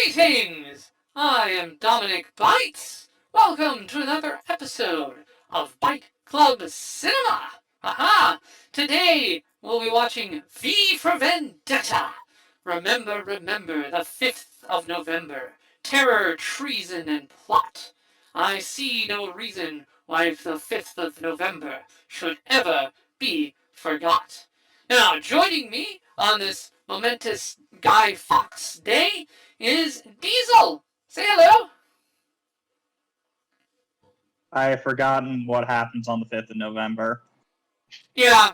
Greetings! I am Dominic Bytes. Welcome to another episode of Byte Club Cinema. Aha! Today we'll be watching V for Vendetta. Remember, the 5th of November. Terror, treason, and plot. I see no reason why the 5th of November should ever be forgot. Now, joining me on this momentous Guy Fawkes Day is Diesel. Say hello. I have forgotten what happens on the 5th of November. Yeah,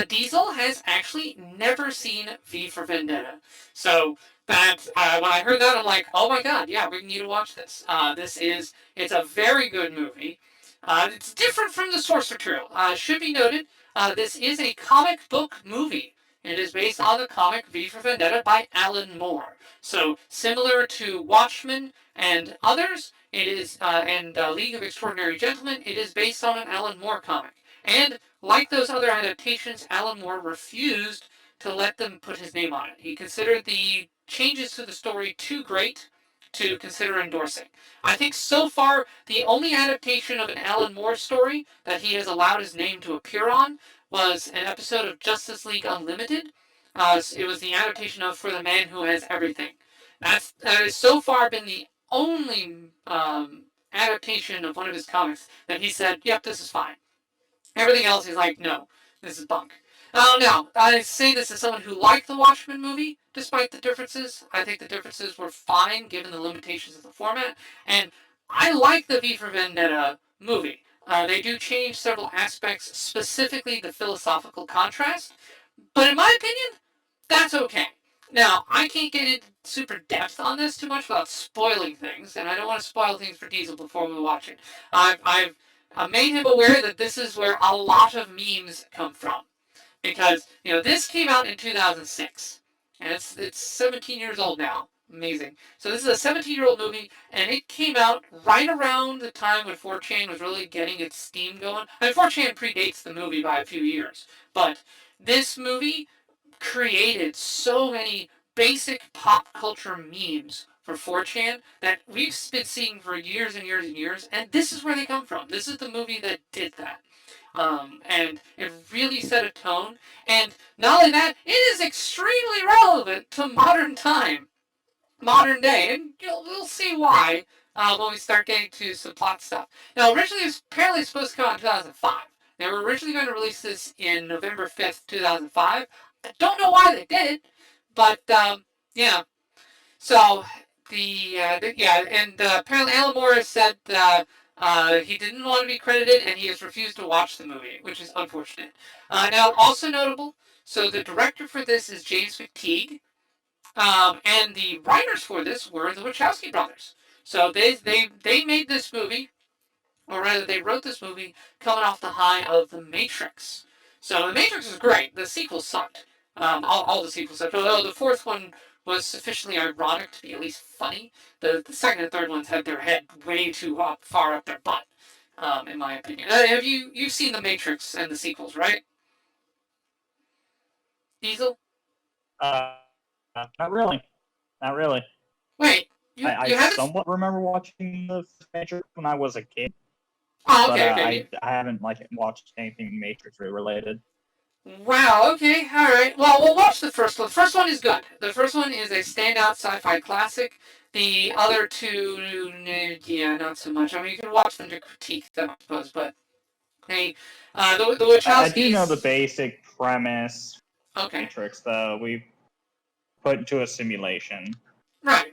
Diesel has actually never seen V for Vendetta. So that when I heard that, I'm like, oh my god, yeah, we need to watch this. It's a very good movie. It's different from the source material. Should be noted, this is a comic book movie. It is based on the comic V for Vendetta by Alan Moore. So similar to Watchmen and others, it is and League of Extraordinary Gentlemen, it is based on an Alan Moore comic. And like those other adaptations, Alan Moore refused to let them put his name on it. He considered the changes to the story too great to consider endorsing. I think so far the only adaptation of an Alan Moore story that he has allowed his name to appear on was an episode of Justice League Unlimited. It was the adaptation of For the Man Who Has Everything. That has so far been the only adaptation of one of his comics that he said, yep, this is fine. Everything else, he's like, no, this is bunk. Now, I say this as someone who liked the Watchmen movie, despite the differences. I think the differences were fine given the limitations of the format, and I like the V for Vendetta movie. They do change several aspects, specifically the philosophical contrast, but in my opinion, that's okay. Now, I can't get into super depth on this too much without spoiling things, and I don't want to spoil things for Diesel before we watch it. I've made him aware that this is where a lot of memes come from. Because, this came out in 2006. And it's 17 years old now. Amazing. So this is a 17-year-old movie, and it came out right around the time when 4chan was really getting its steam going. I mean, 4chan predates the movie by a few years. But this movie created so many basic pop culture memes for 4chan that we've been seeing for years and years and years, and this is where they come from. This is the movie that did that. And it really set a tone. And not only that, it is extremely relevant to modern time, modern day, and we'll see why when we start getting to some plot stuff. Now, originally it was apparently supposed to come out in 2005. They were originally going to release this in November 5th, 2005. I don't know why they did, but yeah. So apparently Alan Moore has said he didn't want to be credited, and he has refused to watch the movie, which is unfortunate. Now, also notable, so the director for this is James McTeague, and the writers for this were the Wachowski brothers. So they made this movie, or rather, they wrote this movie coming off the high of The Matrix. So The Matrix is great. The sequels sucked. All the sequels sucked. Although the fourth one was sufficiently ironic to be at least funny. The second and third ones had their head way too far up their butt, in my opinion. You've seen The Matrix and the sequels, right? Diesel? Not really. Not really. Wait, I you haven't? somewhat remember watching the Matrix when I was a kid, Oh, but okay. I haven't watched anything Matrix related. Wow, okay, alright. Well, we'll watch the first one. The first one is good. The first one is a standout sci-fi classic. The other two, yeah, not so much. I mean, you can watch them to critique them, I suppose, but hey, the Wachowskis... I do know the basic premise. Okay. Matrix, though, we put into a simulation. Right.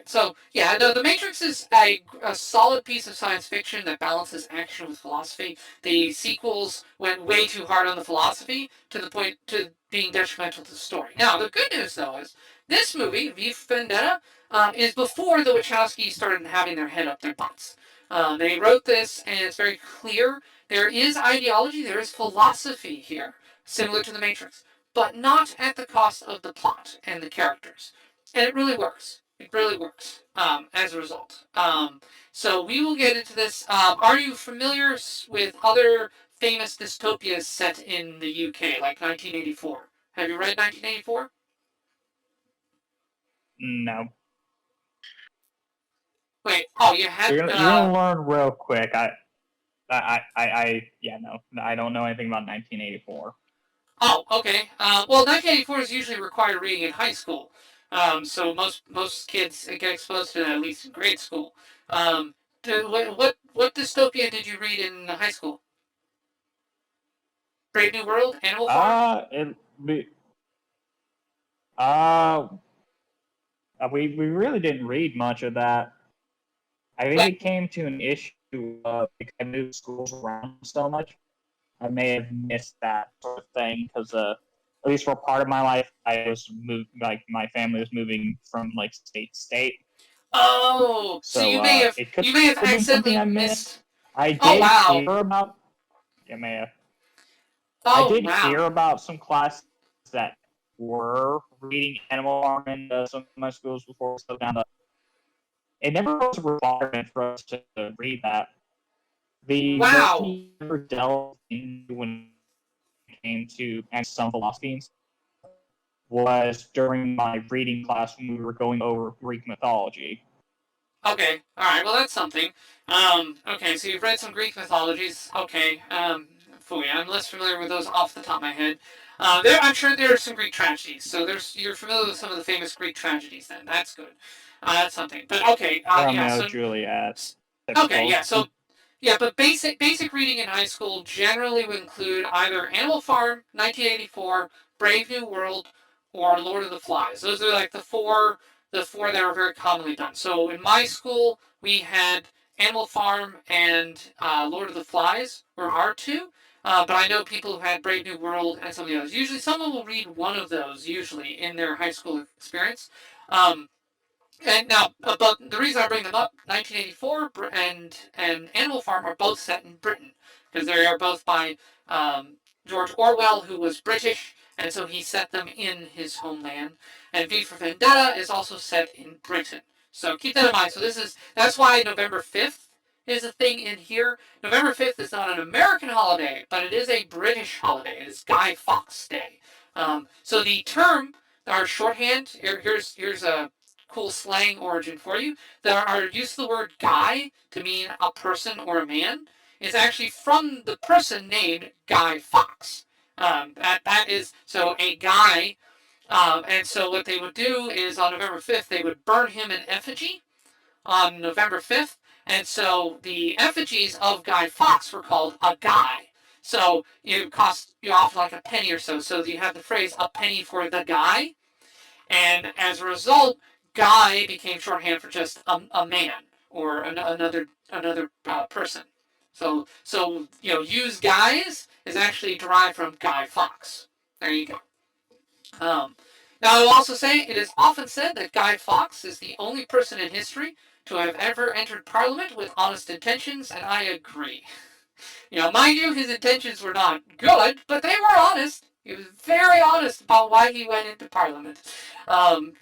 So, yeah, no, The Matrix is a solid piece of science fiction that balances action with philosophy. The sequels went way too hard on the philosophy to the point to being detrimental to the story. Now, the good news, though, is this movie, V for Vendetta, is before the Wachowskis started having their head up their butts. They wrote this, and it's very clear. There is ideology, there is philosophy here, similar to The Matrix, but not at the cost of the plot and the characters. And it really works. It really works as a result. So we will get into this. Are you familiar with other famous dystopias set in the UK, like 1984? Have you read 1984? No. Wait, oh, you had, You're gonna learn real quick. Yeah, no, I don't know anything about 1984. oh, okay. Well, 1984 is usually required reading in high school. So most kids get exposed to that at least in grade school. Um, what dystopia did you read in high school? Brave New World, Animal Farm. It uh, we really didn't read much of that. I think Like, it came to an issue because I moved schools around so much. I may have missed that sort of thing because at least for part of my life, I was moved like my family was moving from like state to state. oh, so So it could you may have have been something accidentally I missed. missed. I Oh did wow. hear about. Yeah, may have. I Oh did wow. hear about some classes that were reading Animal Farm in some of my schools before so down. It never was a requirement for us to read that. The most Wow. we ever delved into when it came to and some philosophy was during my reading class when we were going over Greek mythology. Okay. All right. Well, that's something. Okay. So you've read some Greek mythologies. Okay. I'm less familiar with those off the top of my head. I'm sure there are some Greek tragedies. So you're familiar with some of the famous Greek tragedies. Then that's good. That's something. But okay. Yeah. Romeo, So Juliet, okay. typical. Yeah. So yeah. But basic reading in high school generally would include either Animal Farm, 1984, Brave New World, or Lord of the Flies. Those are like the four that are very commonly done. So in my school, we had Animal Farm and Lord of the Flies were our two. But I know people who had Brave New World and some of the others. Usually, someone will read one of those usually in their high school experience. Um, and now, but the reason I bring them up, 1984 and Animal Farm are both set in Britain because they are both by George Orwell, who was British, and so he set them in his homeland. And V for Vendetta is also set in Britain. So keep that in mind. So that's why November 5th is a thing in here. November 5th is not an American holiday, but it is a British holiday. It is Guy Fawkes Day. So the term, our shorthand, here's a cool slang origin for you. Our use of the word guy to mean a person or a man is actually from the person named Guy Fawkes. That is so a guy, and so what they would do is on November 5th they would burn him in effigy on November 5th, and so the effigies of Guy Fawkes were called a guy. So it cost you off like a penny or so. So you have the phrase "a penny for the guy," and as a result, guy became shorthand for just a man or another person. So use guys is actually derived from Guy Fawkes. There you go. Um, Now I will also say it is often said that Guy Fawkes is the only person in history to have ever entered Parliament with honest intentions, and I agree. Mind you, his intentions were not good, but they were honest. He was very honest about why he went into Parliament.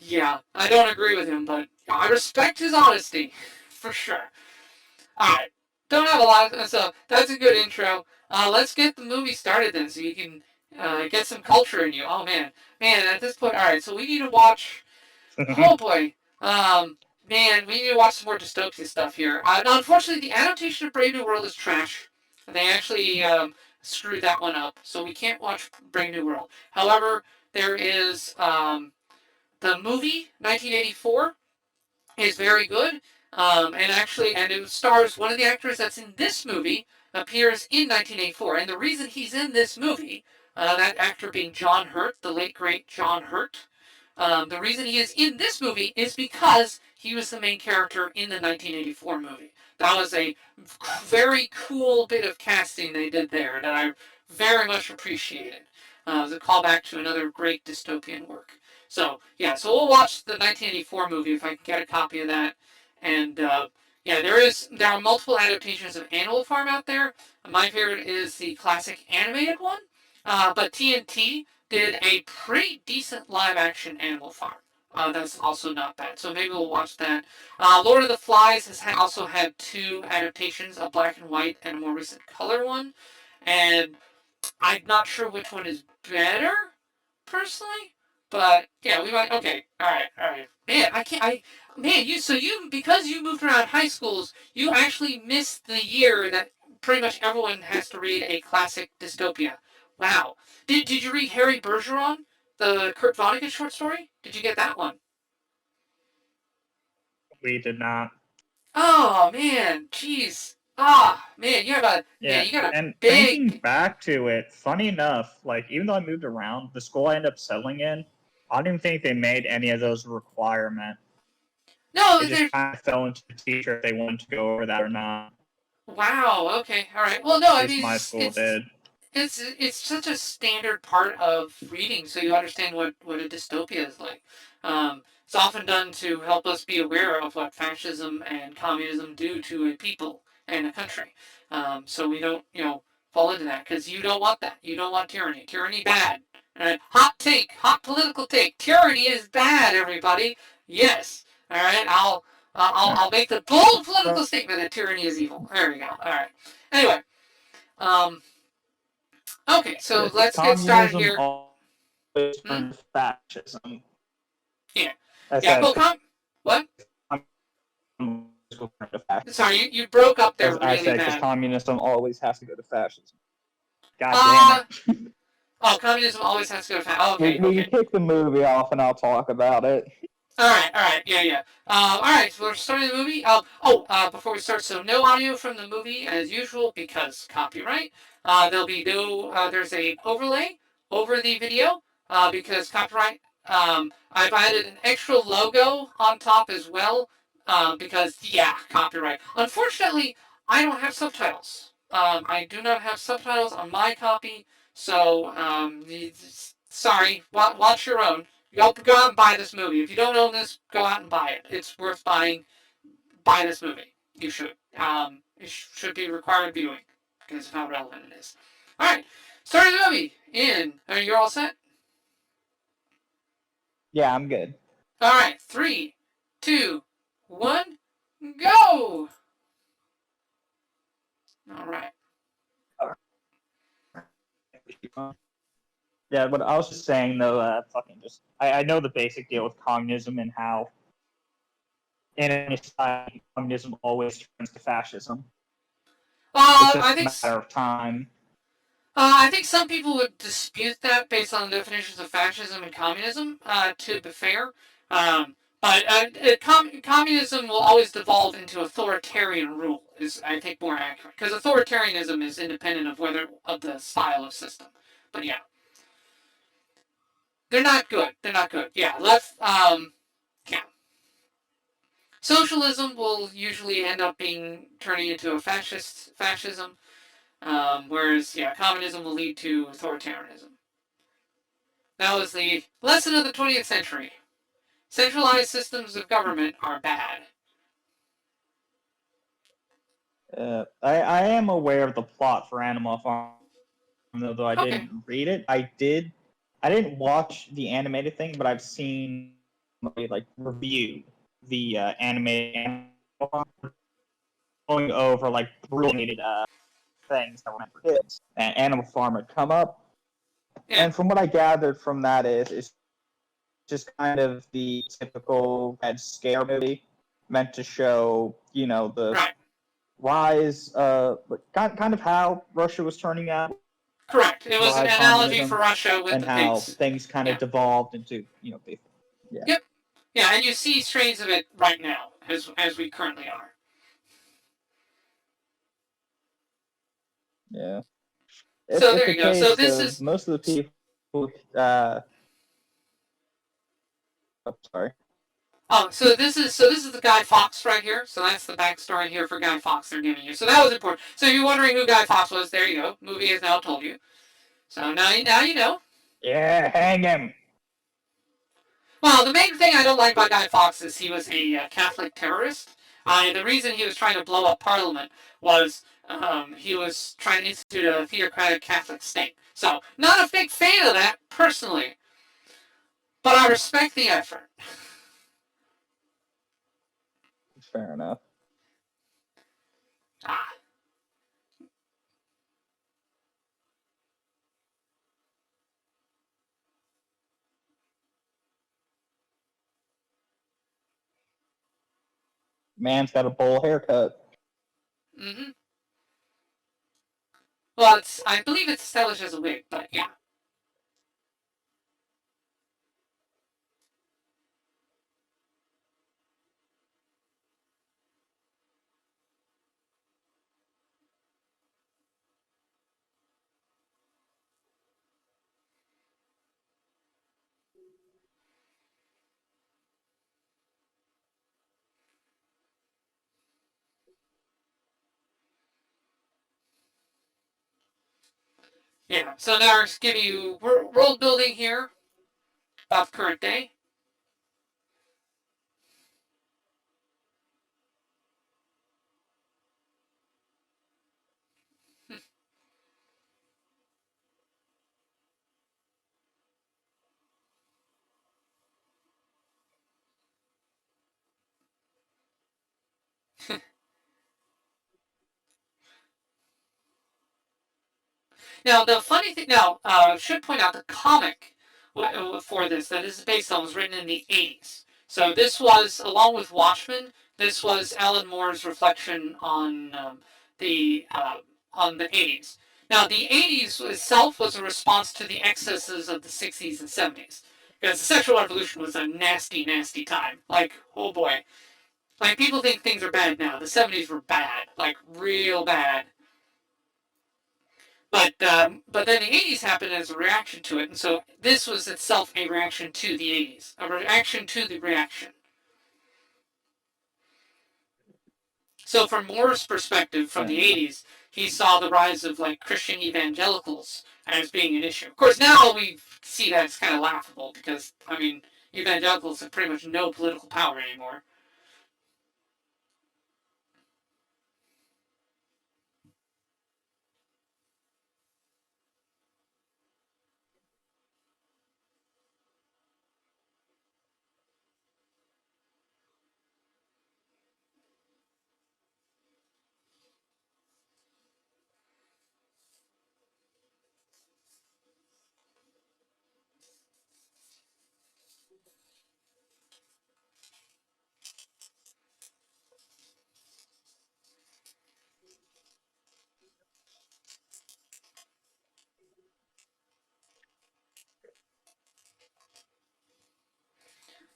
Yeah, I don't agree with him, but I respect his honesty, for sure. Alright, don't have a lot, so that's a good intro. Let's get the movie started then, so you can get some culture in you. Oh man, at this point, alright, so we need to watch. Oh boy, man, we need to watch some more dystopia stuff here. Now, unfortunately, the adaptation of Brave New World is trash. They actually screwed that one up, so we can't watch Brave New World. However, there is the movie 1984 is very good. And it stars one of the actors that's in this movie appears in 1984. And the reason he's in this movie, that actor being John Hurt, the late great John Hurt, the reason he is in this movie is because he was the main character in the 1984 movie. That was a very cool bit of casting they did there that I very much appreciated. It was a callback to another great dystopian work. So yeah, so we'll watch the 1984 movie if I can get a copy of that. And yeah, there are multiple adaptations of Animal Farm out there. My favorite is the classic animated one, but TNT did a pretty decent live action Animal Farm. That's also not bad. So maybe we'll watch that. Lord of the Flies has also had two adaptations, a black and white and a more recent color one. And I'm not sure which one is better, personally, But yeah, we might. Okay, all right. Man, I can't. Man, because you moved around high schools, you actually missed the year that pretty much everyone has to read a classic dystopia. Wow. Did you read Harry Bergeron, the Kurt Vonnegut short story? Did you get that one? We did not. Oh man, jeez. Ah, man, Yeah, you got a and thinking big. back to it, funny enough, like even though I moved around, the school I ended up settling in, I don't even think they made any of those requirements. No, It just there's. kind of fell into the teacher if they wanted to go over that or not. Wow. Okay. All right. Well, no. At I least mean, my school did. it's such a standard part of reading, so you understand what a dystopia is like. It's often done to help us be aware of what fascism and communism do to a people and a country. So we don't, fall into that because you don't want that. You don't want tyranny. Tyranny bad. Hot take, hot political take. Tyranny is bad. Everybody. Yes. All right. I'll make the bold political statement that tyranny is evil. There we go. All right. Anyway. Um, Okay, so Because let's get started communism here. always Hmm? turned to fascism. Yeah. I Yeah, said, what? communism will turn to fascism. Sorry, you broke up there As I really said, because bad. communism always has to go to fascism. God damn Uh, it. oh, communism always has to go to. Oh, okay, We can okay. kick the movie off and I'll talk about it. All right, yeah, yeah. All right, so we're starting the movie. Before we start, so no audio from the movie as usual because copyright. There'll be no. There's a overlay over the video because copyright. I've added an extra logo on top as well because yeah, copyright. Unfortunately, I don't have subtitles. I do not have subtitles on my copy, so sorry. Watch your own. Go out and buy this movie. If you don't own this, go out and buy it. It's worth buying. Buy this movie. You should. It should be required viewing because of how relevant it is. All right, starting the movie in. Are you all set? Yeah, I'm good. All right, three, two, one, go. All right. Yeah, but I was just saying though, I know the basic deal with communism and how in any society communism always turns to fascism. It's Uh, I just a think matter of time. I think some people would dispute that based on the definitions of fascism and communism. To be fair, communism will always devolve into authoritarian rule. Is I think more accurate because authoritarianism is independent of the style of system. But yeah, they're not good. They're not good. Yeah, left. Yeah, socialism will usually end up being turning into a fascism. Whereas yeah, communism will lead to authoritarianism. That was the lesson of the 20th century. Centralized systems of government are bad. I am aware of the plot for Animal Farm, though I Okay. didn't read it. I didn't watch the animated thing, but I've seen like review the animated Animal Farm, going over like related things that were for kids. And Animal Farm had come up, Yeah. and from what I gathered from that is it's just kind of the typical red scare movie meant to show, the Right. rise, kind of how Russia was turning out, Correct. It was an rise analogy for communism, Russia with and the how pigs. things kind of Yeah. devolved into, yeah, Yep. Yeah, and you see strains of it right now, as we currently are. yeah. So It's there a you go. So case this of is most of the people. Oh, sorry. so this is the Guy Fawkes right here. So that's the backstory here for Guy Fawkes they're giving you. So that was important. So if you're wondering who Guy Fawkes was, there you go. Movie has now told you. So now you know. Yeah, hang him. Well, the main thing I don't like about Guy Fawkes is he was a Catholic terrorist. The reason he was trying to blow up Parliament was he was trying to institute a theocratic Catholic state. So, not a big fan of that, personally. But I respect the effort. Fair enough. Ah, Man's got a bowl haircut. Mm-hmm. Well, I believe it's established as a wig, but yeah. Yeah. So now I'll give you world building here about the current day. Now, the funny thing, now, I should point out the comic for this that this is based on was written in the 80s. So this was, along with Watchmen, this was Alan Moore's reflection the on the 80s. Now, the 80s itself was a response to the excesses of the 60s and 70s. Because the sexual revolution was a nasty, nasty time. Like, oh boy. Like, people think things are bad now. The 70s were bad. Like, real bad. But then the 80s happened as a reaction to it, and so this was itself a reaction to the 80s, a reaction to the reaction. So from Moore's perspective, from the 80s, he saw the rise of like Christian evangelicals as being an issue. Of course, now we see that it's kind of laughable because I mean, evangelicals have pretty much no political power anymore.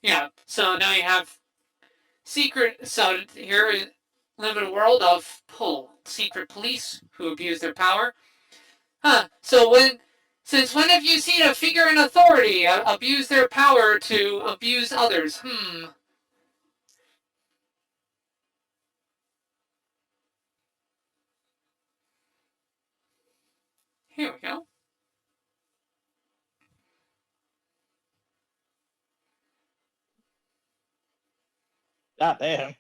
Yeah. So now you have secret. So here, live in a world of pull secret police who abuse their power. Huh. Since when have you seen a figure in authority abuse their power to abuse others? Here we go. God damn.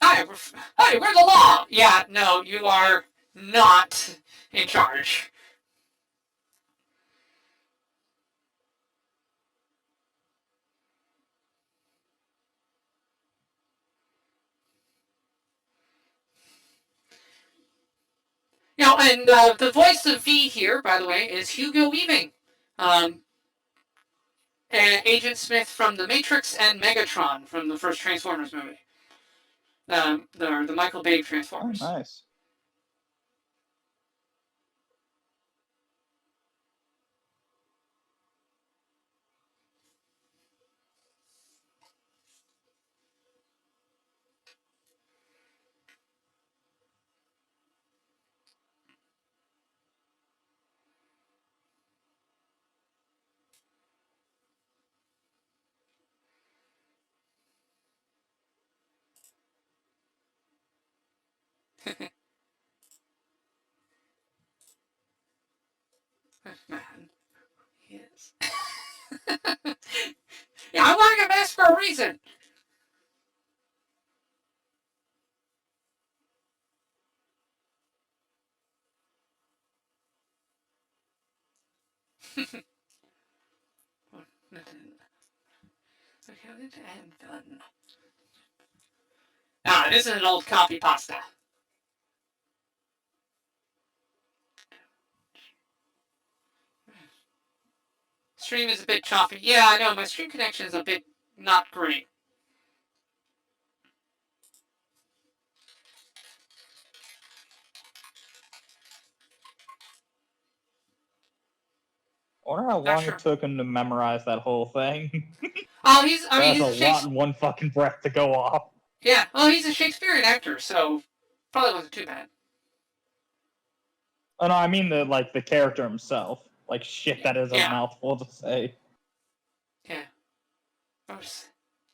Hi, we're the law. Yeah, no, you are not in charge. And the voice of V here, by the way, is Hugo Weaving, um, Agent Smith from The Matrix and Megatron from the first Transformers movie, the Michael Bay Oh, Transformers. nice. Man, yes. Yeah, I'm wearing a mask for a reason. This is an old copy pasta. Stream is a bit choppy. Yeah, I know. My stream connection is a bit not great. wonder how Not long sure. it took him to memorize that whole thing. Oh, he's I mean That's he's a a lot Shakespeare. in one fucking breath to go off. Yeah. Oh, he's a Shakespearean actor, so probably wasn't too bad. Oh no, I mean the character himself. Like shit, that is a Yeah. mouthful to say. Yeah.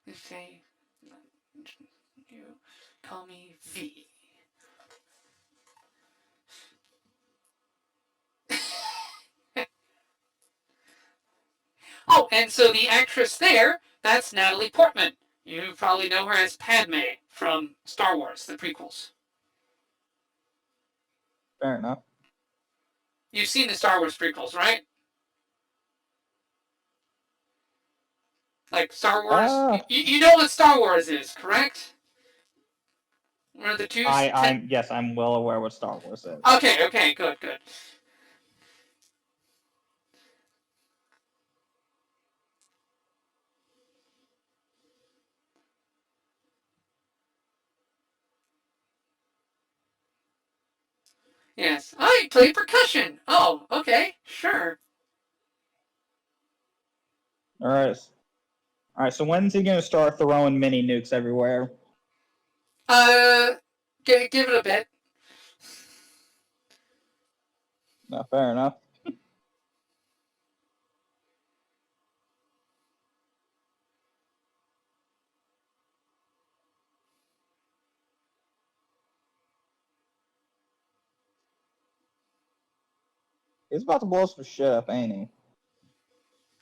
They say you call me V. Oh, and so the actress there, that's Natalie Portman. You probably know her as Padme from Star Wars, the prequels. Fair enough. You've seen the Star Wars prequels, right? Like Star Wars? Uh, You know what Star Wars is, correct? Where the two... yes, I'm well aware what Star Wars is. Okay, good. Yes. I play percussion. Oh, okay, sure. Alright. Alright, so when's he gonna start throwing mini nukes everywhere? Uh, give it a bit. No, fair enough. He's about to blow some shit up, ain't he?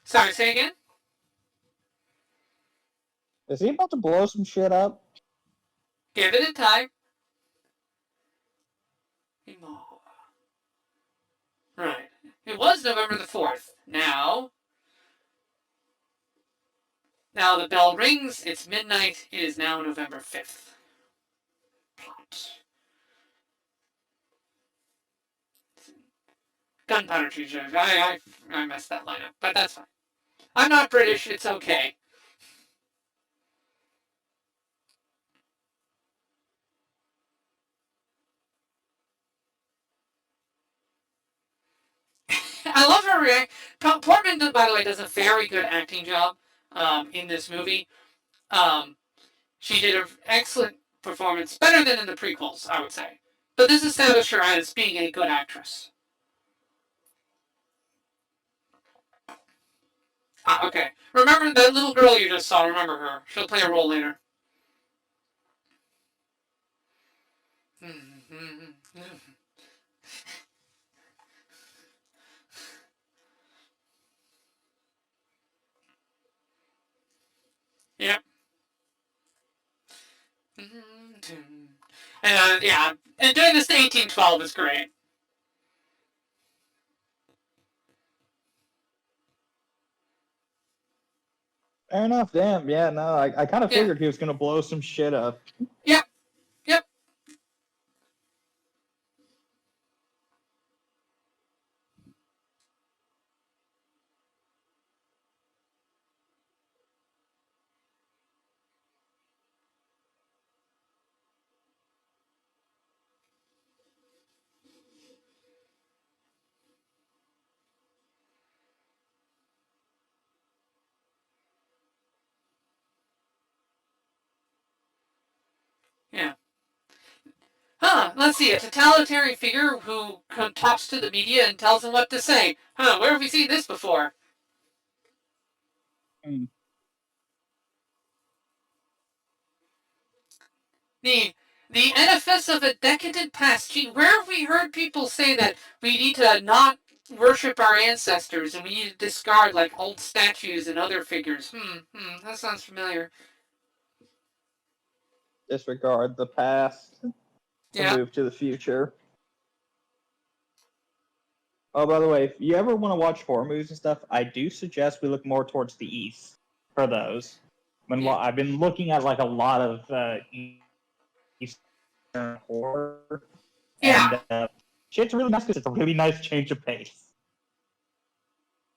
Sorry, say again? Is he about to blow some shit up? Give it a time. Right. It was November the 4th. Now the bell rings, it's midnight, it is now November 5th. Plot. Gunpowder treaty. I messed that line up, but that's fine. I'm not British, it's okay. I love her react. Portman, by the way, does a very good acting job in this movie. Um, she did an excellent performance, better than in the prequels, I would say. But this established her as being a good actress. Ah, okay. Remember that little girl you just saw? Remember her. She'll play a role later. Yep. And yeah, and doing this to 1812 is great. Fair enough, damn. Yeah, no, I kind of Yeah. figured he was gonna blow some shit up. Yep. Yep. Yeah. Huh, let's see, a totalitarian figure who talks to the media and tells them what to say. Huh, where have we seen this before? Hmm. The the edifice of a decadent past. Gee, where have we heard people say that we need to not worship our ancestors and we need to discard like old statues and other figures? That sounds familiar. Disregard the past to Yeah, move to the future. Oh, by the way, if you ever want to watch horror movies and stuff, I do suggest we look more towards the east for those. yeah, I've been looking at like a lot of Eastern horror, yeah. and shit's really nice because it's a really nice change of pace.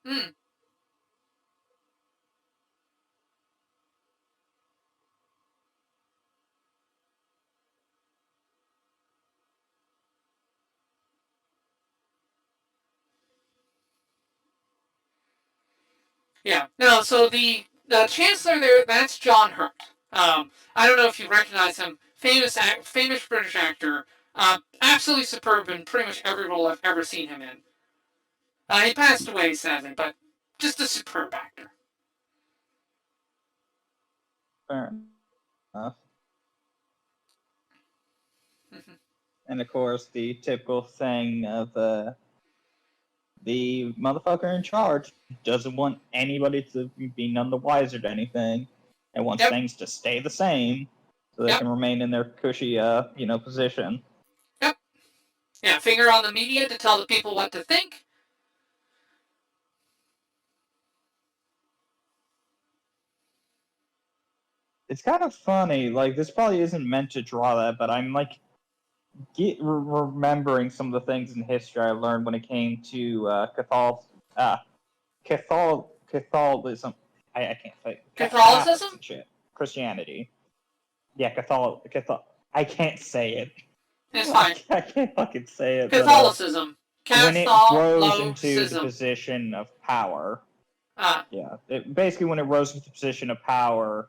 Hmm. Yeah. No, so the chancellor there, that's John Hurt. I don't know if you recognize him. Famous British actor. Absolutely superb in pretty much every role I've ever seen him in. He passed away sadly, but just a superb actor. Fair enough. Mm-hmm. And of course, the typical thing of the motherfucker in charge doesn't want anybody to be none the wiser to anything, and wants Yep. things to stay the same so they Yep. can remain in their cushy, position. Yep. Yeah. Finger on the media to tell the people what to think. It's kind of funny. Like, this probably isn't meant to draw that, but I'm like remembering some of the things in history I learned when it came to Catholicism. I can't say Catholics Catholicism. and shit. Christianity. Yeah, Catholic. I can't say it. It's fine. I can't fucking say it. Catholicism. But when it rose into the Catholicism. position of power, Ah. basically when it rose into the position of power,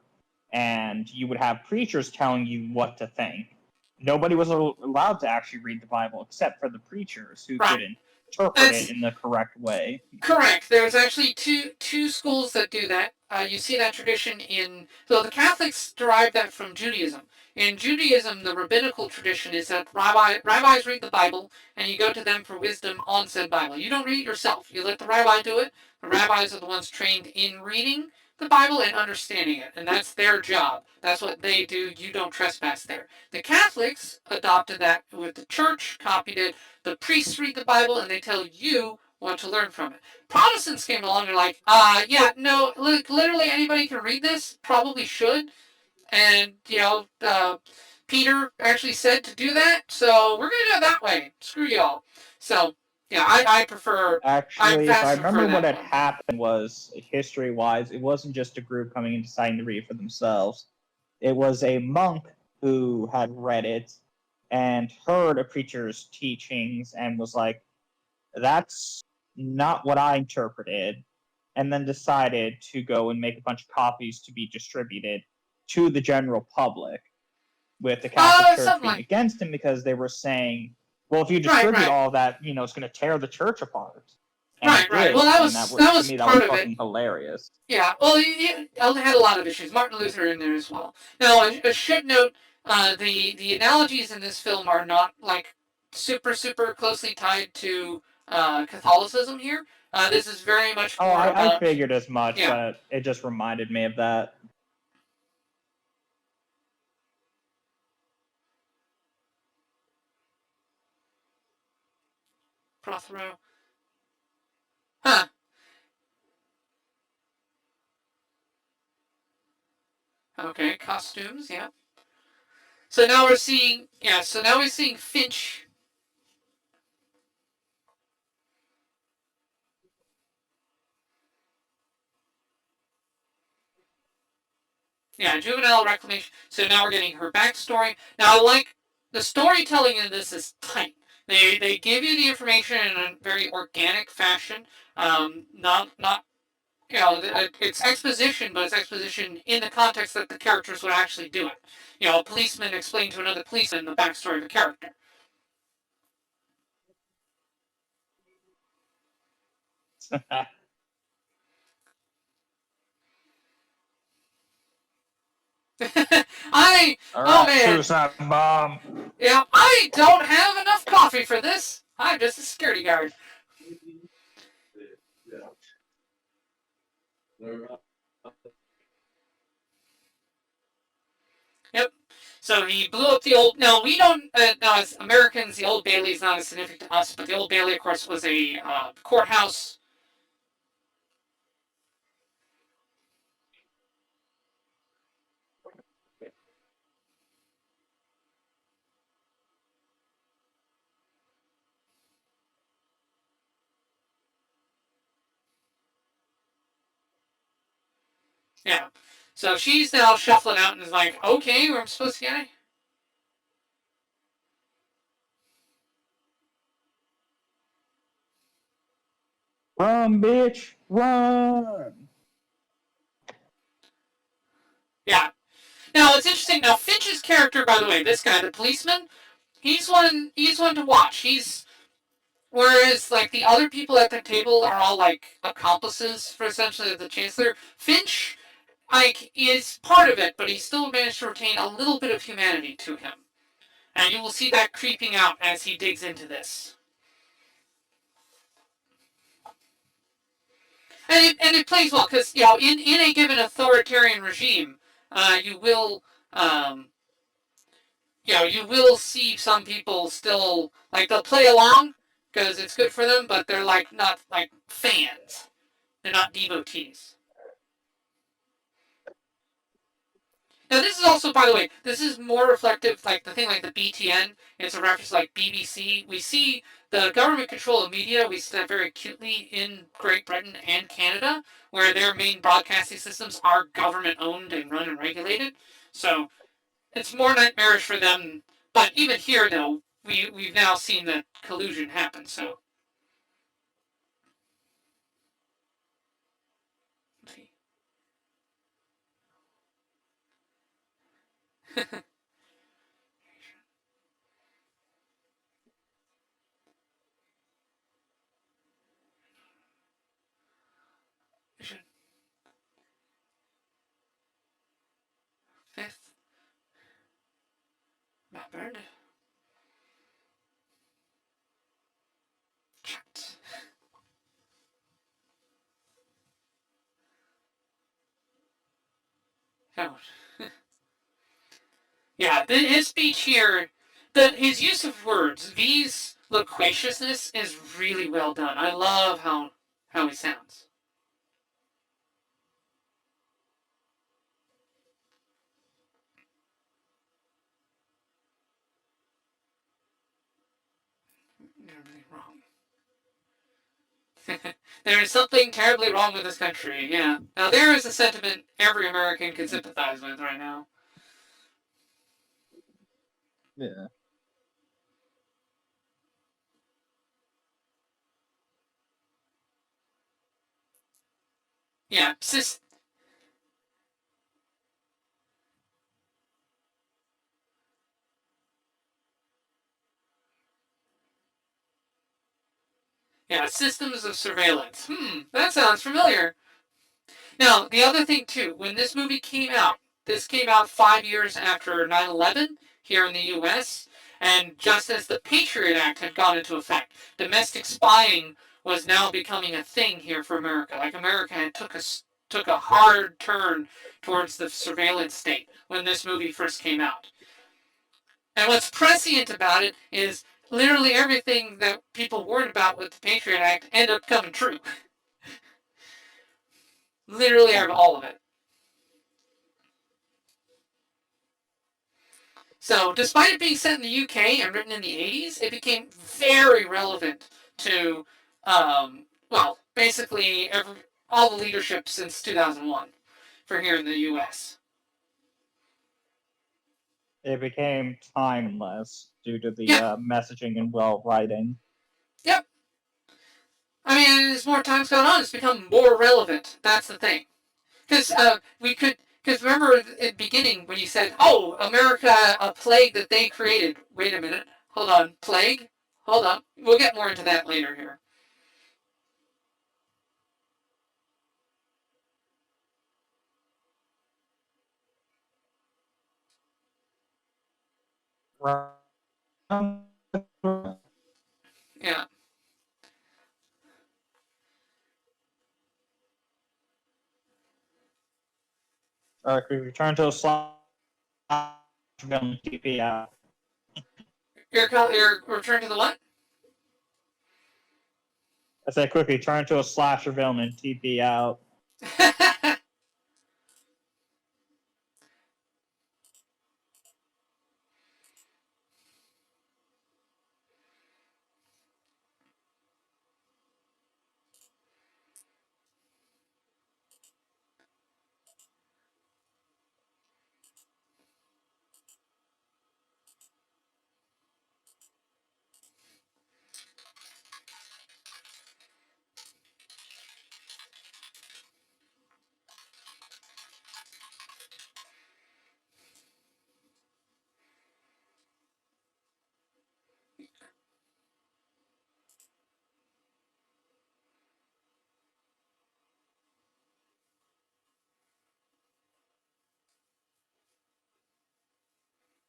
and you would have preachers telling you what to think. Nobody was allowed to actually read the Bible except for the preachers who Right. could interpret it in the correct way. Correct. There's actually two schools that do that. You see that tradition in so the Catholics derive that from Judaism. In Judaism, the rabbinical tradition is that rabbis read the Bible and you go to them for wisdom on said Bible. You don't read it yourself. You let the rabbi do it. The rabbis are the ones trained in reading the Bible and understanding it, and that's their job. That's what they do. You don't trespass there. The Catholics adopted that with the church, copied it. The priests read the Bible and they tell you what to learn from it. Protestants came along and are like, yeah, no, literally anybody can read this, probably should. And, Peter actually said to do that, so we're going to do it that way. Screw y'all. So, yeah, I prefer. Actually, if I remember what had one. happened was, history-wise, it wasn't just a group coming and deciding to read it for themselves. It was a monk who had read it and heard a preacher's teachings and was like, that's not what I interpreted, and then decided to go and make a bunch of copies to be distributed to the general public, with the Catholic Church being against him because they were saying, well, if you distribute all that, it's going to tear the church apart. And right. Well, that was part of it. Hilarious. Yeah. Well, it had a lot of issues. Martin Luther in there as well. Now, I should note the analogies in this film are not like super closely tied to Catholicism here. This is very much more about. I figured as much, but it just reminded me of that. Prothero. Huh. Okay, costumes, yeah. So now we're seeing Finch. Yeah, juvenile reclamation. So now we're getting her backstory. Now I like the storytelling in this is tight. They give you the information in a very organic fashion. Not it's exposition, but it's exposition in the context that the characters would actually do it. A policeman explained to another policeman the backstory of a character. Oh man, suicide bomb. Yeah, I don't have enough coffee for this. I'm just a security guard. Yep. So he blew up the old. No, we don't. Now, as Americans, the Old Bailey is not as significant to us, but the Old Bailey, of course, was a courthouse. Yeah. So she's now shuffling out and is like, okay, where I'm supposed to get. Run, bitch, run! Now it's interesting. Now Finch's character, by the way, this guy, the policeman, he's one to watch. He's Whereas, like, the other people at the table are all, like, accomplices for essentially the Chancellor. Finch, like, is part of it, but he still managed to retain a little bit of humanity to him. And you will see that creeping out as he digs into this. And it plays well, because, in a given authoritarian regime, you will, um, you will see some people still, like, they'll play along because it's good for them, but they're, like, not, like, fans. They're not devotees. Now, this is also, by the way, this is more reflective, like the thing like the BTN, it's a reference like BBC. We see the government control of media, we see that very acutely in Great Britain and Canada, where their main broadcasting systems are government owned and run and regulated. So it's more nightmarish for them. But even here, though, we've now seen that collusion happen. So, fifth, Matt Burned, chat. Oh, yeah, his speech here, his use of words, V's loquaciousness is really well done. I love how he sounds. You're really wrong. There is something terribly wrong with this country. Yeah. Now there is a sentiment every American can sympathize with right now. Yeah. Yeah. Yeah. Systems of surveillance. That sounds familiar. Now, the other thing, too, when this movie came out, this came out 5 years after 9/11 here in the U.S., and just as the Patriot Act had gone into effect, domestic spying was now becoming a thing here for America. Like, America had took a hard turn towards the surveillance state when this movie first came out. And what's prescient about it is literally everything that people worried about with the Patriot Act ended up coming true. Literally all of it. So, despite it being set in the UK and written in the 80s, it became very relevant to, basically all the leadership since 2001 for here in the US. It became timeless due to the Yeah, messaging and well writing. yep. I mean, as more time's gone on, it's become more relevant. That's the thing. Because because remember at the beginning when you said, "Oh, America, a plague that they created." Wait a minute, hold on, plague. Hold on, we'll get more into that later here. Yeah. We return to a slash film TP out. Your return to the what? I said quickly, turn to a slasher film and TP out.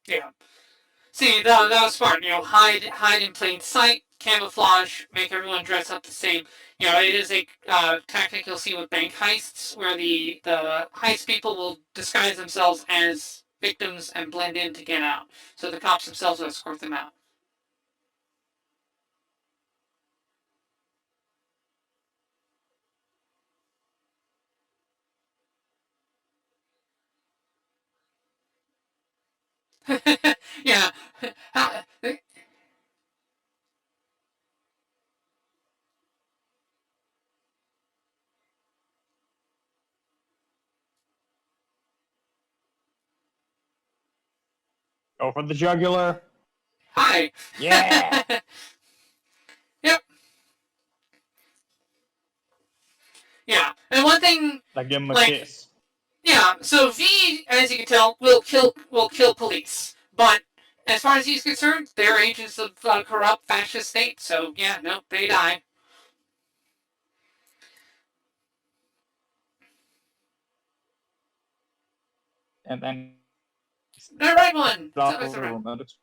Yeah. See, that was smart. Hide in plain sight, camouflage, make everyone dress up the same. It is a tactic you'll see with bank heists, where the heist people will disguise themselves as victims and blend in to get out. So the cops themselves will escort them out. Yeah. Go for the jugular. Hi. Yeah. Yep. Yeah. And one thing, I give him a like, kiss. yeah. So V, as you can tell, will kill police, but as far as he's concerned, they're agents of corrupt fascist state. So yeah, no, they die. And then The right one. It's off always of the the right. remote.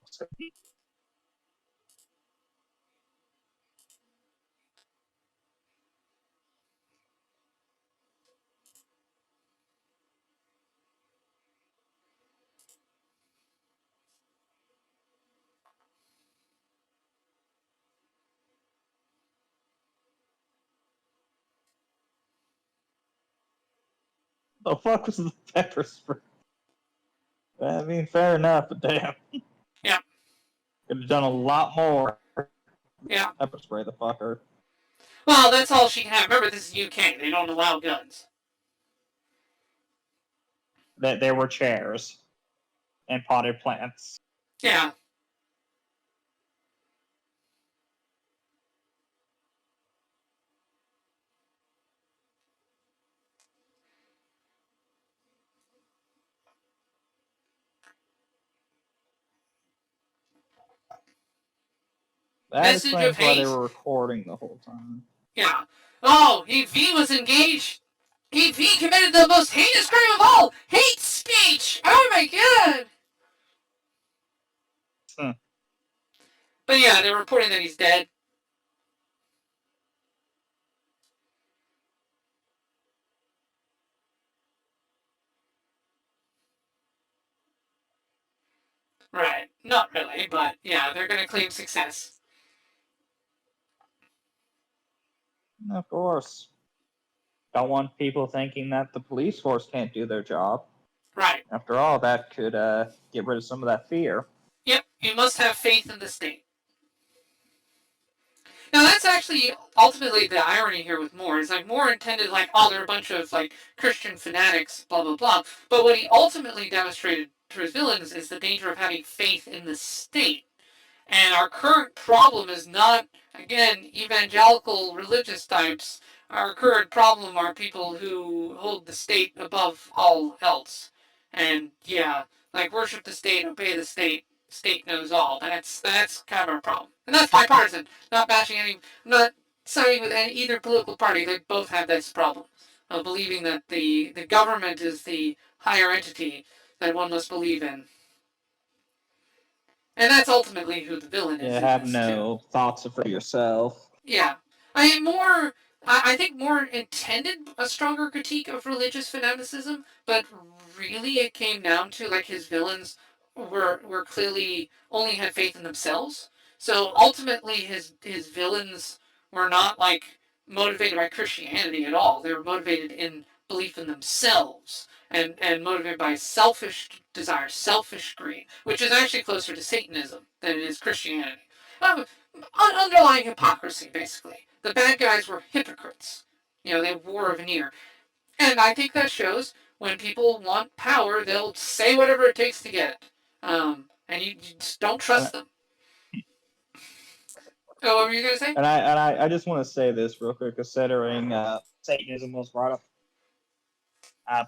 The fuck was the pepper spray? I mean, fair enough, but damn. Yeah. Could have done a lot more. Yeah. Pepper spray the fucker. Well, that's all she can have. Remember, this is UK. They don't allow guns. That there were chairs and potted plants. Yeah. That Message of explains why they hate. were recording the whole time. Yeah. Oh, V was engaged. V committed the most heinous crime of all: hate speech. Oh my god. Huh. But yeah, they're reporting that he's dead. Right. Not really, but yeah, they're gonna claim success. Of course. Don't want people thinking that the police force can't do their job. Right. After all, that could get rid of some of that fear. Yep. You must have faith in the state. Now that's actually ultimately the irony here with Moore is like Moore intended like, oh, they're a bunch of like Christian fanatics, blah blah blah. But what he ultimately demonstrated to his villains is the danger of having faith in the state. And our current problem is not, again, evangelical religious types. Our current problem are people who hold the state above all else. And yeah, like worship the state, obey the state, state knows all. That's kind of our problem. And that's bipartisan. Not bashing any, not siding with any, either political party. They both have this problem of believing that the government is the higher entity that one must believe in. And that's ultimately who the villain You is in have this too. no thoughts for yourself. Yeah, I mean more. I think more intended a stronger critique of religious fanaticism, but really it came down to like his villains were clearly only had faith in themselves. So ultimately, his villains were not like motivated by Christianity at all. They were motivated in belief in themselves and motivated by selfish desire, selfish greed, which is actually closer to Satanism than it is Christianity. Um, Underlying hypocrisy, basically. The bad guys were hypocrites. They wore a veneer. And I think that shows when people want power, they'll say whatever it takes to get it. And you just don't trust them. Oh, what were you going to say? And I just want to say this real quick, considering Satanism was brought up.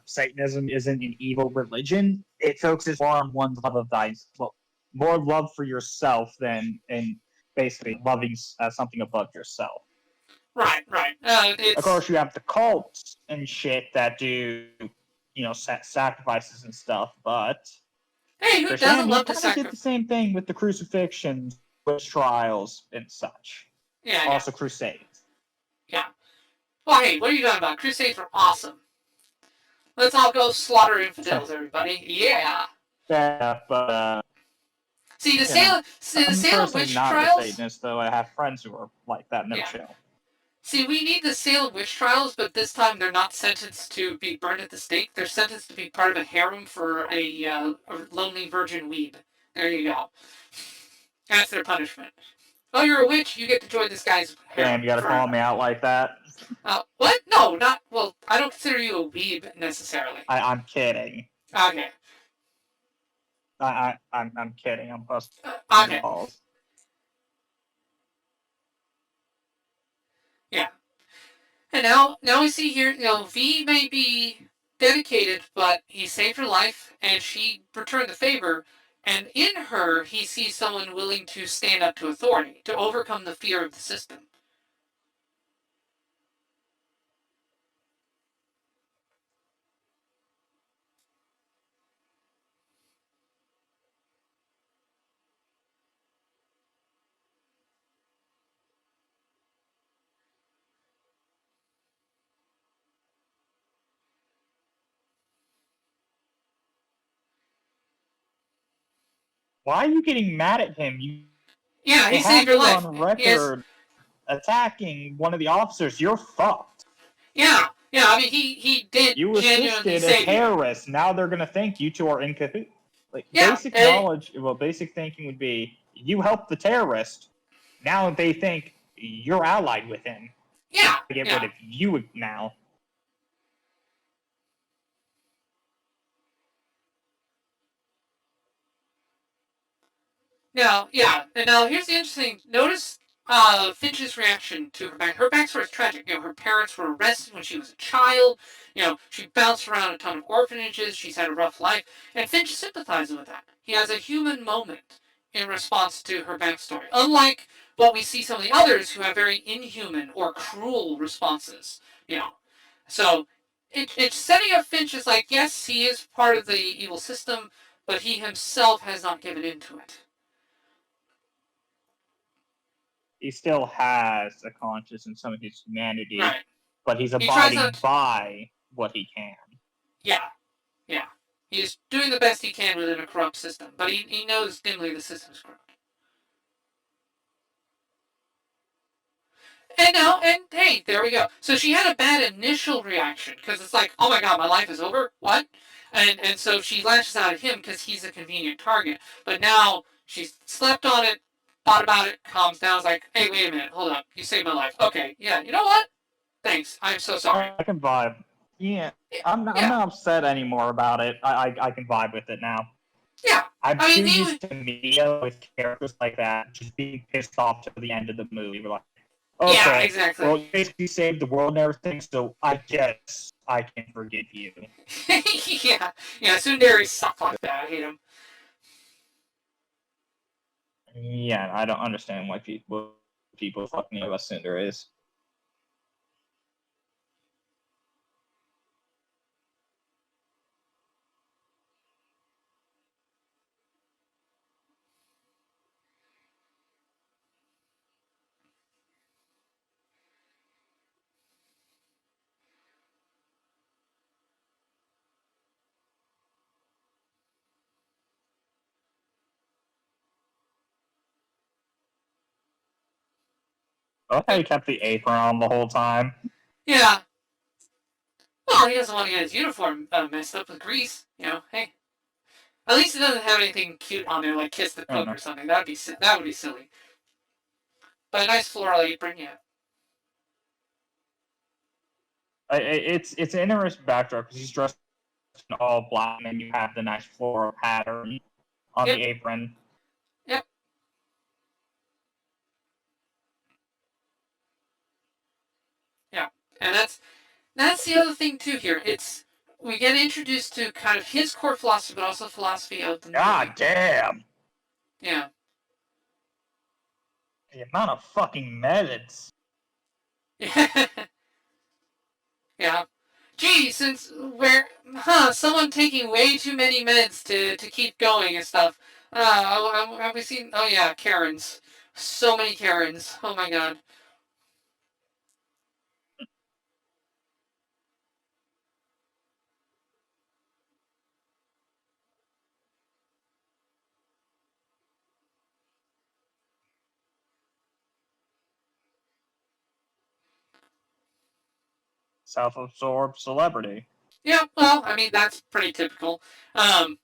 Satanism isn't an evil religion. It focuses more on one's love of thyself, more love for yourself than in basically loving something above yourself. Right, right. Of course, you have the cults and shit that do, sacrifices and stuff, but Hey, who So doesn't Sam, you love to kind of did sacrifice? the same thing with the crucifixions, witch trials, and such. Yeah, yeah, Also crusades. yeah. Well, hey, what are you talking about? Crusades were awesome. Let's all go slaughter infidels, everybody. Yeah. Yeah, but See, you know, The I'm Salem personally witch not a trials. Satanist, though I have friends who are like that. No Yeah. chill. See, we need the Salem witch trials, but this time they're not sentenced to be burned at the stake. They're sentenced to be part of a harem for a lonely virgin weeb. There you go. That's their punishment. Oh, you're a witch. You get to join this guy's Damn, harem you gotta call forever. me out like that. What? No, not. Well, I don't consider you a weeb necessarily. I'm kidding. Okay. I'm kidding. I'm busting your Okay. balls. Yeah. And now we see here, V may be dedicated, but he saved her life, and she returned the favor. And in her, he sees someone willing to stand up to authority, to overcome the fear of the system. Why are you getting mad at him? Yeah, he have saved her him life. on Yes. record attacking one of the officers. You're fucked. Yeah. Yeah. I mean, he did You genuinely assisted a save you. terrorist. Now they're gonna think you two are in cahoots. Like Yeah. basic knowledge, well, basic thinking would be you helped the terrorist. Now they think you're allied with him. Yeah. To get rid Yeah. of you now. Now, yeah, and now here's the interesting. Notice Finch's reaction to her back. Her backstory is tragic. Her parents were arrested when she was a child. She bounced around a ton of orphanages. She's had a rough life, and Finch sympathizes with that. He has a human moment in response to her backstory, unlike what we see some of the others who have very inhuman or cruel responses. You know, so it's setting up Finch as like, yes, he is part of the evil system, but he himself has not given into it. He still has a conscience and some of his humanity, Right. but he's He tries abiding not. by what he can. Yeah, yeah. He's doing the best he can within a corrupt system, but he knows dimly the system's corrupt. And hey, there we go. So she had a bad initial reaction because it's like, oh my god, my life is over. What? And so she lashes out at him because he's a convenient target. But now she's slept on it, thought about it, calms down. Is like, hey, wait a minute, hold up, you saved my life. Okay, yeah, you know what? Thanks. I'm so sorry. I can vibe. Yeah, I'm Yeah, not upset anymore about it. I can vibe with it now. yeah. I'm I too mean, used to media with characters like that just being pissed off to the end of the movie. We're like, yeah, okay, exactly. well, you basically saved the world and everything, so I guess I can forgive you. yeah, yeah. Sundaries suck like that. I hate them. Yeah, I don't understand why people fucking know about Cinder is. Oh, how he kept the apron on the whole time. Yeah. Well, he doesn't want to get his uniform messed up with grease. Hey. At least it doesn't have anything cute on there, like kiss the I don't cook know. or something. That would be silly. But a nice floral apron, yeah. It's an interesting backdrop because he's dressed in all black, and you have the nice floral pattern on Yep. the apron. Yep. Yeah. And that's the other thing too here. We get introduced to kind of his core philosophy, but also philosophy of the movie. God damn! Yeah. The amount of fucking meds. yeah. gee, since someone taking way too many meds to keep going and stuff. Have we seen? Oh yeah, Karens. So many Karens. Oh my god. Self-absorbed celebrity. Yeah, well, I mean that's pretty typical. Um,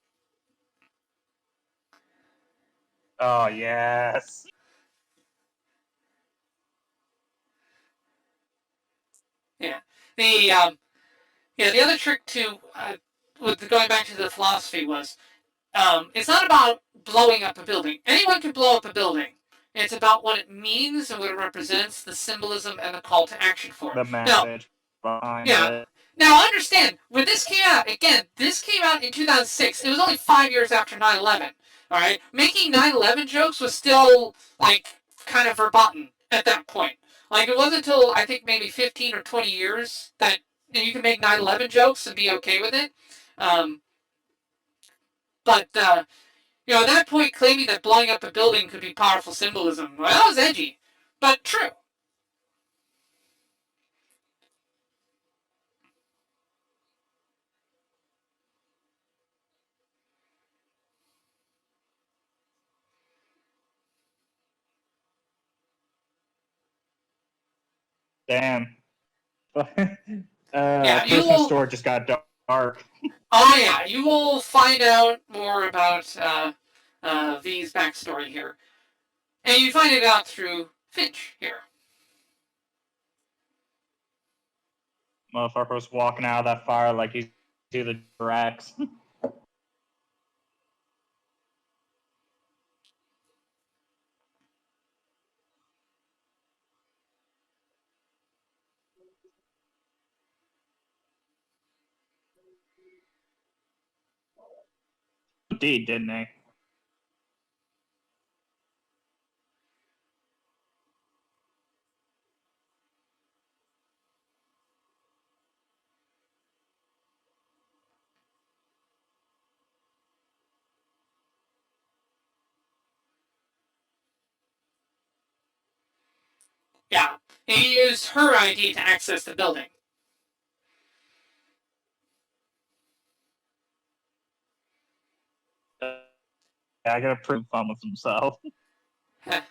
Oh yes. yeah. The the other trick to with going back to the philosophy was it's not about blowing up a building. Anyone can blow up a building. It's about what it means and what it represents, the symbolism and the call to action for it. The Now, message behind yeah. it. Now, understand, when this came out, again, this came out in 2006. It was only 5 years after 9/11. All right? Making 9/11 jokes was still, like, kind of verboten at that point. Like, it wasn't until, I think, maybe 15 or 20 years that you can make 9/11 jokes and be okay with it. Um, but at that point, claiming that blowing up a building could be powerful symbolism, well, that was edgy, but true. Damn. Yeah, you Christmas will. store just got dark. Oh yeah, you will find out more about V's backstory here, and you find it out through Finch here. Motherfucker was walking out of that fire like he's to the Drax. Indeed, didn't he? Yeah, he used her ID to access the building. I gotta prove fun with himself. yeah,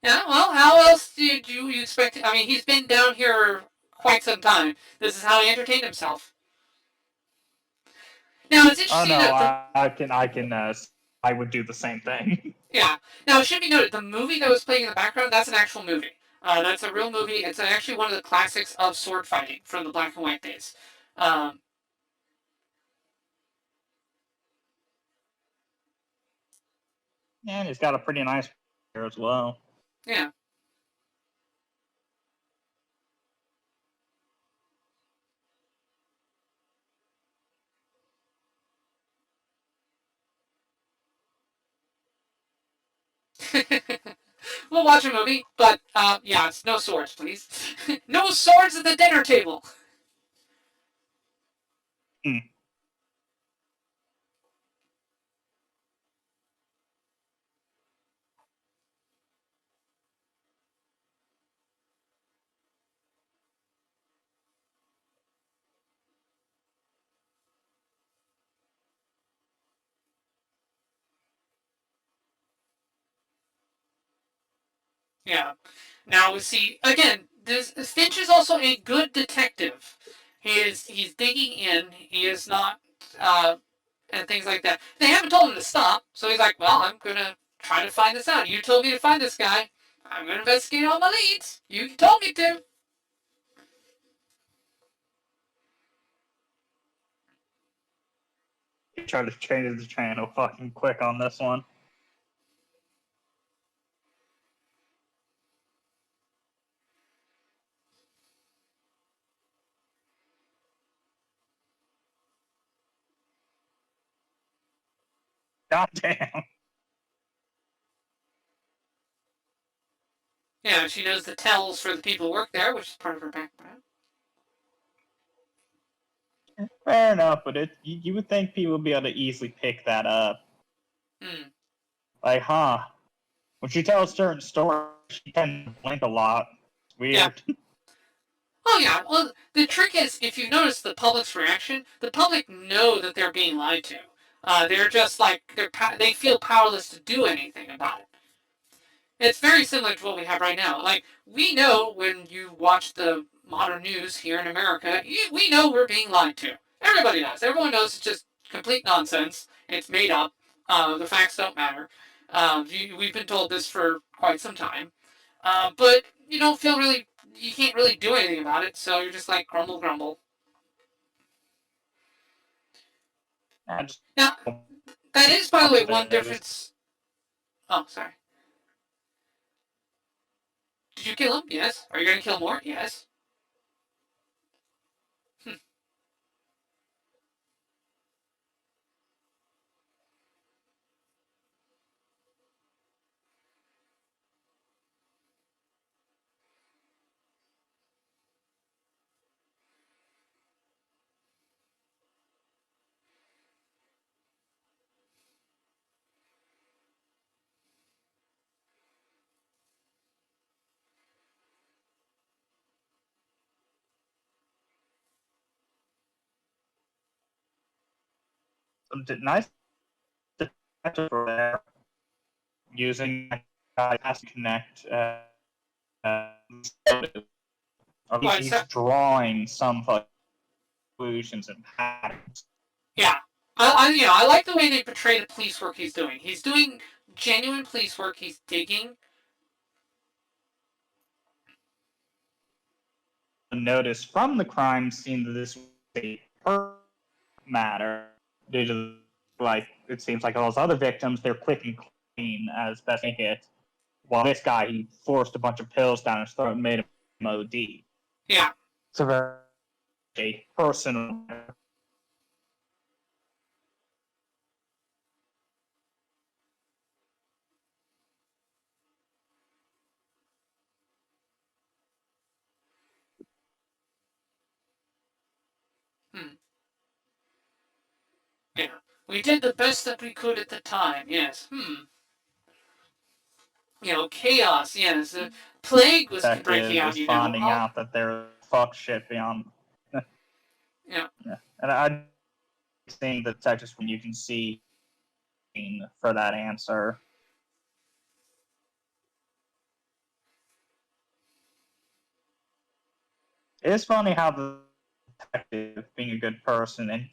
well, how else did you expect? I mean, he's been down here quite some time. This is how he entertained himself. Now it's Oh interesting no, that the I would do the same thing. yeah. Now it should be noted the movie that was playing in the background that's an actual movie. That's a real movie. It's actually one of the classics of sword fighting from the black and white days. Um, And he's got a pretty nice here as well. yeah. we'll watch a movie, but yeah, it's no swords, please. no swords at the dinner table. Hmm. Yeah. Now we see again. This Finch is also a good detective. He's digging in. He is not and things like that. They haven't told him to stop, so he's like, "Well, I'm gonna try to find this out. You told me to find this guy. I'm gonna investigate all my leads. You told me to." He tried to change the channel fucking quick on this one. God damn. Yeah, she knows the tells for the people who work there, which is part of her background. Fair enough, but you would think people would be able to easily pick that up. Hmm. Like, huh? When she tells certain stories, she tends to blink a lot. It's Yeah. weird. Oh yeah. Well, the trick is, if you notice the public's reaction, the public know that they're being lied to. They're just like they feel powerless to do anything about it. It's very similar to what we have right now. Like, we know when you watch the modern news here in America, we know we're being lied to. Everybody knows. Everyone knows it's just complete nonsense. It's made up. The facts don't matter. We've been told this for quite some time. But you don't feel really, you can't really do anything about it, so you're just like grumble, grumble. I just Now, that is, by the way, one noticed. difference. Oh, sorry. Did you kill him? Yes. Are you going to kill more? Yes. Hmm. Nice for there using has to connect. At least What? he's drawing some conclusions and patterns. Yeah. I like the way they portray the police work he's doing. He's doing genuine police work. He's digging. Notice from the crime scene that this was a matter due to like it seems like all those other victims they're quick and clean as best they get. While this guy he forced a bunch of pills down his throat and made him OD. Yeah. It's a very personal. Hmm. Yeah. We did the best that we could at the time. Yes. Hmm. Chaos. Yes. Plague was breaking Detective out. is finding All. out that they're fuck shit beyond. Yeah. Yeah. And I think the detectives when you can see for that answer. It is funny how the detective, being a good person and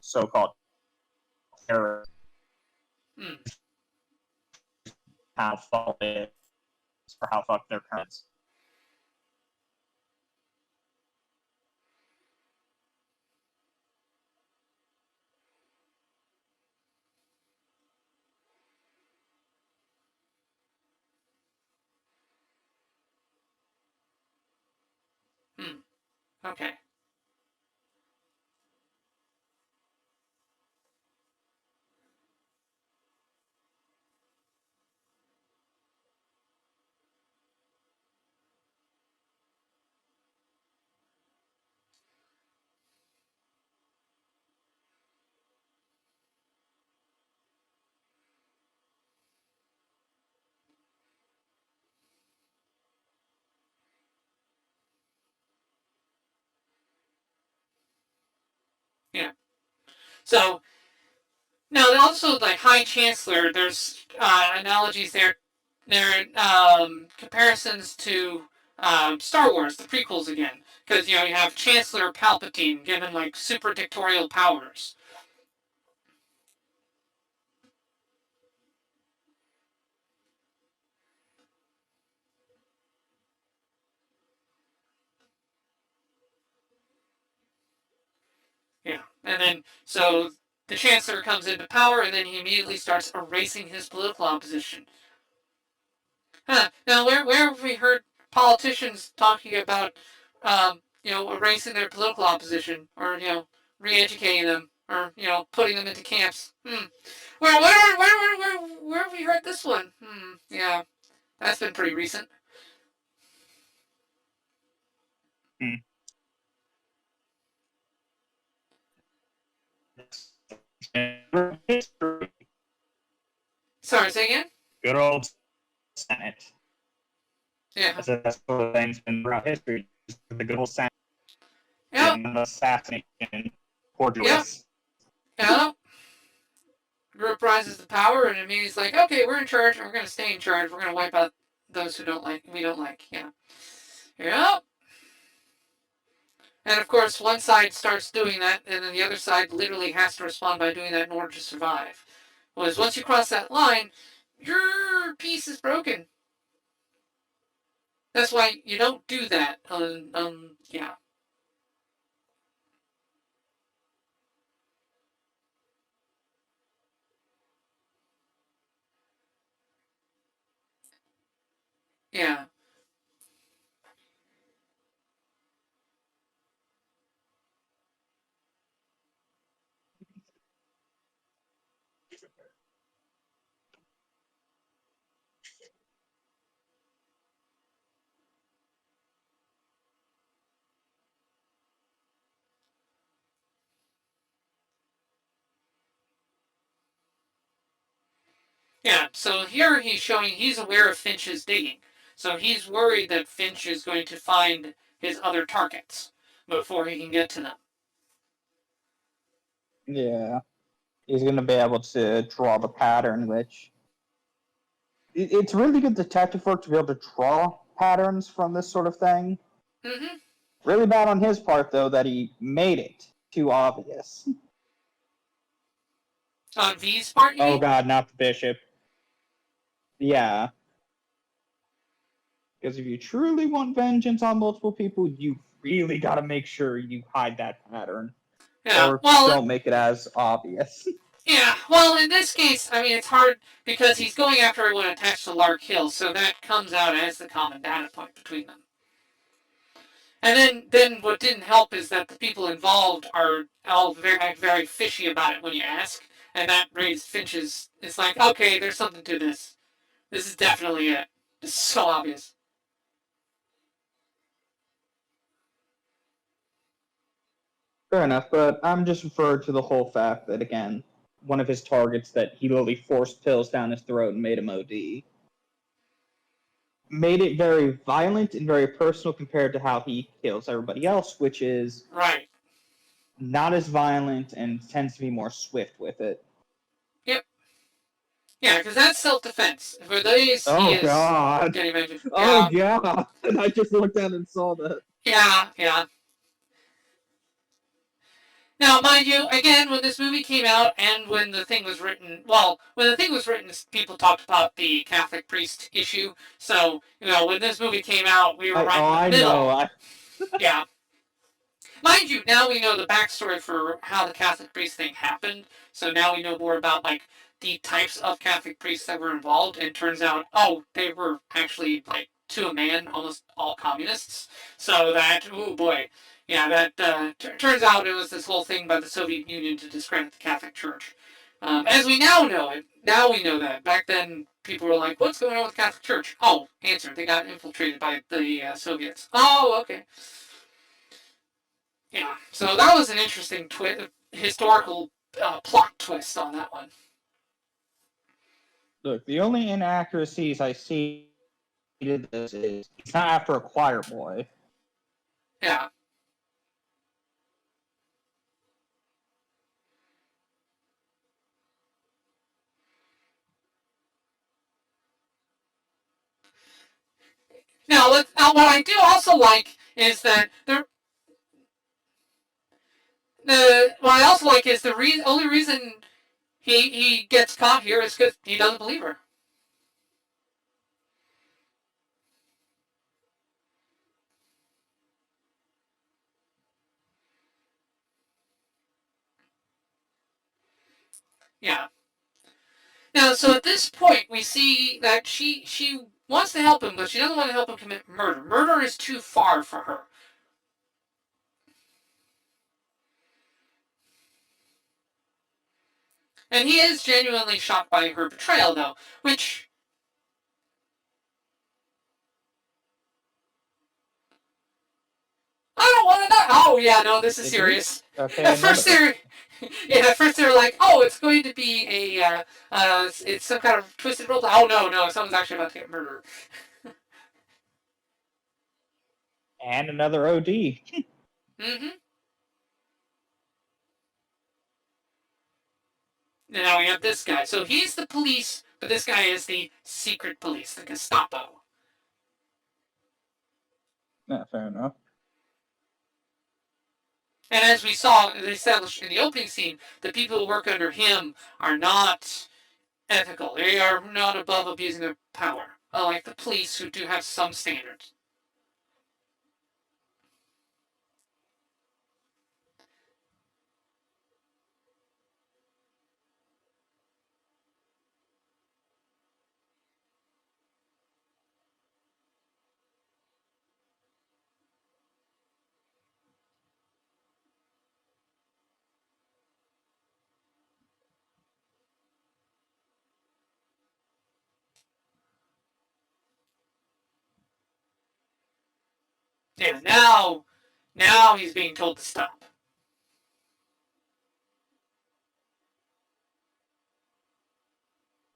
so-called terrorist, Hmm. how fault it is for how fucked their parents. Hmm. Okay. Yeah. So now also like High Chancellor. There's analogies there. There comparisons to Star Wars, the prequels again, because you have Chancellor Palpatine given like super dictatorial powers. Yeah, and then so the Chancellor comes into power, and then he immediately starts erasing his political opposition. Huh. Now, where have we heard politicians talking about, erasing their political opposition, or re-educating them, or putting them into camps? Where have we heard this one? Yeah, that's been pretty recent. Hmm. history. Sorry, say again? Good old Senate. Yeah. That's sort of thing's been throughout history. The good old Senate Yep. and the assassination, Yep. Portuguese. Yep. Group rises to power, and immediately it's like, okay, we're in charge, and we're going to stay in charge. We're going to wipe out those who we don't like. Yeah. Yep. And of course, one side starts doing that, and then the other side literally has to respond by doing that in order to survive. Whereas once you cross that line, your piece is broken. That's why you don't do that. Yeah. Yeah. Yeah, so here he's showing he's aware of Finch's digging. So he's worried that Finch is going to find his other targets before he can get to them. Yeah. He's going to be able to draw the pattern, which it's really good detective work to be able to draw patterns from this sort of thing. Mm-hmm. Really bad on his part, though, that he made it too obvious. On V's part, you Oh mean? god, not the bishop. Yeah. Because if you truly want vengeance on multiple people, you really got to make sure you hide that pattern. Yeah, Or well, don't make it as obvious. yeah, well, in this case, I mean, it's hard because he's going after everyone attached to Lark Hill, so that comes out as the common data point between them. And then what didn't help is that the people involved are all very, very fishy about it when you ask, and that raised Finch's. It's like, okay, there's something to this. This is definitely it. It's so obvious. Fair enough, but I'm just referring to the whole fact that, again, one of his targets that he literally forced pills down his throat and made him OD. Made it very violent and very personal compared to how he kills everybody else, which is Right. not as violent and tends to be more swift with it. Yep. Yeah, because that's self-defense. For these, he Oh is god! getting vengeance. Oh Yeah. god! And I just looked down and saw that. Yeah. Yeah. Now, mind you, again, when this movie came out and when the thing was written, well, when the thing was written, people talked about the Catholic priest issue. So, when this movie came out, we were right in the I middle. know. Yeah. Mind you, now we know the backstory for how the Catholic priest thing happened. So now we know more about, like, the types of Catholic priests that were involved. And it turns out, oh, they were actually, like, to a man, almost all communists. So that, oh boy. Yeah, that turns out it was this whole thing by the Soviet Union to discredit the Catholic Church. As we now know it, now we know that. Back then, people were like, what's going on with the Catholic Church? Oh, answer, they got infiltrated by the Soviets. Oh, okay. Yeah, so that was an interesting historical plot twist on that one. Look, the only inaccuracies I see to this is he's not after a choir boy. Yeah. Now, what I do also like is that what I also like is the only reason he gets caught here is because he doesn't believe her. Yeah. Now, so at this point, we see that she wants to help him, but she doesn't want to help him commit murder. Murder is too far for her. And he is genuinely shocked by her betrayal, though, which I don't want to know. Oh yeah, no, this is They do? serious. Okay, At another. first they're, yeah, at first they're like, oh, it's going to be it's some kind of twisted role. Oh no, no, someone's actually about to get murdered. And another OD. Mm-hmm. And now we have this guy. So he's the police, but this guy is the secret police, the Gestapo. Yeah, fair enough. And as we saw, they established in the opening scene, the people who work under him are not ethical. They are not above abusing their power, unlike the police who do have some standards. Yeah, now he's being told to stop.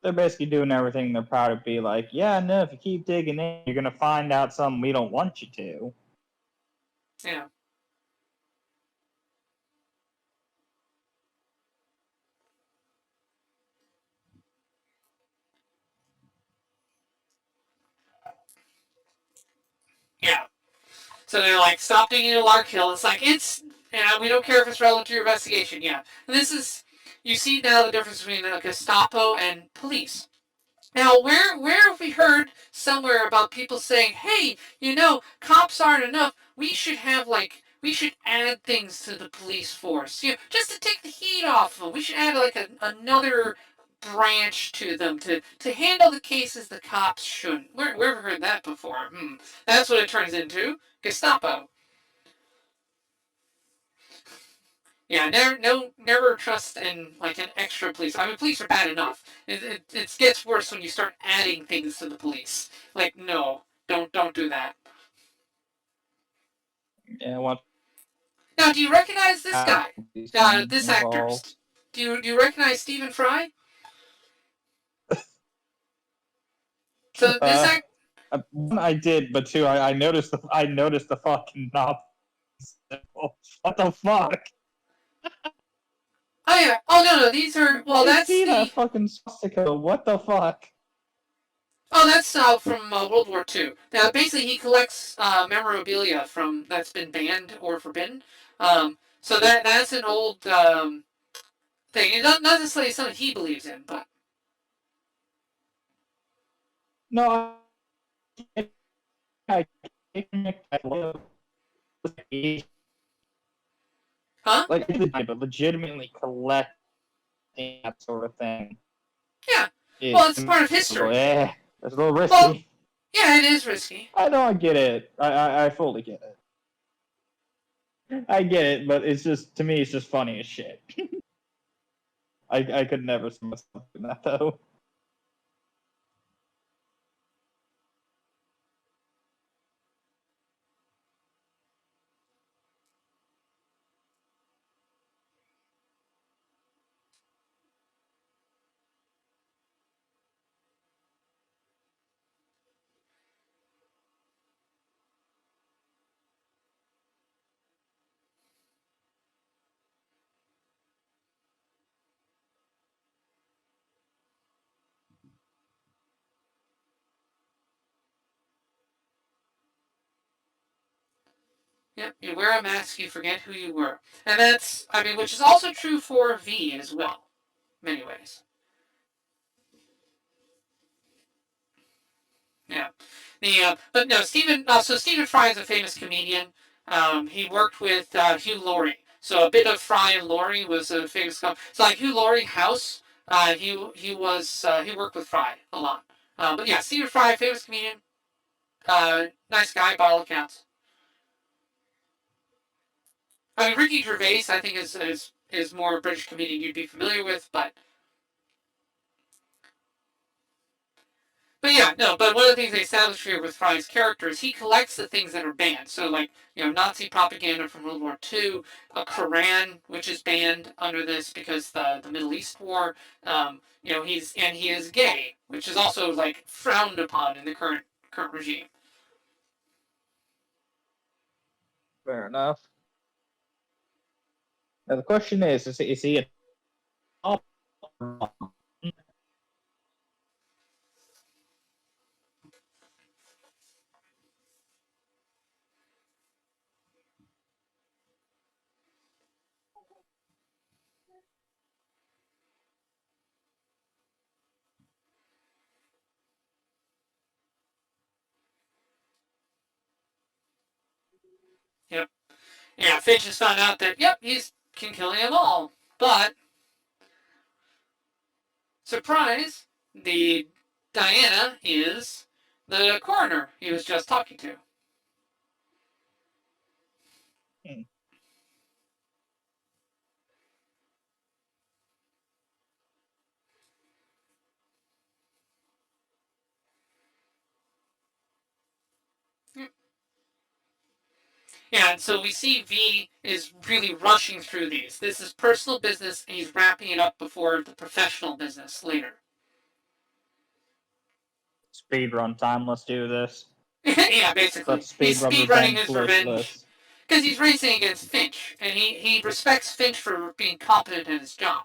They're basically doing everything they're proud to be like, yeah, no, if you keep digging in, you're gonna find out something we don't want you to. Yeah. Yeah. So they're like, stop digging a Lark Hill. It's like, we don't care if it's relevant to your investigation. Yeah. And this is, you see now the difference between the Gestapo and police. Now, where have we heard somewhere about people saying, hey, cops aren't enough. We should add things to the police force, just to take the heat off them. We should add like another branch to them to handle the cases the cops shouldn't. Where have we heard that before? That's what it turns into. Gestapo. Yeah, never trust in like an extra police. I mean, police are bad enough. It gets worse when you start adding things to the police. Like, no, don't do that. Yeah, what Now, do you recognize this guy? This actor. involved. Do you recognize Stephen Fry? So this Uh, act. one I did, but two, I noticed the fucking knob. What the fuck? Oh yeah. Oh no, no. These are. Well, I that's see the. that fucking swastika. What the fuck? Oh, that's from World War II. Now, basically, he collects memorabilia from that's been banned or forbidden. So that's an old thing. Not necessarily something he believes in, but No, I, huh? like, but legitimately collecting that sort of thing Yeah. is Well, it's part of history. it's a little Well, risky. yeah, it is risky. I know, I get it. I fully get it. I get it, but it's just, to me, it's just funny as shit. I could never see myself doing that though. Yep. You wear a mask, you forget who you were, and which is also true for V as well, in many ways. Yeah. But no, Stephen. So Stephen Fry is a famous comedian. He worked with Hugh Laurie. So a bit of Fry and Laurie was a famous. So like Hugh Laurie House. He worked with Fry a lot. But yeah, Stephen Fry, famous comedian. Nice guy by all accounts. I mean, Ricky Gervais, I think is more a British comedian you'd be familiar with, but But yeah, no. But one of the things they established here with Fry's character is he collects the things that are banned. So like Nazi propaganda from World War II, a Quran which is banned under this because the Middle East war. He is gay, which is also like frowned upon in the current regime. Fair enough. Now the question is he a top? Yep. Yeah, Finch has found out that he's can kill them all, but surprise, the Diana is the coroner he was just talking to. Yeah, and so we see V is really rushing through these. This is personal business, and he's wrapping it up before the professional business later. Speed run time. Let's do this. Yeah, basically. Let's He's speed run speedrunning his revenge revenge because he's racing against Finch, and he respects Finch for being competent in his job.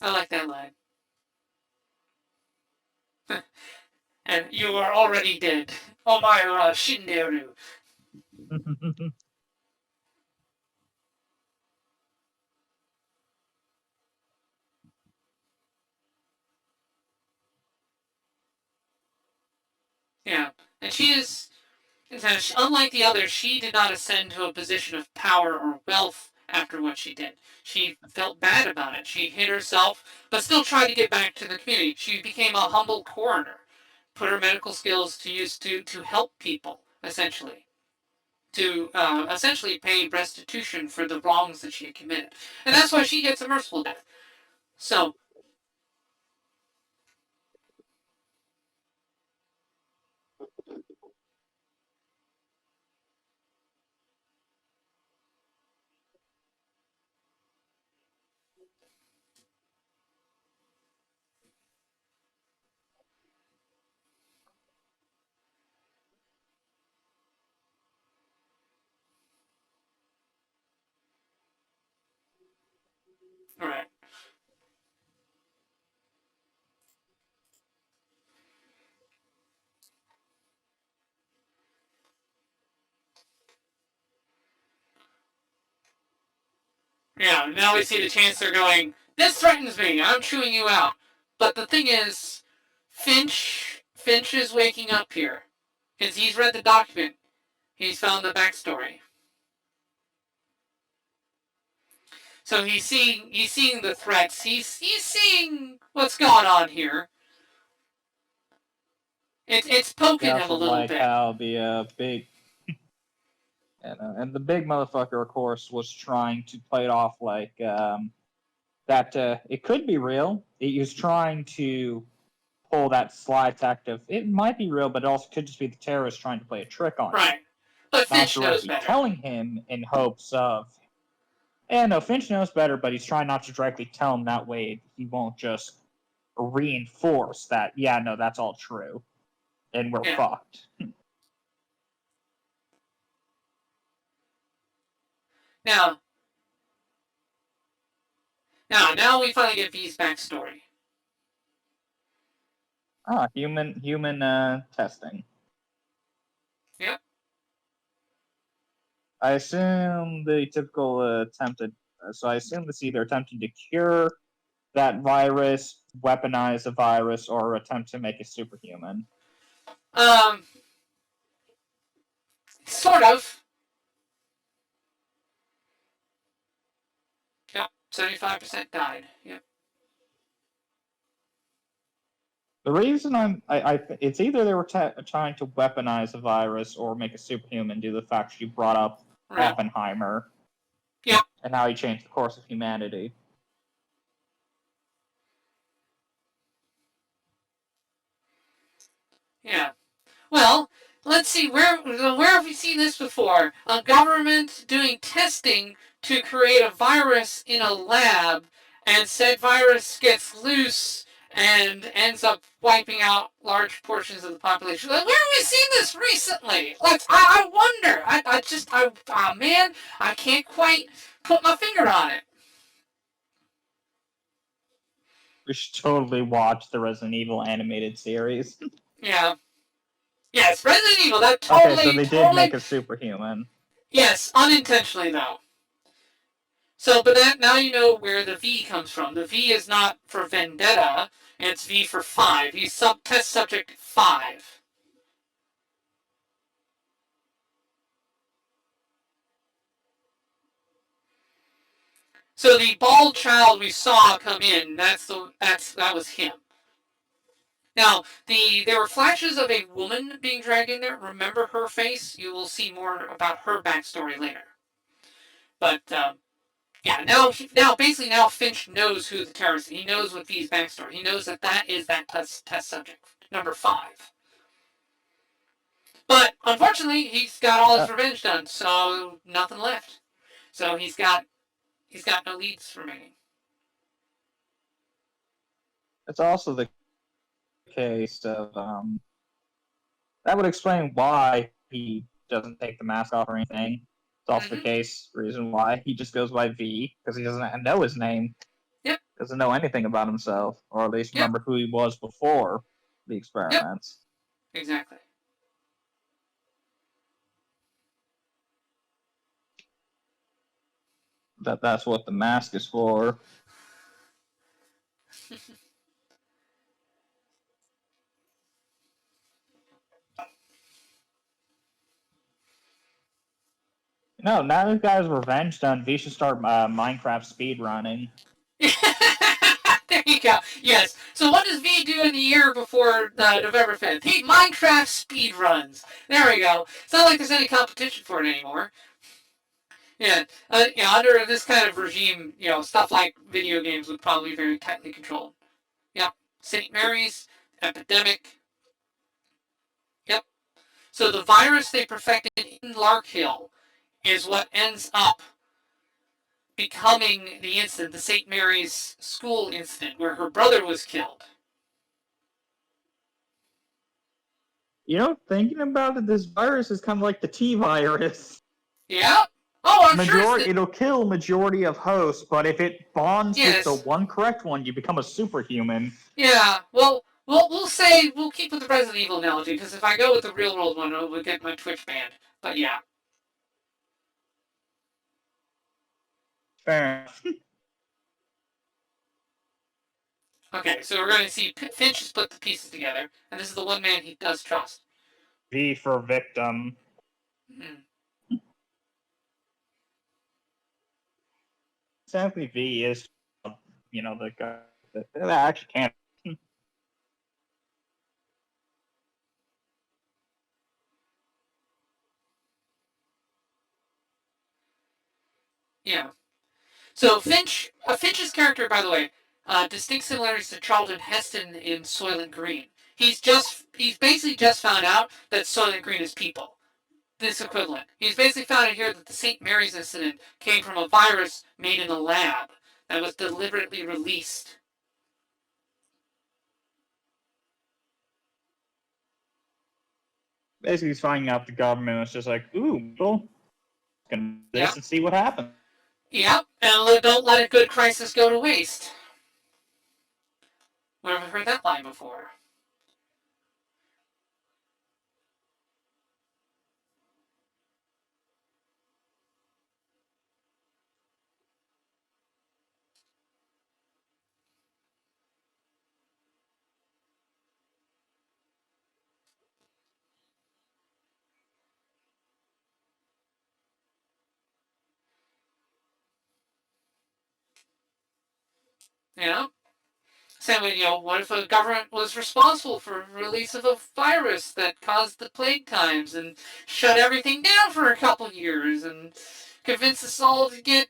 I like that line. And you are already dead. Omae shinderu. Yeah, and she is unlike the others. She did not ascend to a position of power or wealth after what she did. She felt bad about it. She hid herself, but still tried to get back to the community. She became a humble coroner, put her medical skills to use to help people essentially. To essentially pay restitution for the wrongs that she had committed, and that's why she gets a merciful death. So, all right. Yeah, now we see the Chancellor going, "This threatens me. I'm chewing you out." But the thing is, Finch is waking up here because he's read the document. He's found the backstory. So he's seeing the threats. He's seeing what's going on here. It's poking I him a also little like bit. how the big And the big motherfucker, of course, was trying to play it off like that it could be real. He was trying to pull that sly tactic. It might be real, but it also could just be the terrorist trying to play a trick on him. Right. But Not Finch knows directly better. telling him in hopes of. And no, Finch knows better, but he's trying not to directly tell him that way. He won't just reinforce that, yeah, no, that's all true. And we're fucked. Now we finally get V's backstory. Human testing. Yep. I assume the typical attempted. So I assume it's either attempting to cure that virus, weaponize a virus, or attempt to make it superhuman. Sort of. Yep. 75% died. Yep. The reason it's either they were trying to weaponize a virus or make a superhuman due to the fact she brought up Oppenheimer. Yep. And how he changed the course of humanity. Yeah. Well, let's see, where have we seen this before? A government doing testing to create a virus in a lab, and said virus gets loose and ends up wiping out large portions of the population. Like, where have we seen this recently? Like, I wonder. Man, I can't quite put my finger on it. We should totally watch the Resident Evil animated series. Yeah. Yes, Resident Evil, that totally... Okay, so they did make a superhuman. Yes, unintentionally, though. So, but now you know where the V comes from. The V is not for Vendetta, it's V for 5. He's test subject 5. So the bald child we saw come in, that was him. Now, there were flashes of a woman being dragged in there. Remember her face? You will see more about her backstory later. But, yeah, now Finch knows who the terrorist is. He knows what V's backstory. He knows that is that test subject, number 5. But, unfortunately, he's got all his revenge done, so nothing left. So he's got no leads remaining. It's also the case of, that would explain why he doesn't take the mask off or anything. It's also the case, reason why he just goes by V, because he doesn't know his name. Yep. Doesn't know anything about himself, or at least remember who he was before the experiments. Yep. Exactly. That's what the mask is for. No, now that guy's revenge done, V should start Minecraft speedrunning. There you go. Yes. So what does V do in the year before November 5th? He Minecraft speedruns. There we go. It's not like there's any competition for it anymore. Yeah. Under this kind of regime, stuff like video games would probably be very tightly controlled. Yep. St. Mary's, epidemic. Yep. So the virus they perfected in Larkhill is what ends up becoming the incident, the St. Mary's school incident, where her brother was killed. Thinking about it, this virus is kind of like the T virus. Yeah? Oh, I'm sure it'll kill majority of hosts, but if it bonds yes. with the one correct one, you become a superhuman. Yeah, well, we'll keep with the Resident Evil analogy, because if I go with the real world one, it would get my Twitch banned. But yeah. Fair enough. Okay, so we're going to see Finch has put the pieces together, and this is the one man he does trust. V for victim. Sadly, V is, the guy that actually can't. Yeah. So Finch's character, by the way, distinct similarities to Charlton Heston in Soylent Green. He's basically just found out that Soylent Green is people. This equivalent. He's basically found out here that the St. Mary's incident came from a virus made in a lab that was deliberately released. Basically, he's finding out the government was just like, ooh, we'll this and see what happens. Yep, and don't let a good crisis go to waste. Where have I heard that line before? You know? Same way, what if a government was responsible for the release of a virus that caused the plague times and shut everything down for a couple years and convinced us all to get.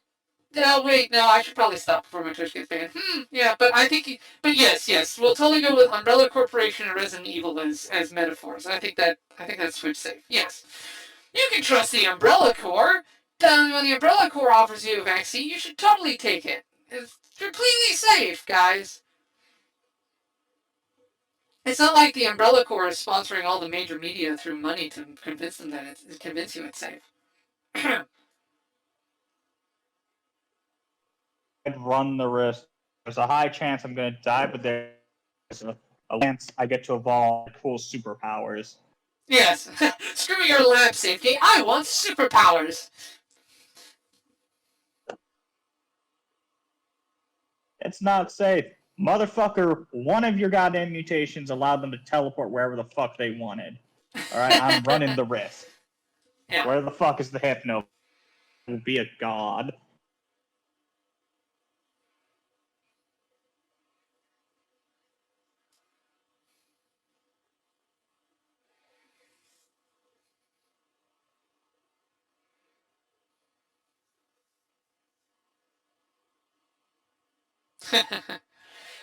Wait, no, I should probably stop before my Twitch gets banned. Yeah, but I think, but yes, we'll totally go with Umbrella Corporation and Resident Evil as metaphors. I think that's Twitch safe. Yes, you can trust the Umbrella Corps. When the Umbrella Corps offers you a vaccine, you should totally take it. It's completely safe, guys. It's not like the Umbrella Corps is sponsoring all the major media through money to convince them that convince you it's safe. I'd run the risk. There's a high chance I'm going to die, but there's a chance I get to evolve cool superpowers. Yes. Screw your lab safety. I want superpowers. It's not safe. Motherfucker, one of your goddamn mutations allowed them to teleport wherever the fuck they wanted. Alright, I'm running the risk. Yeah. Where the fuck is the Hypno? Will be a god.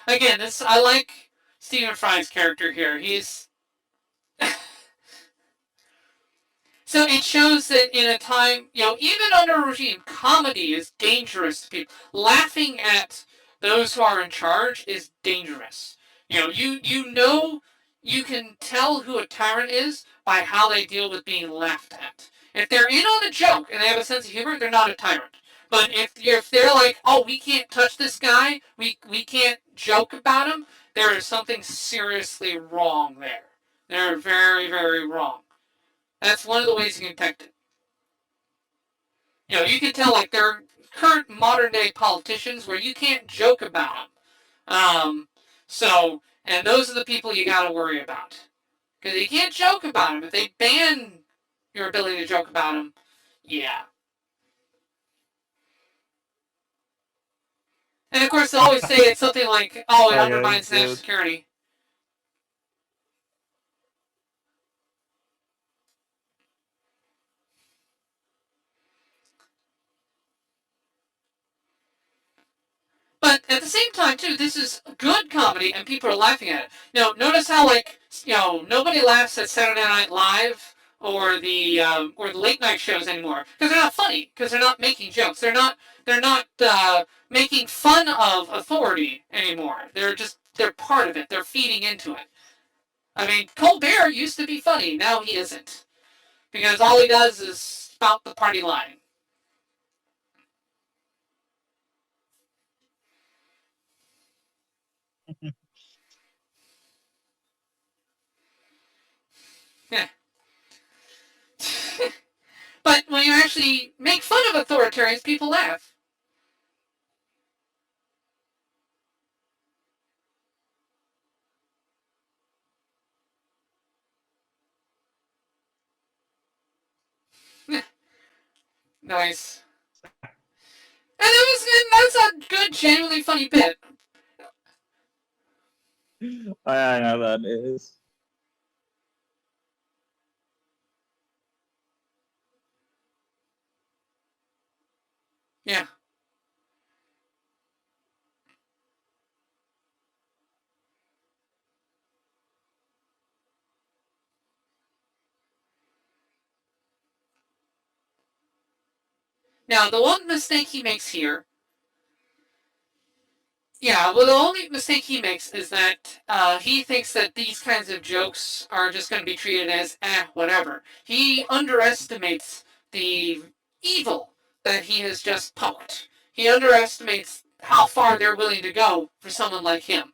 Again, I like Stephen Fry's character here. He's so it shows that in a time, even under a regime, comedy is dangerous to people. Laughing at those who are in charge is dangerous. You can tell who a tyrant is by how they deal with being laughed at. If they're in on a joke and they have a sense of humor, they're not a tyrant. But if they're like, oh, we can't touch this guy, we can't joke about him, there is something seriously wrong there. They're very, very wrong. That's one of the ways you can detect it. You can tell like they're current modern day politicians where you can't joke about them. And those are the people you got to worry about because you can't joke about them. If they ban your ability to joke about them, yeah. And of course, they'll always say it's something like, "Oh, it undermines national security." But at the same time, too, this is good comedy, and people are laughing at it. Notice how nobody laughs at Saturday Night Live or the late night shows anymore because they're not funny because they're not making jokes. They're not making fun of authority anymore. They're part of it. They're feeding into it. I mean, Colbert used to be funny. Now he isn't because all he does is spout the party line. Yeah. But when you actually make fun of authoritarians, people laugh. Nice. That's a good, genuinely funny bit. I know that is. Yeah. Now, the one mistake he makes here, yeah, well, the only mistake he makes is that he thinks that these kinds of jokes are just going to be treated as, whatever. He underestimates the evil that he has just poked. He underestimates how far they're willing to go for someone like him.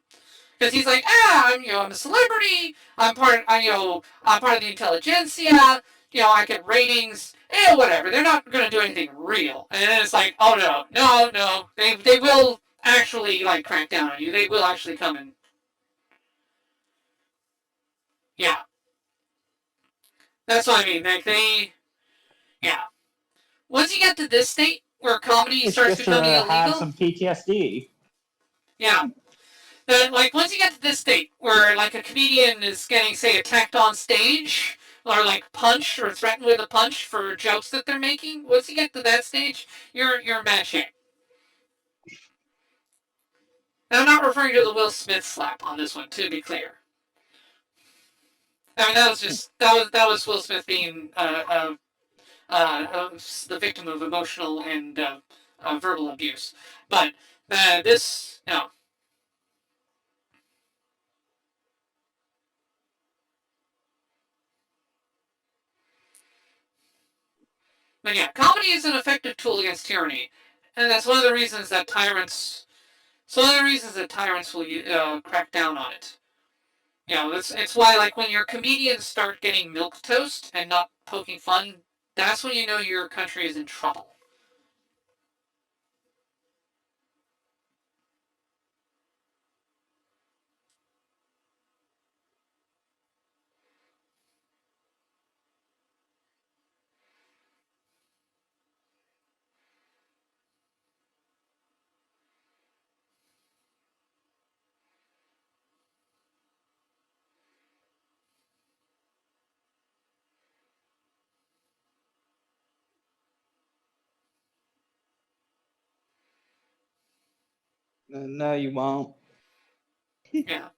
Because he's like, I'm a celebrity. I'm part of the intelligentsia. I get ratings. Whatever. They're not going to do anything real. And then it's like, oh no, no, no. They will actually like crack down on you. They will actually come and yeah. That's what I mean. Like yeah. Once you get to this state where comedy It's starts just becoming to have illegal, some PTSD. yeah, that like once you get to this state where like a comedian is getting say attacked on stage or like punched or threatened with a punch for jokes that they're making, once you get to that stage, you're in bad shape. And I'm not referring to the Will Smith slap on this one, to be clear. I mean that was Will Smith being the victim of emotional and verbal abuse, but this no. But yeah, comedy is an effective tool against tyranny, and that's one of the reasons that tyrants. So one of the reasons that tyrants will crack down on it. It's why like when your comedians start getting milk toast and not poking fun, that's when you know your country is in trouble. No, you won't. Yeah.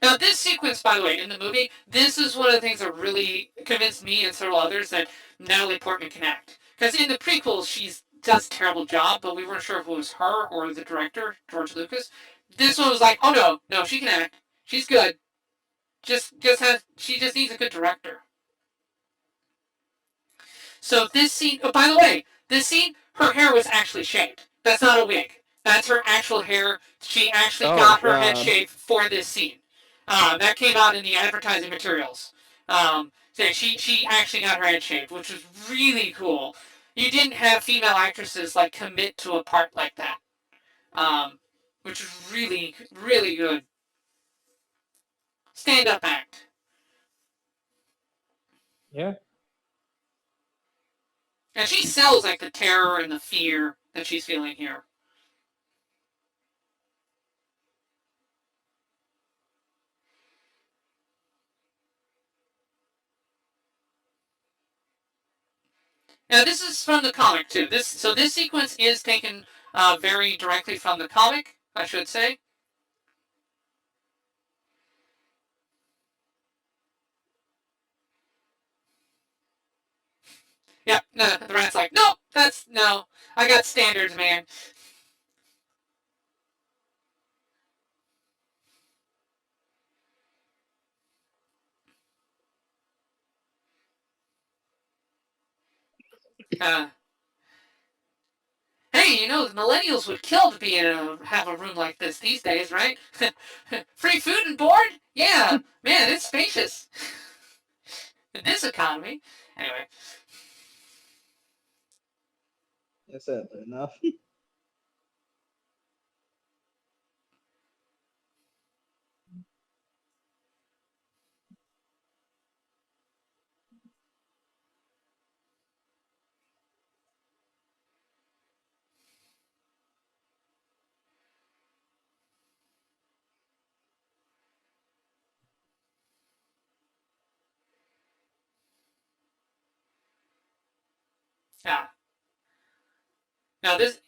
Now this sequence, by the way, in the movie, this is one of the things that really convinced me and several others that Natalie Portman can act. Because in the prequels, she does a terrible job, but we weren't sure if it was her or the director, George Lucas. This one was like, oh no, no, she can act. She's good. She just needs a good director. So this scene, oh, by the way, this scene, her hair was actually shaved. That's not a wig. That's her actual hair. She actually Oh got her head God. shaved for this scene. That came out in the advertising materials. So she actually got her head shaved, which was really cool. You didn't have female actresses like commit to a part like that, um, which was really really good. Stand up act. Yeah. And she sells like the terror and the fear that she's feeling here. Now this is from the comic too. This sequence is taken very directly from the comic, I should say. Yep. No, the rat's like, no, that's no. I got standards, man. Uh, hey, the millennials would kill to have a room like this these days, right? Free food and board? Yeah, man, it's spacious in this economy. Anyway, That's it. Enough. yeah. Now this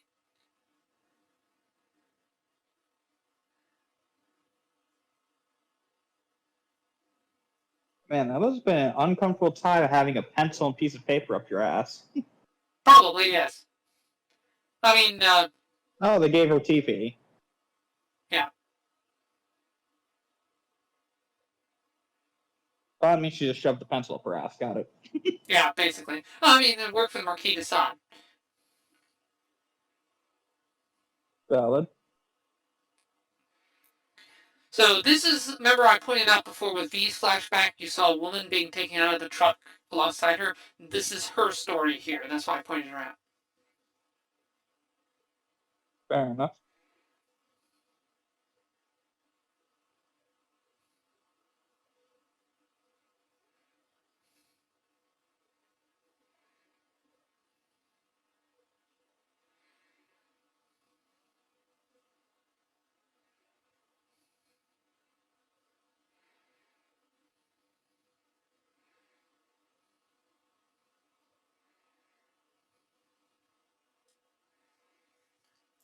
Man, that must have been an uncomfortable time of having a pencil and piece of paper up your ass. Probably, yes. I mean, Oh, they gave her TV. yeah. Oh, that means she just shoved the pencil up her ass. Got it. Yeah, basically. I mean, it worked for the Marquis de Sade. Valid. So this is, remember I pointed out before with V's flashback, you saw a woman being taken out of the truck alongside her. This is her story here. That's why I pointed her out. Fair enough.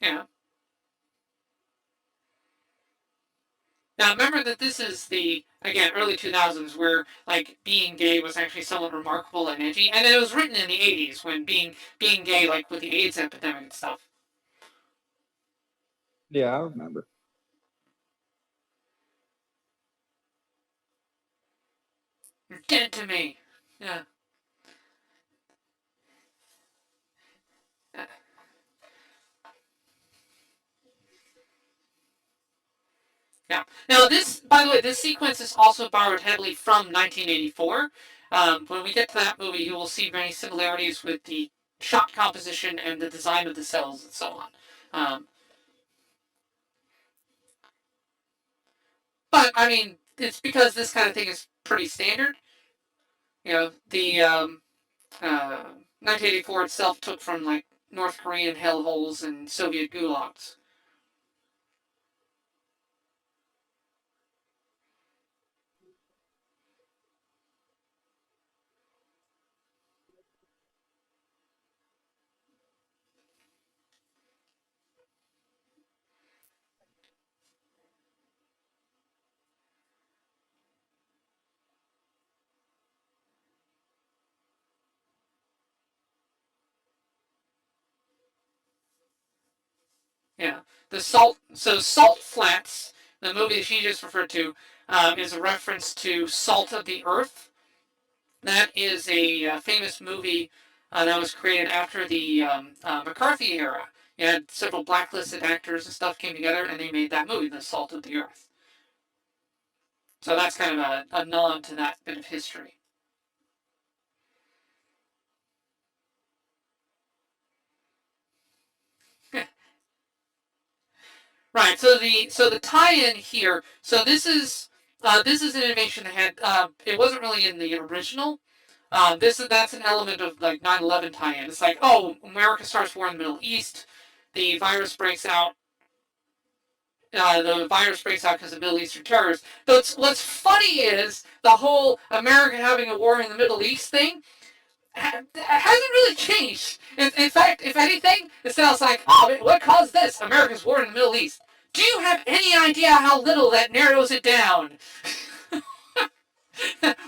Yeah. Now remember that this is the, again, early 2000s where like being gay was actually somewhat remarkable and edgy, and it was written in the 80s when being gay, like with the AIDS epidemic and stuff. Yeah, I remember. You're dead to me. Yeah. Yeah. Now this, by the way, this sequence is also borrowed heavily from 1984. When we get to that movie, you will see many similarities with the shot composition and the design of the cells and so on. But I mean, it's because this kind of thing is pretty standard. You know, the 1984 itself took from like North Korean hellholes and Soviet gulags. Yeah, the Salt Flats, the movie she just referred to, is a reference to Salt of the Earth. That is a famous movie that was created after the McCarthy era. You had several blacklisted actors and stuff came together, and they made that movie, The Salt of the Earth. So that's kind of a nod to that bit of history. Right. So the tie-in here. So this is an innovation that had it wasn't really in the original. That's an element of like 9/11 tie-in. It's like, oh, America starts war in the Middle East, the virus breaks out. The virus breaks out because of Middle Eastern terrorists. Though what's funny is the whole America having a war in the Middle East thing hasn't really changed. In fact, if anything, it sounds like, oh, what caused this? America's war in the Middle East. Do you have any idea how little that narrows it down?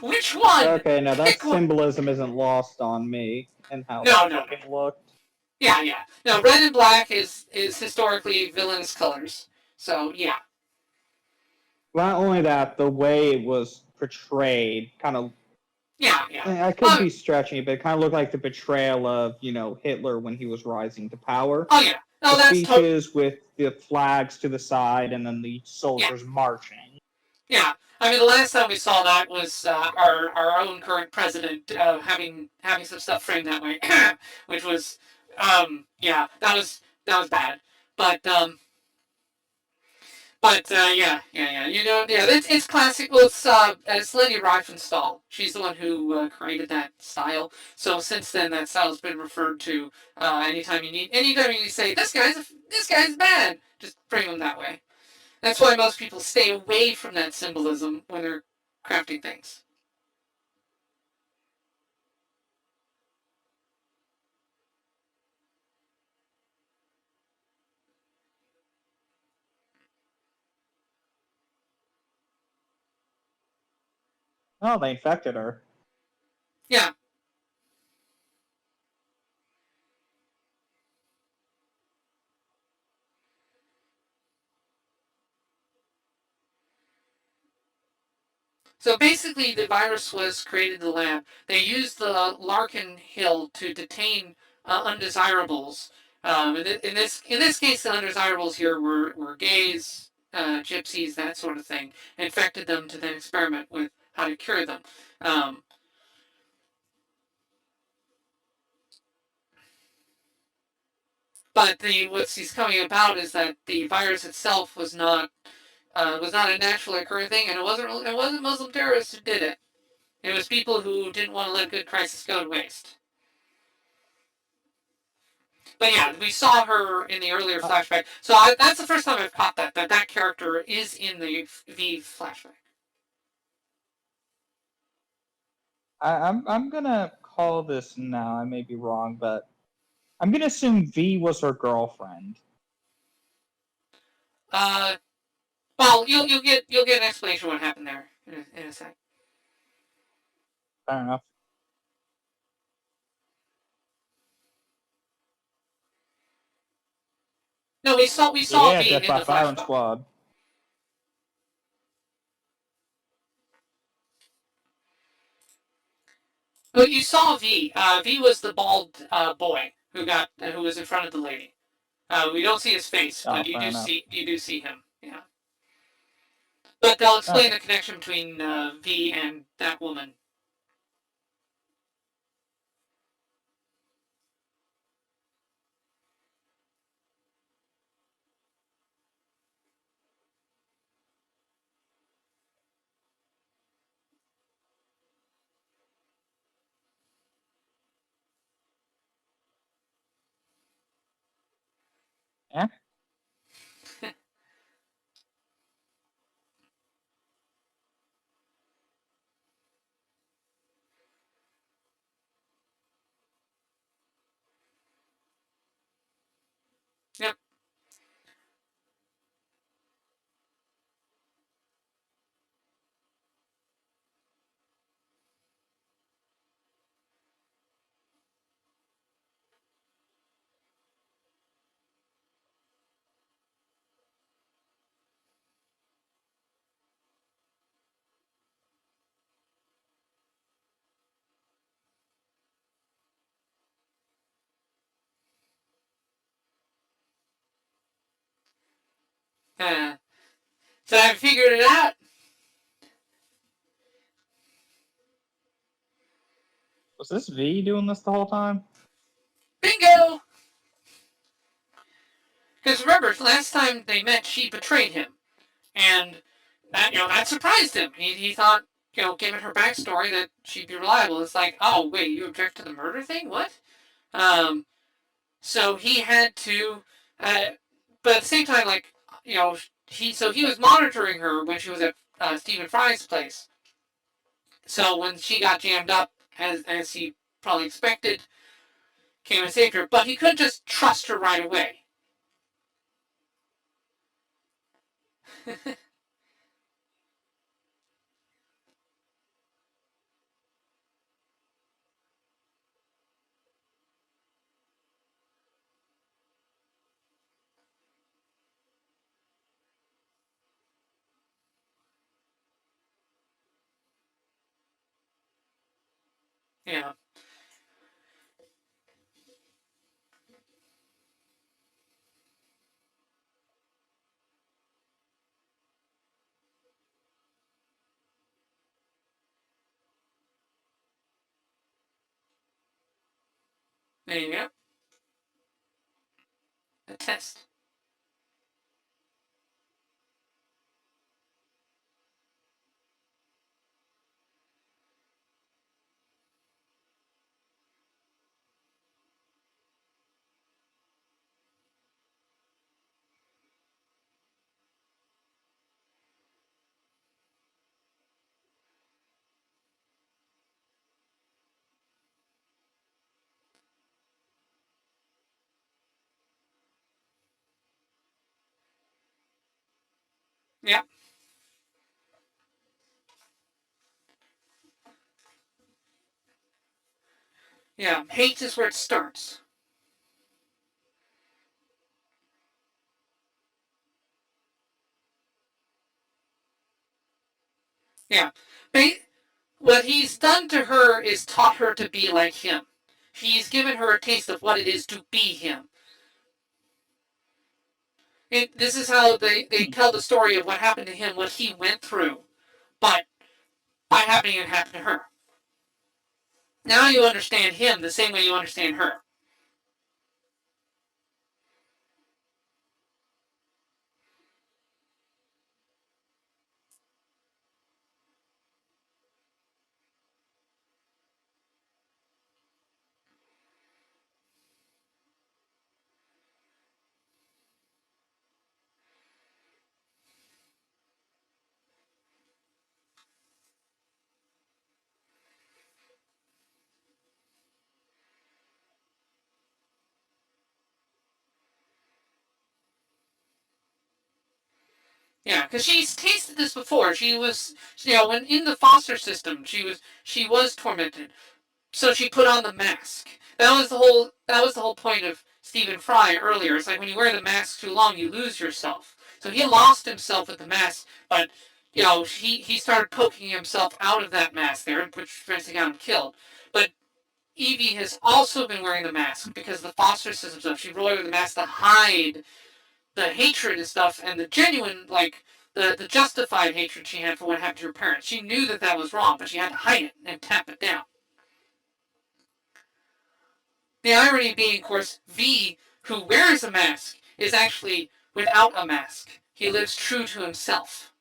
Which one? Okay, now that Pick one. symbolism isn't lost on me and how No, that no, fucking looked. Yeah, yeah. No, red and black is historically villainous colors. So yeah, Not only that, the way it was portrayed kind of. yeah, yeah. I could be stretching it, but it kind of looked like the betrayal of, Hitler when he was rising to power. Oh yeah. No, The that's speeches with the flags to the side and then the soldiers marching. Yeah. I mean, the last time we saw that was our own current president having some stuff framed that way, which was yeah, that was bad. But yeah. Yeah. It's classic. Well, it's Leni Riefenstahl. She's the one who created that style. So since then, that style's been referred to. Anytime you say this guy's bad, just frame him that way. That's why most people stay away from that symbolism when they're crafting things. Oh, they infected her. Yeah. So basically, the virus was created in the lab. They used the Larkin Hill to detain undesirables. In this case, the undesirables here were gays, gypsies, that sort of thing. Infected them to then experiment with how to cure them. Um, but what he's coming about is that the virus itself was not a naturally occurring thing, and it wasn't Muslim terrorists who did it. It was people who didn't want to let a good crisis go to waste. But yeah, we saw her in the earlier flashback. So that's the first time I've caught that character is in the V flashback. I'm gonna call this now. I may be wrong, but I'm gonna assume V was her girlfriend. Uh, well, you'll get an explanation of what happened there in a sec. Fair enough. No, we saw Yeah, V Death in by the Firing flashback. Squad. But you saw V. V was the bald boy who was in front of the lady. We don't see his face, Oh, but you fair do enough. see him. Yeah. But they'll explain Okay. the connection between V and that woman. Yeah. Yep. Uh, so I figured it out. Was this V doing this the whole time? Bingo! Because remember, last time they met, she betrayed him, and that surprised him. He thought, given her backstory, that she'd be reliable. It's like, oh wait, you object to the murder thing? What? Um, so he had to, uh, but at the same time, like, he was monitoring her when she was at Stephen Fry's place. So when she got jammed up, as he probably expected, came and saved her. But he couldn't just trust her right away. Yeah. There you go. A test. Yeah. Yeah, hate is where it starts. Yeah. What he's done to her is taught her to be like him. He's given her a taste of what it is to be him. And this is how they tell the story of what happened to him, what he went through, but by happening it happened to her. Now you understand him the same way you understand her. Yeah, because she's tasted this before. She was, when in the foster system, she was tormented. So she put on the mask. That was the whole point of Stephen Fry earlier. It's like when you wear the mask too long, you lose yourself. So he lost himself with the mask, but he started poking himself out of that mask there, which eventually got him killed. But Evie has also been wearing the mask because the foster system stuff. She wore the mask to hide the hatred and stuff, and the genuine, like, the justified hatred she had for what happened to her parents. She knew that that was wrong, but she had to hide it and tap it down. The irony being, of course, V, who wears a mask, is actually without a mask. He lives true to himself.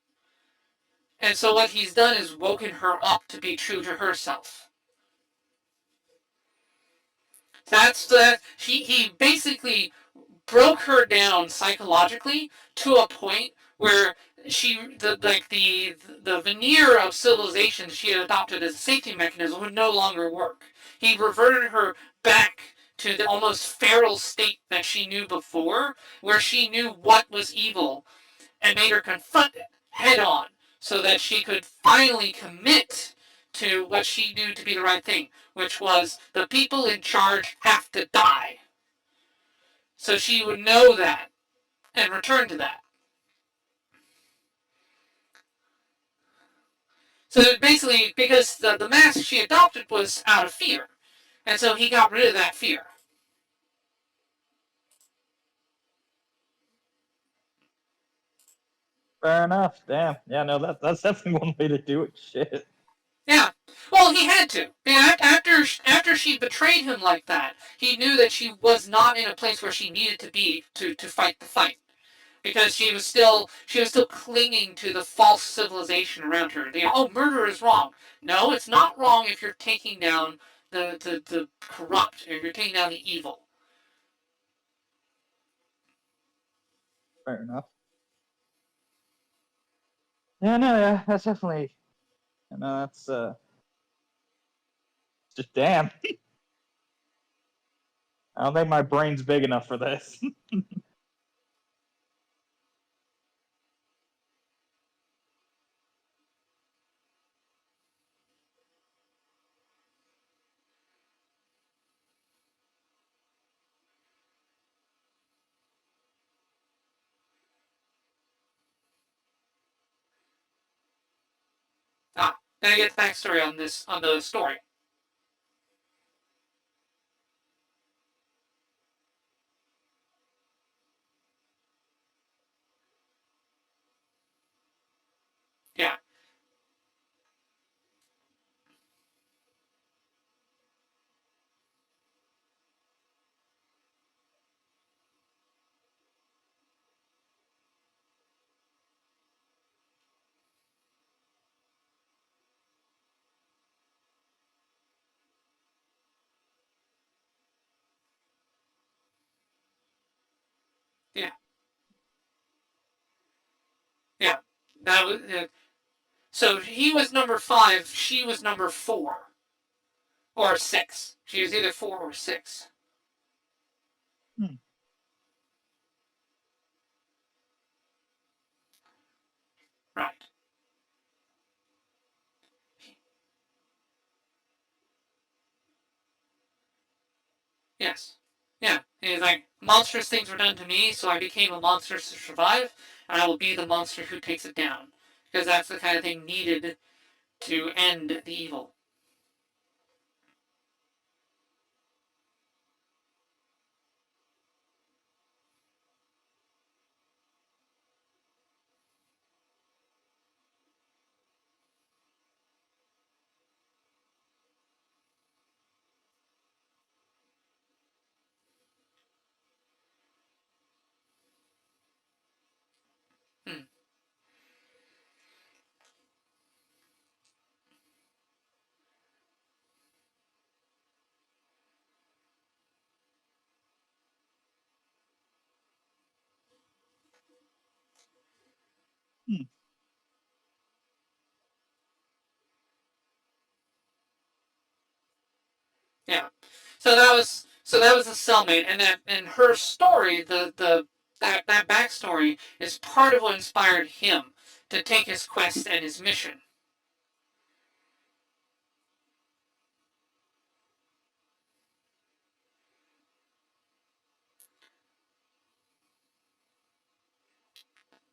And so what he's done is woken her up to be true to herself. That's the he basically broke her down psychologically to a point where the veneer of civilization she had adopted as a safety mechanism would no longer work. He reverted her back to the almost feral state that she knew before, where she knew what was evil, and made her confront it head on so that she could finally commit to what she knew to be the right thing, which was the people in charge have to die. So she would know that and return to that. So basically, because the mask she adopted was out of fear, and so he got rid of that fear. Fair enough. Damn. Yeah, no, that's definitely one way to do it. Shit. Yeah. Well, he had to. After she betrayed him like that, he knew that she was not in a place where she needed to be to fight the fight. Because she was still clinging to the false civilization around her. Murder is wrong. No, it's not wrong if you're taking down the corrupt, if you're taking down the evil. Fair enough. Yeah, no, yeah, that's definitely. No, that's just damn. I don't think my brain's big enough for this. Then I get the backstory on the story. Yeah, yeah, yeah. That was so he was number 5. She was number 4 or 6. She was either 4 or 6. Hmm. Right. Yes. Yeah. And he's like, monstrous things were done to me, so I became a monster to survive, and I will be the monster who takes it down. Because that's the kind of thing needed to end the evil. Hmm. Hmm. Yeah. So that was a cellmate, and her story, that backstory is part of what inspired him to take his quest and his mission.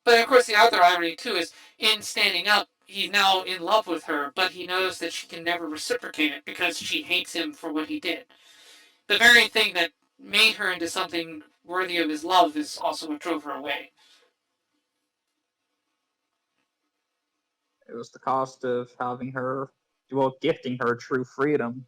But of course, the other irony too is in standing up, he's now in love with her, but he knows that she can never reciprocate it because she hates him for what he did. The very thing that made her into something worthy of his love is also what drove her away. It was the cost of having her, well, gifting her true freedom.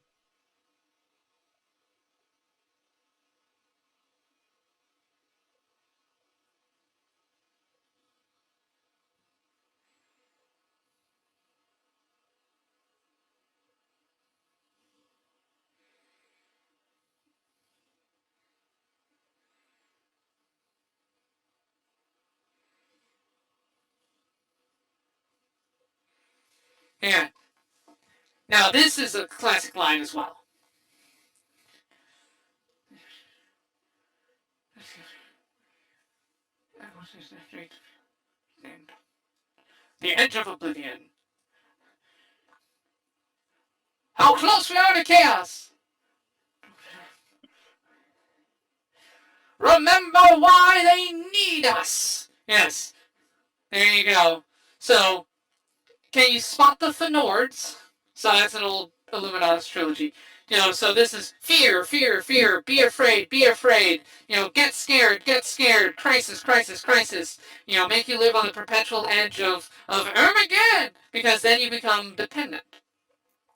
Yeah. Now this is a classic line as well. The edge of oblivion. How close we are to chaos! Remember why they need us! Yes, there you go. So, can you spot the Fenords? So that's an old Illuminatus trilogy. So this is fear, fear, fear, be afraid, be afraid. Get scared, crisis, crisis, crisis. Make you live on the perpetual edge of Armageddon, because then you become dependent.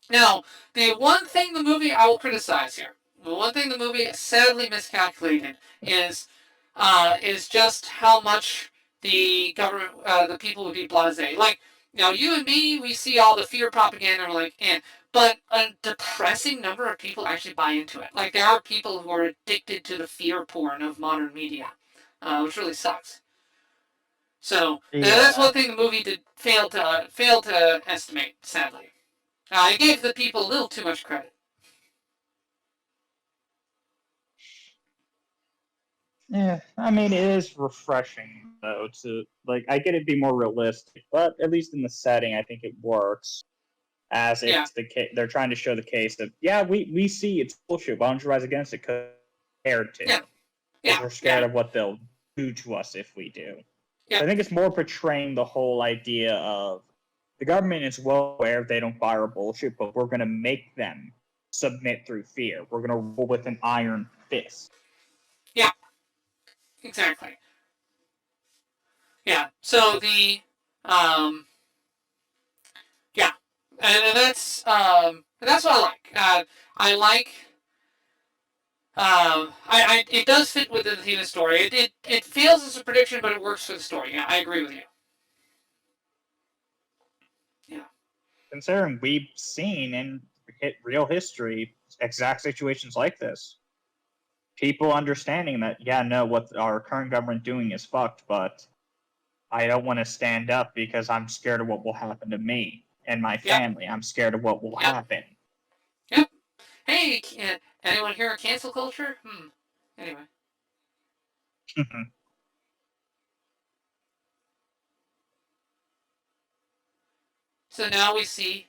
Now, the one thing the movie I will criticize here, the one thing the movie sadly miscalculated is just how much the government, the people would be blasé. Like, you and me, we see all the fear propaganda, and we're like, eh. But a depressing number of people actually buy into it. Like, there are people who are addicted to the fear porn of modern media, which really sucks. So that's Yeah. one thing the movie did fail to estimate, sadly. It gave the people a little too much credit. Yeah, I mean, it is refreshing though to like. I get it be more realistic, but at least in the setting, I think it works. As Yeah, it's the case, they're trying to show the case that yeah, we see it's bullshit. Why don't you rise against it? Because we're scared to, yeah, because yeah, we're scared yeah, of what they'll do to us if we do. yeah, So I think it's more portraying the whole idea of the government is well aware they don't buy our bullshit, but we're going to make them submit through fear. We're going to rule with an iron fist. yeah, exactly. Yeah. So yeah, and that's what I like. I like, it does fit within the theme of the story. It fails as a prediction, but it works for the story. Yeah, I agree with you. Yeah, Considering we've seen in real history exact situations like this. People understanding that, yeah, no, what our current government doing is fucked, but I don't want to stand up because I'm scared of what will happen to me and my yep, family. I'm scared of what will yep, happen. yep. Hey, anyone hear of cancel culture? Anyway, so now we see.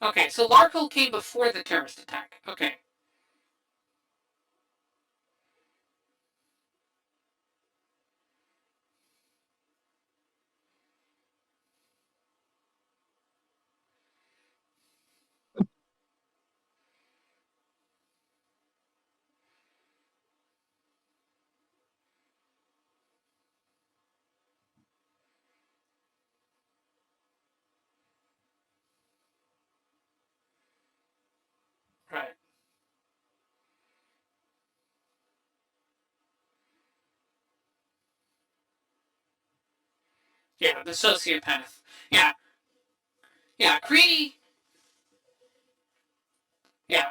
Okay, so Larkle came before the terrorist attack. Okay. Right. Yeah, the sociopath. Yeah. Yeah, Creedy. Yeah,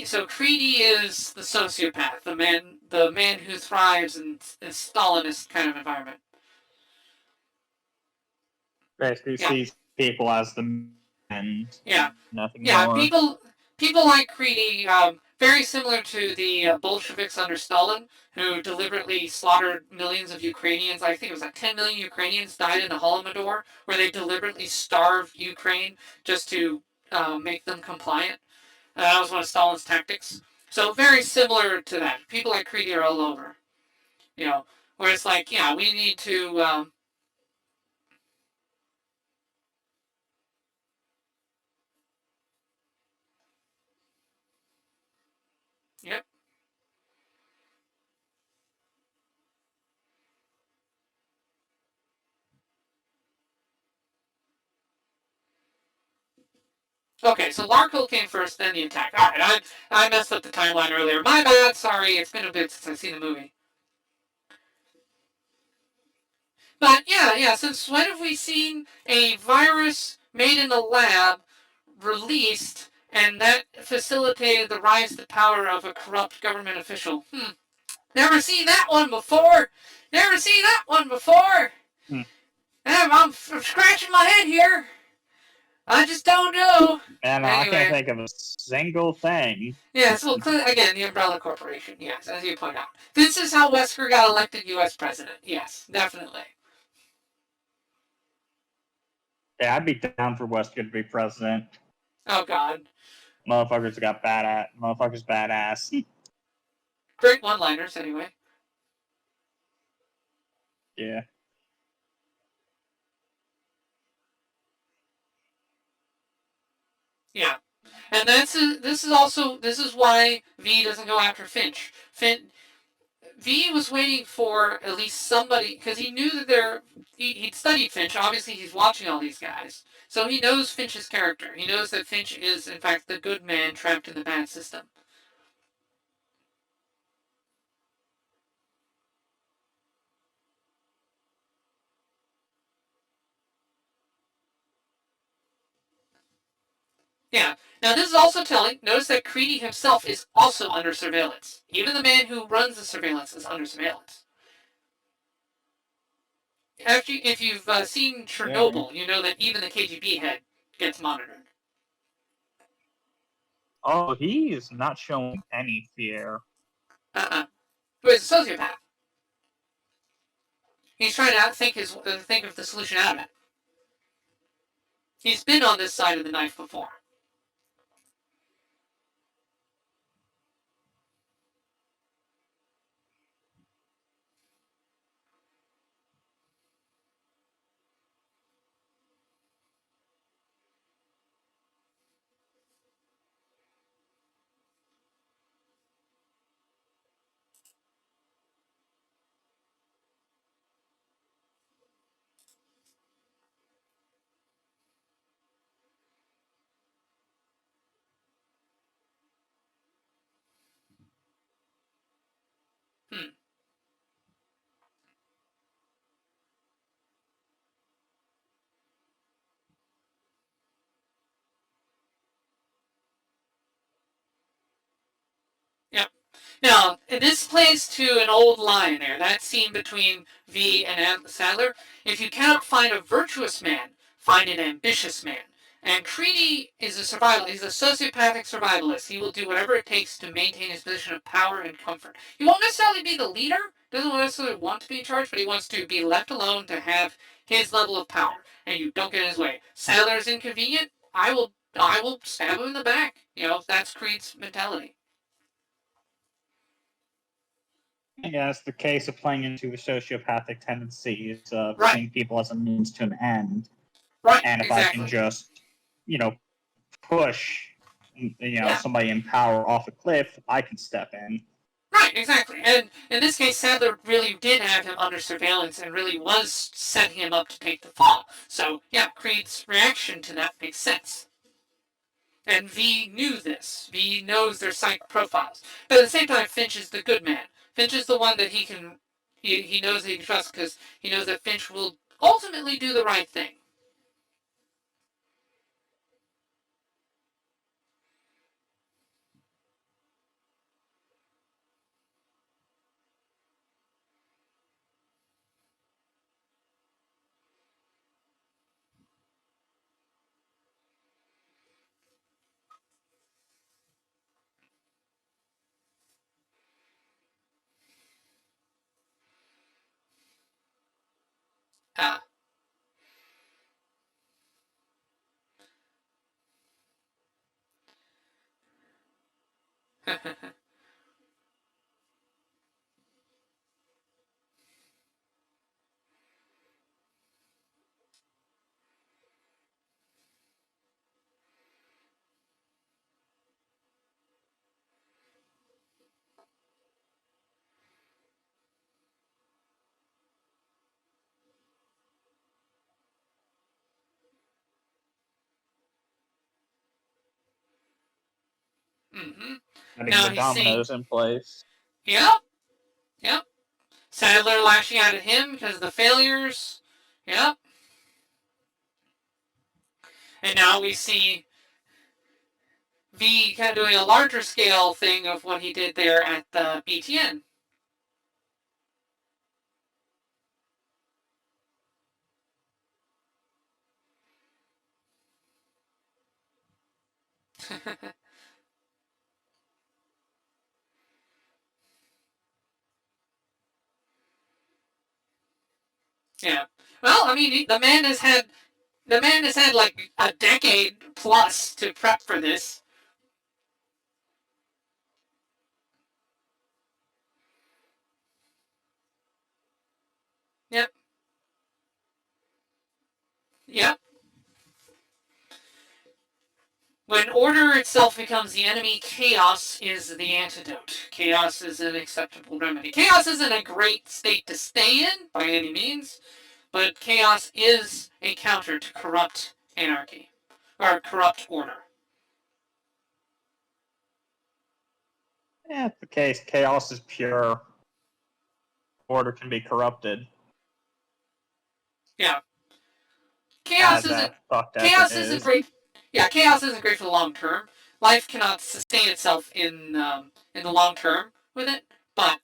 So Creedy is the sociopath, the man who thrives in a Stalinist kind of environment. Basically, Yeah, sees people as the and yeah, nothing yeah. more. People like Creedy, very similar to the Bolsheviks under Stalin, who deliberately slaughtered millions of Ukrainians. I think it was like 10 million Ukrainians died in the Holodomor, where they deliberately starved Ukraine just to make them compliant. That was one of Stalin's tactics. So very similar to that. People like Creedy are all over. You know, where it's like, yeah, we need to. Yep. Okay, so Larkle came first, then the attack. All right, I messed up the timeline earlier. My bad. Sorry, it's been a bit since I've seen the movie. But yeah. Since when have we seen a virus made in a lab released, and that facilitated the rise to power of a corrupt government official? Never seen that one before. Never seen that one before. Hmm. I'm scratching my head here. I just don't know. And I can't Anyway. think of a single thing. Yes, well, again, the Umbrella Corporation. Yes, as you point out. This is how Wesker got elected U.S. president. Yes, definitely. Yeah, I'd be down for Wesker to be president. Oh, God. Motherfuckers badass. Great one-liners, anyway. Yeah. Yeah. And this is why V doesn't go after Finch. V was waiting for at least somebody, because he knew that he'd studied Finch. Obviously, he's watching all these guys. So he knows Finch's character. He knows that Finch is, in fact, the good man trapped in the bad system. Yeah. Now, this is also telling. Notice that Creedy himself is also under surveillance. Even the man who runs the surveillance is under surveillance. If you've seen Yeah. Chernobyl, you know that even the KGB head gets monitored. Oh, he is not showing any fear. Who is a sociopath. He's trying to think of the solution out of it. He's been on this side of the knife before. Hmm. Yep. Now, this plays to an old line there. That scene between V and Sadler. If you cannot find a virtuous man, find an ambitious man. And Creedy is a survival. He's a sociopathic survivalist. He will do whatever it takes to maintain his position of power and comfort. He won't necessarily be the leader. Doesn't necessarily want to be in charge, but he wants to be left alone to have his level of power. And you don't get in his way. Sadler is inconvenient. I will stab him in the back. That's Creed's mentality. Yeah, it's the case of playing into the sociopathic tendencies of Right. seeing people as a means to an end. Right, And if exactly. I can just, push, somebody in power off a cliff, I can step in. Right, exactly. And in this case, Sadler really did have him under surveillance and really was setting him up to take the fall. So, yeah, Creed's reaction to that makes sense. And V knew this. V knows their psych profiles. But at the same time, Finch is the good man. Finch is the one that he knows that he can trust because he knows that Finch will ultimately do the right thing. Ah. Mm-hmm. Getting the dominoes in place. Yep. Yep. Sadler lashing out at him because of the failures. Yep. And now we see V kind of doing a larger scale thing of what he did there at the BTN. Yeah. Well, I mean, the man has had like a decade plus to prep for this. Yep. Yep. When order itself becomes the enemy, chaos is the antidote. Chaos is an acceptable remedy. Chaos isn't a great state to stay in by any means, but chaos is a counter to corrupt anarchy or corrupt order. Yeah, it's the case. Chaos is pure. Order can be corrupted. Yeah. Chaos isn't great. Yeah, chaos isn't great for the long term. Life cannot sustain itself in the long term with it, but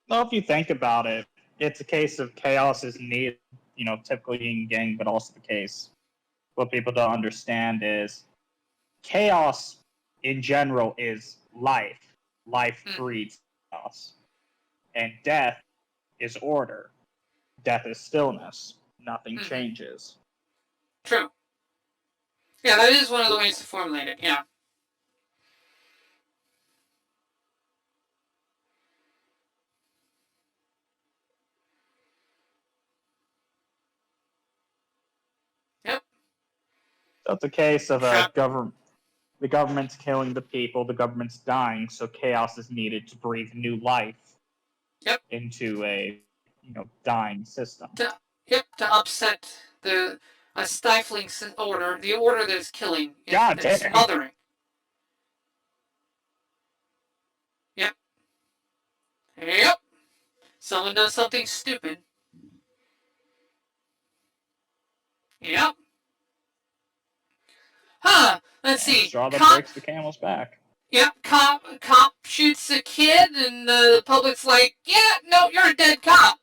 well, if you think about it, it's a case of chaos is needed, typically in gang, but also the case. What people don't understand is chaos in general is life. Life breeds chaos. And death is order. Death is stillness. Nothing changes. True. Yeah, that is one of the ways to formulate it, yeah. Yep. So it's a case of the government's killing the people, the government's dying, so chaos is needed to breathe new life into a dying system. To upset a stifling order, the order that is killing, that's smothering. Yep. Yep. Someone does something stupid. Yep. Huh. Let's see. Straw that breaks the camel's back. Yep. Cop shoots a kid, and the public's like, "Yeah, no, you're a dead cop."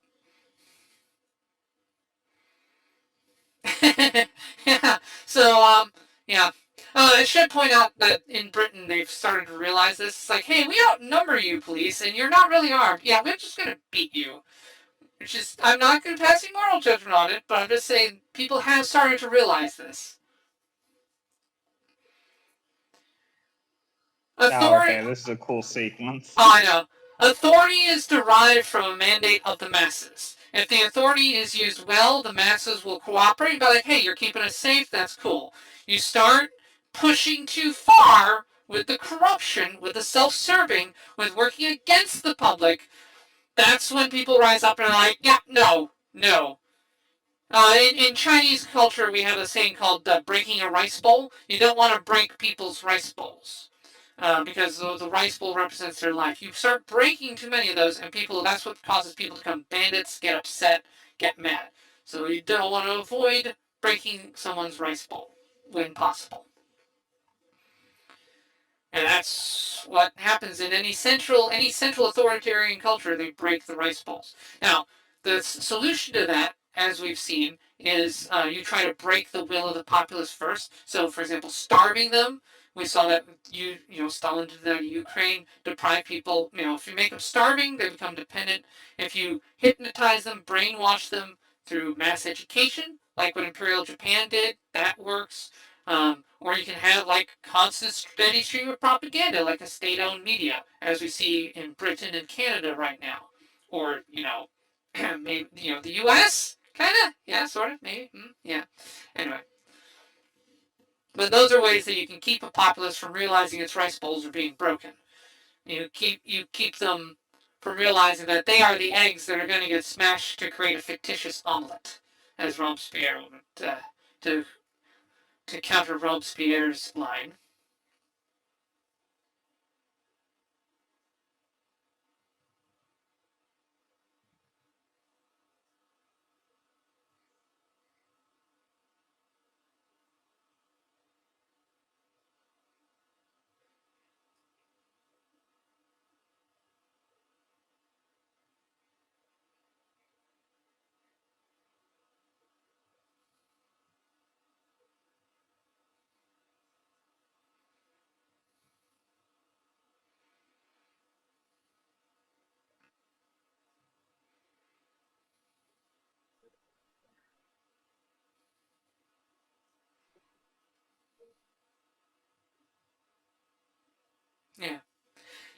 Yeah. So, yeah. I should point out that in Britain they've started to realize this. It's like, hey, we outnumber you, police, and you're not really armed. Yeah, we're just gonna beat you. Which is, I'm not going to pass any moral judgment on it, but I'm just saying people have started to realize this. Oh, Authority. okay, this is a cool sequence. Oh, I know. Authority is derived from a mandate of the masses. If the authority is used well, the masses will cooperate and be like, hey, you're keeping us safe, that's cool. You start pushing too far with the corruption, with the self-serving, with working against the public, that's when people rise up and are like, yeah, no, no. In Chinese culture, we have a saying called breaking a rice bowl. You don't want to break people's rice bowls. Because the rice bowl represents their life. You start breaking too many of those, and that's what causes people to become bandits, get upset, get mad. So you don't want to avoid breaking someone's rice bowl when possible. And that's what happens in any central authoritarian culture. They break the rice bowls. Now, the solution to that, as we've seen, is you try to break the will of the populace first. So, for example, starving them. We saw that Stalin did that in Ukraine. Deprive people. If you make them starving, they become dependent. If you hypnotize them, brainwash them through mass education, like what Imperial Japan did, that works. Or you can have like constant steady stream of propaganda, like a state-owned media, as we see in Britain and Canada right now, or maybe the U.S. kind of, yeah, sort of, maybe, yeah. Anyway, but those are ways that you can keep a populace from realizing its rice bowls are being broken. You keep them from realizing that they are the eggs that are going to get smashed to create a fictitious omelet, as Robespierre would to counter Robespierre's line. Yeah.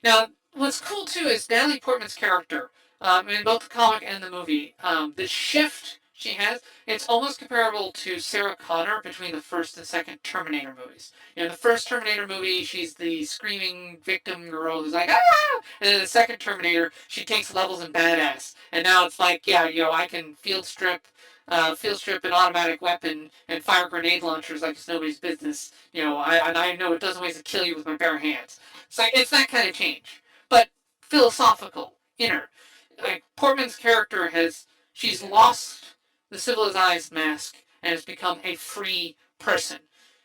Now, what's cool too is Natalie Portman's character, in both the comic and the movie. The shift she has, it's almost comparable to Sarah Connor between the first and second Terminator movies. In the first Terminator movie, she's the screaming victim girl who's like, ah! And then the second Terminator, she takes levels in badass. And now it's like, yeah, I can field strip an automatic weapon and fire grenade launchers like it's nobody's business. I know a dozen ways to kill you with my bare hands. It's that kind of change, but philosophical, inner. Like Portman's character she's lost the civilized mask and has become a free person.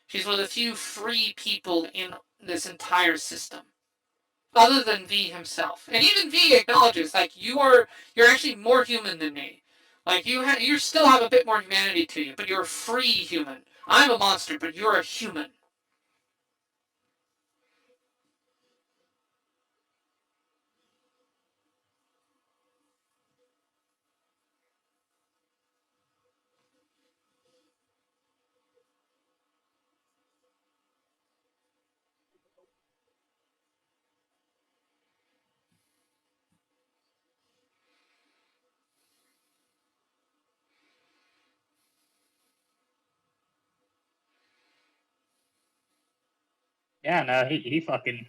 She's one of the few free people in this entire system, other than V himself. And even V acknowledges, like, you're actually more human than me. Like you still have a bit more humanity to you, but you're a free human. I'm a monster, but you're a human. Yeah, no, he fucking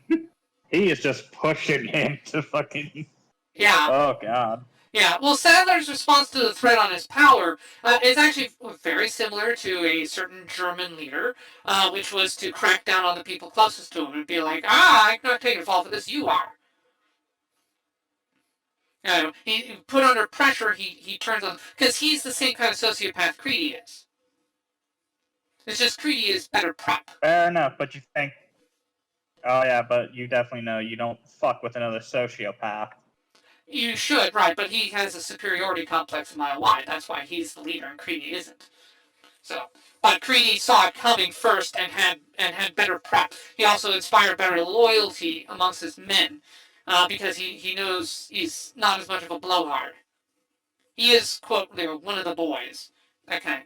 he is just pushing him to fucking. Yeah. Oh god. Yeah, well, Sadler's response to the threat on his power is actually very similar to a certain German leader, which was to crack down on the people closest to him and be like, I'm not taking fault for this, you are. He put under pressure, he turns on, because he's the same kind of sociopath Creedy is. It's just Creedy is better prep. Fair enough, but you think. Oh yeah, but you definitely know you don't fuck with another sociopath. You should, right, but he has a superiority complex a mile wide. That's why he's the leader and Creedy isn't. So, but Creedy saw it coming first and had better prep. He also inspired better loyalty amongst his men because he knows he's not as much of a blowhard. he is, quote, one of the boys. That kind.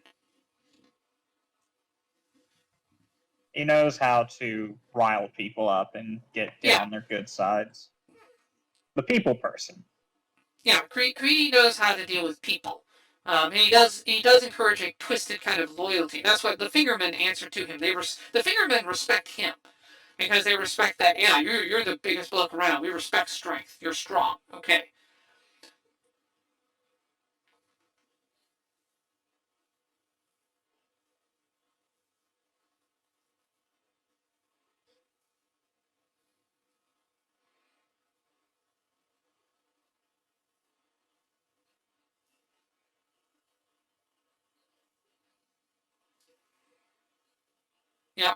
He knows how to rile people up and get Yeah. on their good sides. The people person. Yeah, Greedy knows how to deal with people. And he does encourage a twisted kind of loyalty. That's what the Fingermen answer to him. The Fingermen respect him because they respect that. Yeah, you're the biggest bloke around. We respect strength. You're strong. Okay. Yeah.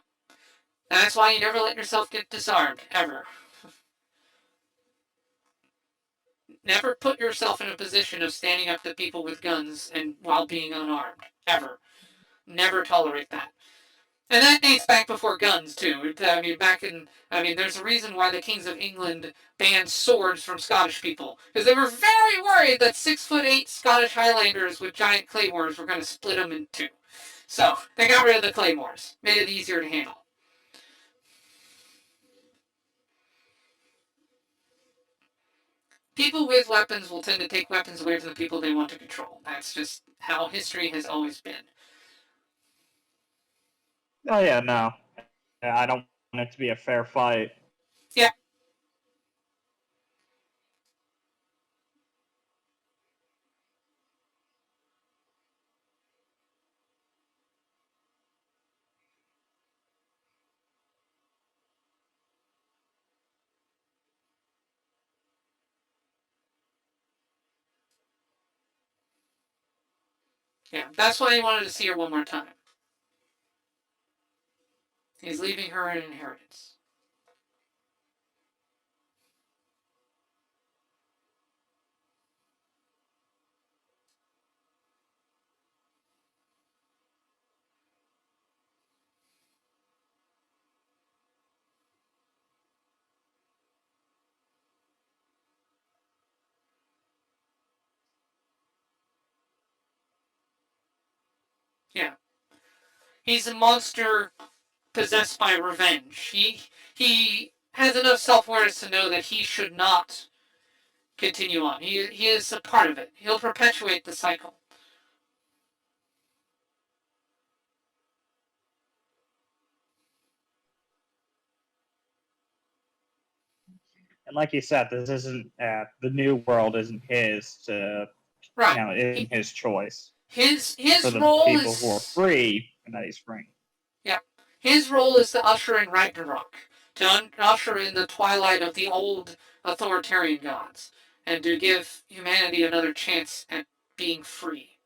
That's why you never let yourself get disarmed ever. Never put yourself in a position of standing up to people with guns and while being unarmed ever. Never tolerate that. And that dates back before guns too. There's a reason why the kings of England banned swords from Scottish people because they were very worried that 6'8" Scottish Highlanders with giant claymores were going to split them in two. So they got rid of the claymores, made it easier to handle. People with weapons will tend to take weapons away from the people they want to control. That's just how history has always been. Oh yeah, no. I don't want it to be a fair fight. Yeah. Yeah, that's why he wanted to see her one more time. He's leaving her an inheritance. Yeah. He's a monster possessed by revenge. He has enough self-awareness to know that he should not continue on. He is a part of it. He'll perpetuate the cycle. And like you said, this isn't the new world isn't his to Right. it isn't his choice. His For the role people is who are free and that he's free. Yeah. His role is to usher in Ragnarok, to usher in the twilight of the old authoritarian gods, and to give humanity another chance at being free.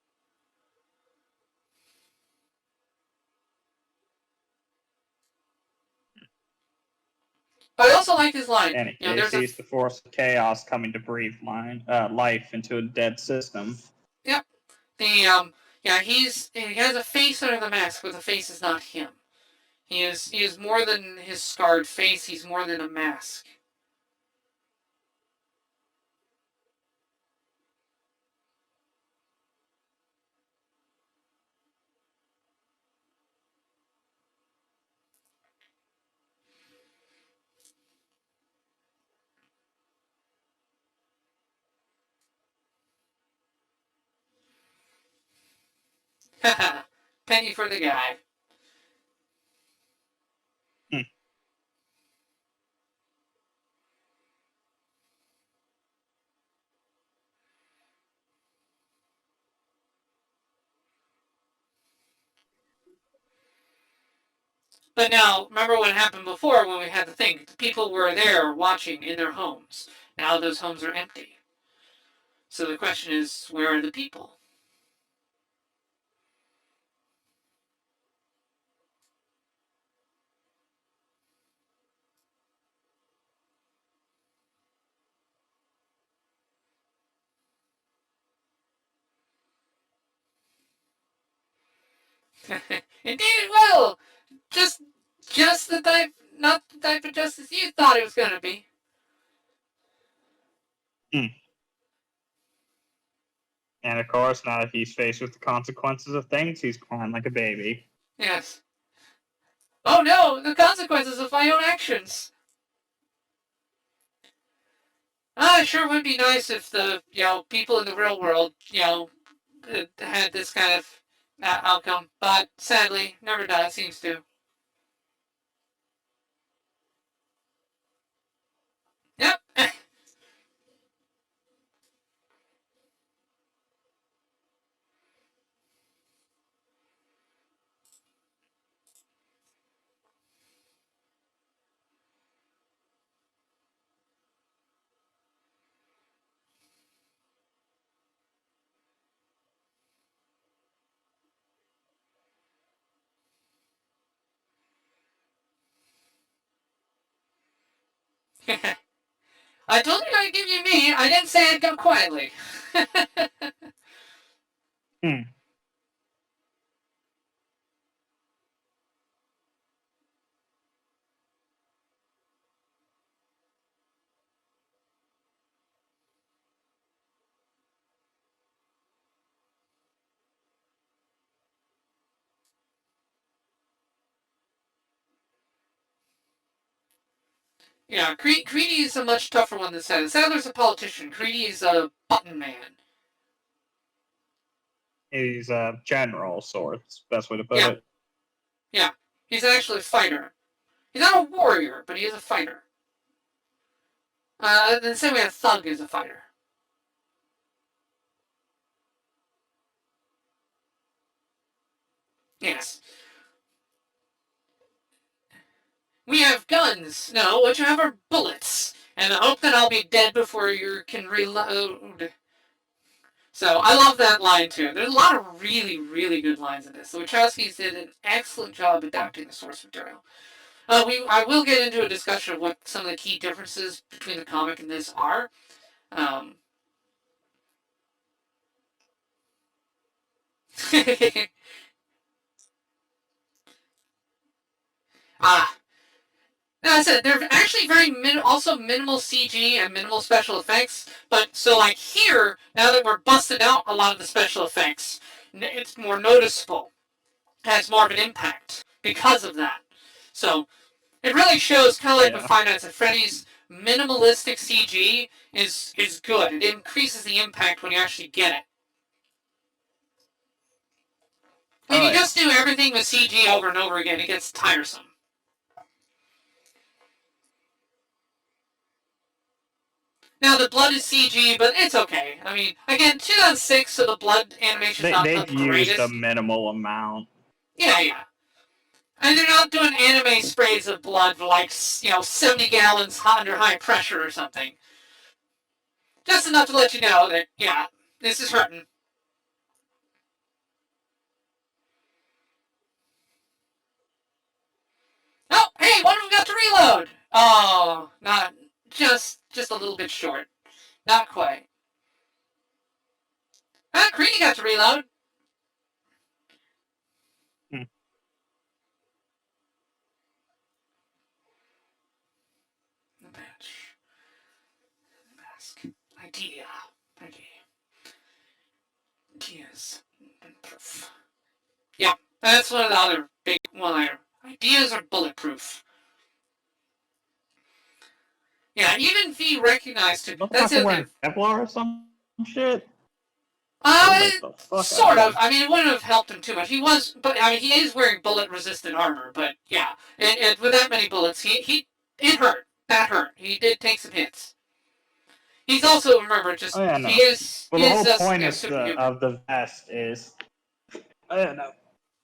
But I also like his line. In any You know, case, there's a he's the force of chaos coming to breathe life into a dead system. Yep. The Yeah, he has a face under the mask, but the face is not him. He is more than his scarred face. He's more than a mask. Penny for the guy. Hmm. But now, remember what happened before when we had the thing? The people were there watching in their homes. Now those homes are empty. So the question is, where are the people? Indeed it will! Just just the type not the type of justice you thought it was gonna be. Hmm. And of course, now that he's faced with the consequences of things, he's crying like a baby. Yes. Oh no, the consequences of my own actions. It sure would be nice if the people in the real world had this kind of outcome, but sadly, never does. Seems to. Yep. I told you I'd give you me. I didn't say I'd go quietly. Hmm. Yeah, Creedy is a much tougher one than Sadler. Sadler's a politician. Creedy is a button man. He's a general sorts, best way to put Yeah. it. Yeah, he's actually a fighter. He's not a warrior, but he is a fighter. The same way a thug is a fighter. Yes. We have guns. No, what you have are bullets. And I hope that I'll be dead before you can reload. So I love that line too. There's a lot of really, really good lines in this. The Wachowskis did an excellent job adapting the source material. I will get into a discussion of what some of the key differences between the comic and this are. Um, ah, now I said they're actually very also minimal CG and minimal special effects. But so like here, now that we're busting out a lot of the special effects, it's more noticeable, has more of an impact because of that. So it really shows, kind of like with Five Nights at Freddy's, minimalistic CG is good. It increases the impact when you actually get it. If you just do everything with CG over and over again, it gets tiresome. Now the blood is CG, but it's okay. I mean, again, 2006, so the blood animation's not the They've greatest. used a minimal amount. Yeah. And they're not doing anime sprays of blood like 70 gallons under high pressure or something. Just enough to let you know that this is hurting. Oh, hey, one of them got to reload. Oh, not just a little bit short. Not quite. Creedy got to reload. Hmm. The badge. The mask. Idea. Ideas. And proof. Yeah, that's one of the other big one-liner. Ideas are bulletproof. Yeah, even V recognized it. That's it. Wearing Kevlar or some shit. Sort of. I mean, it wouldn't have helped him too much. He was, but I mean, he is wearing bullet-resistant armor. But yeah, with that many bullets, it hurt. That hurt. He did take some hits. He's also, remember, just he is. Well, the whole point of the vest is, I don't know.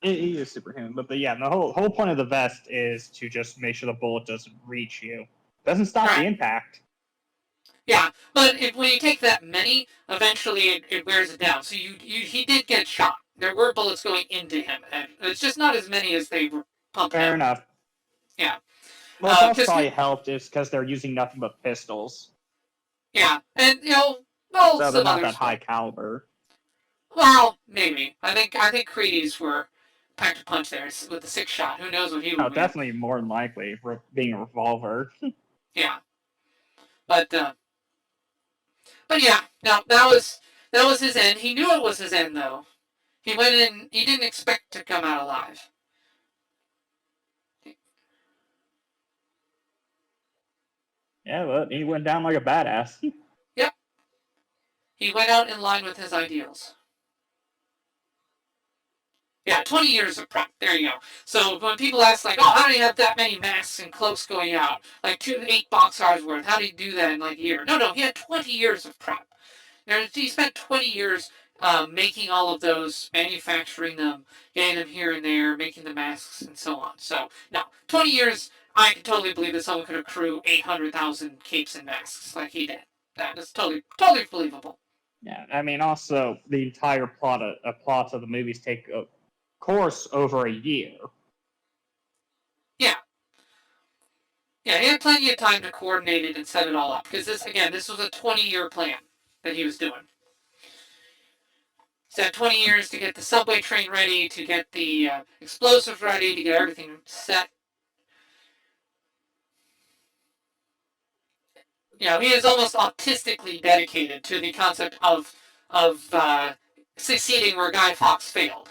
He is superhuman, but the whole point of the vest is to just make sure the bullet doesn't reach you. Doesn't stop the impact. Yeah, but when you take that many, eventually it wears it down. So he did get shot. There were bullets going into him, and it's just not as many as they were pumped out. Fair enough. Yeah. Well, it's also probably helped is because they're using nothing but pistols. Yeah, and so they're not that high caliber. Well, maybe. I think Creedy's were packed a punch there with the 6-shot. Who knows what he would. Definitely more than likely being a revolver. Yeah. But yeah, no, that was That was his end. He knew it was his end, though. He went in. He didn't expect to come out alive. Yeah, but he went down like a badass. Yep. He went out in line with his ideals. Yeah, 20 years of prep. There you go. So when people ask, like, oh, how do you have that many masks and cloaks going out? Like 8 boxcars worth. How do you do that in like a year? No, he had 20 years of prep. He spent 20 years making all of those, manufacturing them, getting them here and there, making the masks, and so on. So, no, 20 years, I can totally believe that someone could accrue 800,000 capes and masks like he did. That is totally believable. Yeah, I mean, also, the entire plots of the movies take a course over a year. Yeah. Yeah, he had plenty of time to coordinate it and set it all up. Because this was a 20-year plan that he was doing. So 20 years to get the subway train ready, to get the explosives ready, to get everything set. He is almost autistically dedicated to the concept of succeeding where Guy Fawkes failed.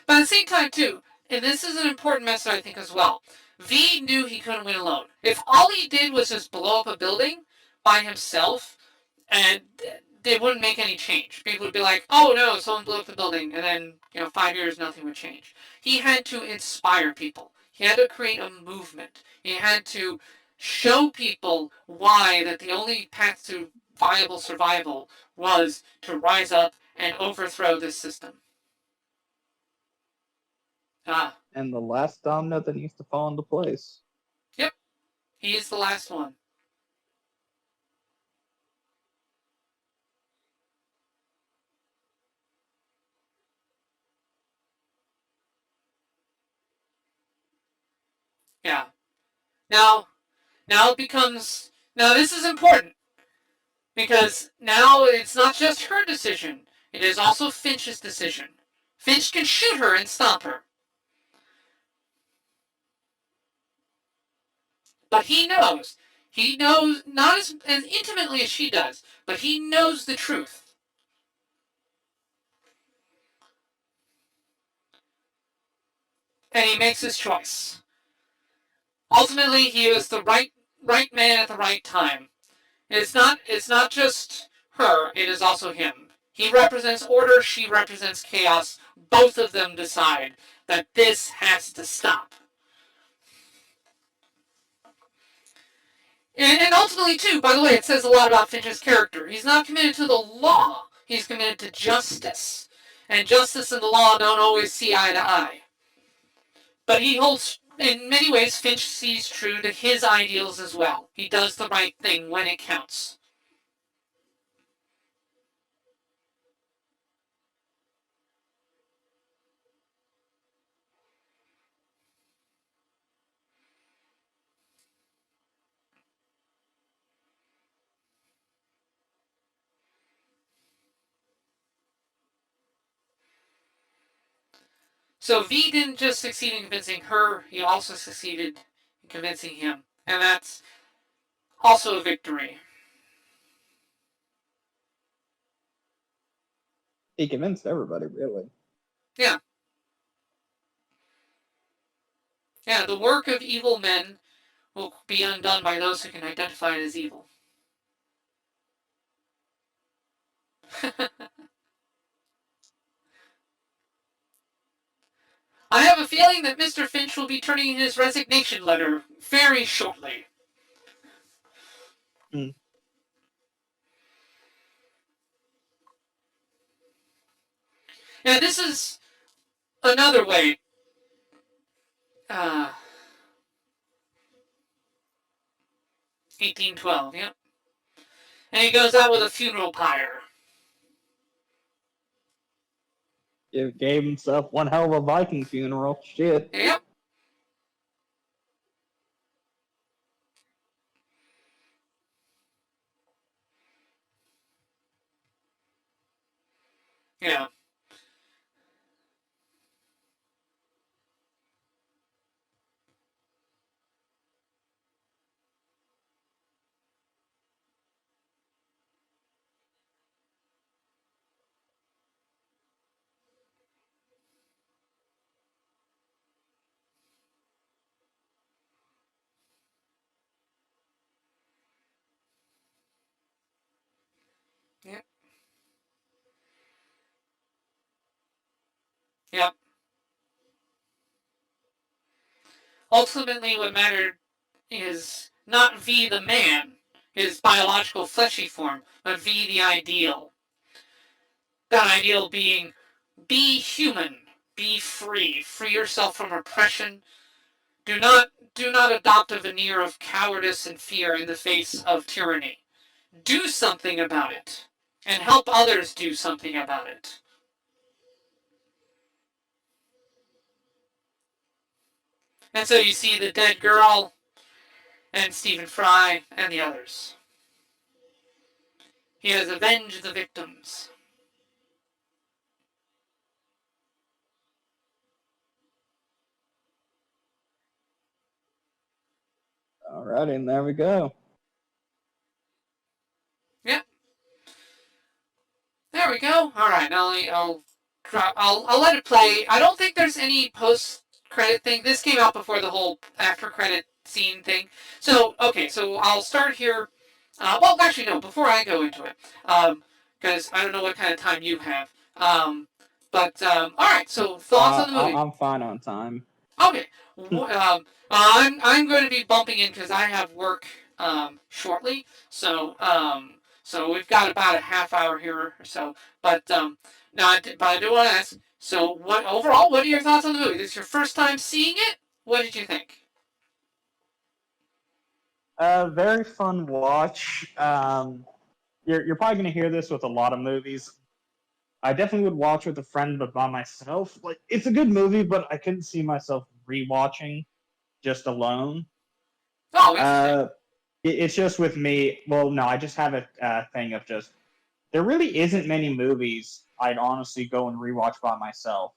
But at the same time, too, and this is an important message, I think, as well, V knew he couldn't win alone. If all he did was just blow up a building by himself, and they wouldn't make any change. People would be like, oh no, someone blew up the building, and then, 5 years, nothing would change. He had to inspire people. He had to create a movement. He had to show people why that the only path to viable survival was to rise up and overthrow this system. And the last domino that needs to fall into place. Yep. He is the last one. Yeah. Now it becomes... Now this is important. Because now it's not just her decision. It is also Finch's decision. Finch can shoot her and stop her. But he knows. He knows not as intimately as she does, but he knows the truth. And he makes his choice. Ultimately, he is the right man at the right time. It's not just her, it is also him. He represents order, she represents chaos. Both of them decide that this has to stop. And ultimately, too, by the way, it says a lot about Finch's character. He's not committed to the law. He's committed to justice. And justice and the law don't always see eye to eye. But he holds, in many ways, Finch sees true to his ideals as well. He does the right thing when it counts. So V didn't just succeed in convincing her, he also succeeded in convincing him. And that's also a victory. He convinced everybody, really. Yeah. Yeah, the work of evil men will be undone by those who can identify it as evil. I have a feeling that Mr. Finch will be turning in his resignation letter very shortly. Mm. Now, this is another way. 1812, yep. And he goes out with a funeral pyre. He gave himself one hell of a Viking funeral. Shit. Yep. Yeah. Yep. Yep. Ultimately, what mattered is not V the man, his biological fleshy form, but V the ideal. That ideal being be human, be free, free yourself from oppression. Do not adopt a veneer of cowardice and fear in the face of tyranny. Do something about it, and help others do something about it. And so you see the dead girl and Stephen Fry and the others. He has avenged the victims. Alrighty, and there we go. Yep. There we go. All right. I'll let it play. I don't think there's any post credit thing. This came out before the whole after credit scene thing. So okay. So I'll start here. Well, actually, no. Before I go into it, because I don't know what kind of time you have. All right. So thoughts on the movie? I'm fine on time. Okay. I'm going to be bumping in because I have work shortly. So we've got about a half hour here or so. But I do want to ask. So what overall? What are your thoughts on the movie? This is your first time seeing it. What did you think? Very fun watch. You're probably going to hear this with a lot of movies. I definitely would watch with a friend, but by myself. Like, it's a good movie, but I couldn't see myself rewatching just alone. Oh, interesting. It's just with me. Well, no, I just have a thing of just there really isn't many movies I'd honestly go and rewatch by myself.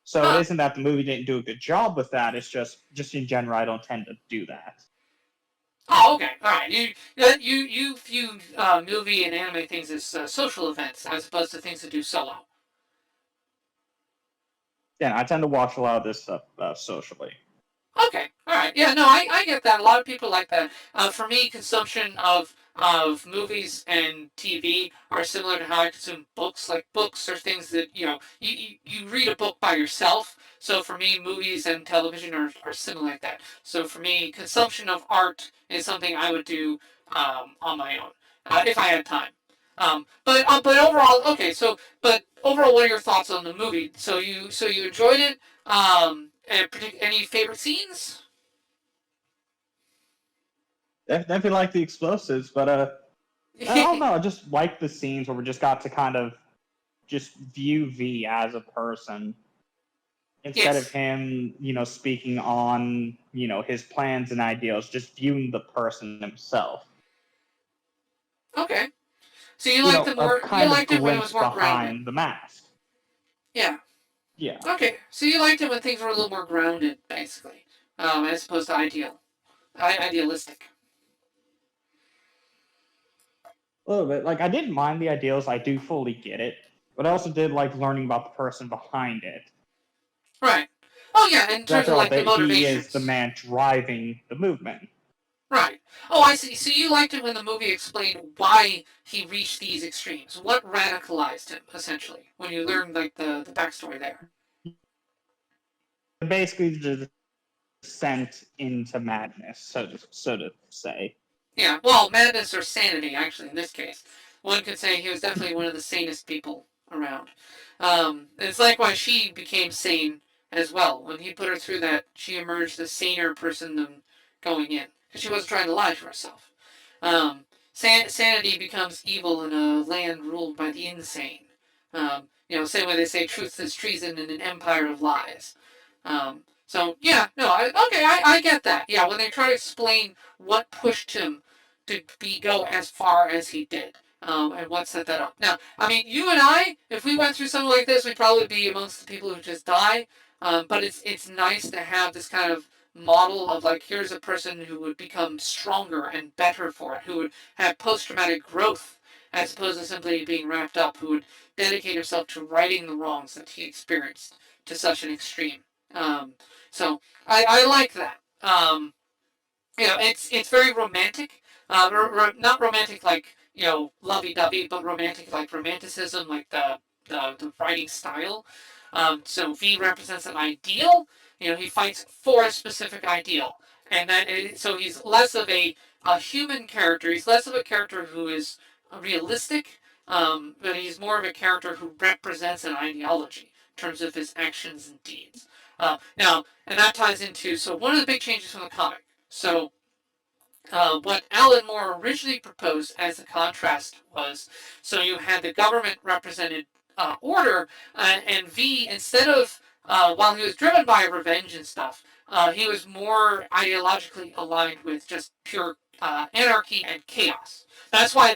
So it Huh. isn't that the movie didn't do a good job with that. It's just in general, I don't tend to do that. Oh, okay. All right. You view movie and anime things as social events as opposed to things to do solo. Yeah, I tend to watch a lot of this stuff socially. Okay, all right, yeah, no, I get that. A lot of people like that. For me, consumption of movies and TV are similar to how I consume books. Like books are things that you read a book by yourself. So for me, movies and television are similar like that. So for me, consumption of art is something I would do on my own if I had time. But overall, okay. But overall, what are your thoughts on the movie? So you enjoyed it? Any favorite scenes? Definitely like the explosives, but I don't know. I just like the scenes where we just got to kind of just view V as a person instead of Yes. him, speaking on, his plans and ideals, just viewing the person himself. Okay. So you liked the A more you kind of liked it when it was glimpse more grounded. behind the mask. Yeah. Yeah. Okay. So you liked it when things were a little more grounded, basically, as opposed to idealistic. A little bit. Like, I didn't mind the ideals. I do fully get it. But I also did like learning about the person behind it. Right. Oh yeah, in terms After of all, like the that he is the motivations. man driving the movement. Right. Oh, I see. So you liked it when the movie explained why he reached these extremes. What radicalized him, essentially, when you learned like the backstory there. Basically, the descent into madness, so to say. Yeah, well, madness or sanity, actually, in this case. One could say he was definitely one of the sanest people around. It's like why she became sane as well. When he put her through that, she emerged a saner person than going in. Because she wasn't trying to lie to herself. Sanity becomes evil in a land ruled by the insane. Same way they say truth is treason in an empire of lies. Yeah, no, I get that. Yeah, when they try to explain what pushed him to go as far as he did. And what set that up. Now, I mean, you and I, if we went through something like this, we'd probably be amongst the people who just die. But it's nice to have this kind of model of like, here's a person who would become stronger and better for it, who would have post-traumatic growth as opposed to simply being wrapped up, who would dedicate himself to righting the wrongs that he experienced to such an extreme. Um, so I like that. It's very romantic. Not romantic like lovey-dovey but romantic, like romanticism, like the writing style. So V represents an ideal. He fights for a specific ideal, and so he's less of a human character. He's less of a character who is realistic, but he's more of a character who represents an ideology in terms of his actions and deeds. Now, and that ties into one of the big changes from the comic. So what Alan Moore originally proposed as a contrast was, so you had the government represented order, and V, instead of, while he was driven by revenge and stuff, he was more ideologically aligned with just pure anarchy and chaos. That's why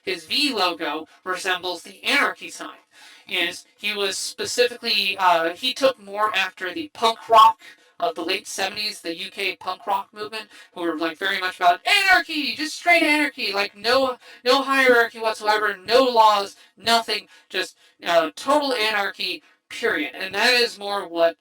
his V logo, resembles the anarchy sign. He was specifically, he took more after the punk rock of the late 70s, the UK punk rock movement, who were like very much about anarchy, just straight anarchy, like no hierarchy whatsoever, no laws, nothing, just total anarchy, period. And that is more what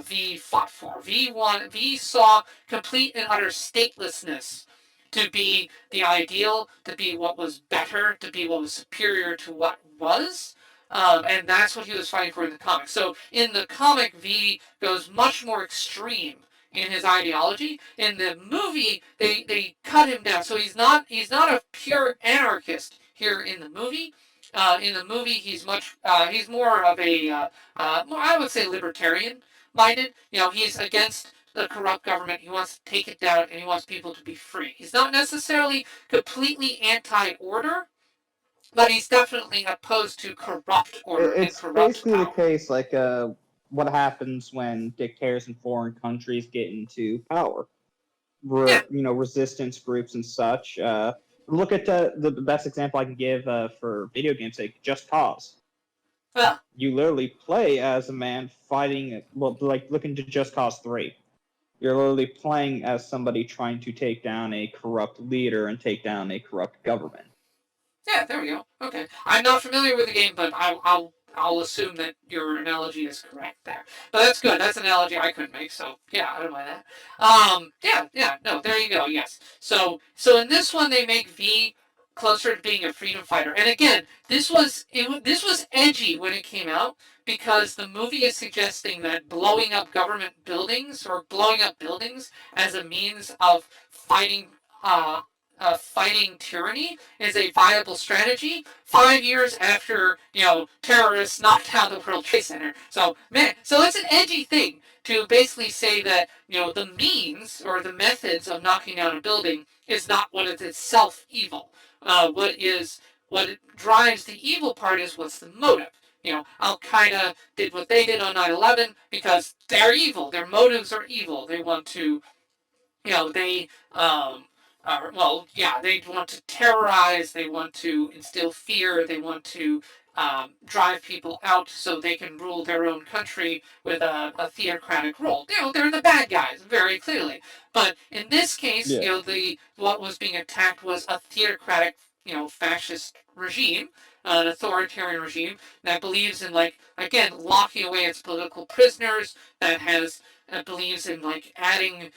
V fought for. V saw complete and utter statelessness to be the ideal, to be what was better, to be what was superior to what was. And that's what he was fighting for in the comic. So in the comic, V goes much more extreme in his ideology. In the movie, they cut him down. So he's not a pure anarchist here in the movie. In the movie, he's more of I would say libertarian minded. He's against the corrupt government. He wants to take it down, and he wants people to be free. He's not necessarily completely anti-order, but he's definitely opposed to corrupt order and It's corrupt basically the power. case like what happens when dictators in foreign countries get into power. Yeah. Resistance groups and such. Look at the best example I can give for video games sake, Just Cause. Well, You literally play as a man fighting, like look into Just Cause 3. You're literally playing as somebody trying to take down a corrupt leader and take down a corrupt government. yeah, there we go. Okay. I'm not familiar with the game, but I'll assume that your analogy is correct there. But that's good. That's an analogy I couldn't make, so yeah, I don't mind that. Yeah, no, there you go. Yes. So in this one, they make V closer to being a freedom fighter. And again, this was edgy when it came out because the movie is suggesting that blowing up government buildings or blowing up buildings as a means of fighting tyranny is a viable strategy 5 years after terrorists knocked down the World Trade Center. So it's an edgy thing to basically say that the means or the methods of knocking down a building is not what is itself evil. What drives the evil part is what's the motive. Al Qaeda did what they did on 9/11 because they're evil. Their motives are evil. They want to they they want to terrorize, they want to instill fear, they want to drive people out so they can rule their own country with a theocratic rule. They're the bad guys, very clearly. But in this case, Yeah. What was being attacked was a theocratic, fascist regime, an authoritarian regime that believes in, like, again, locking away its political prisoners, believes in, like, adding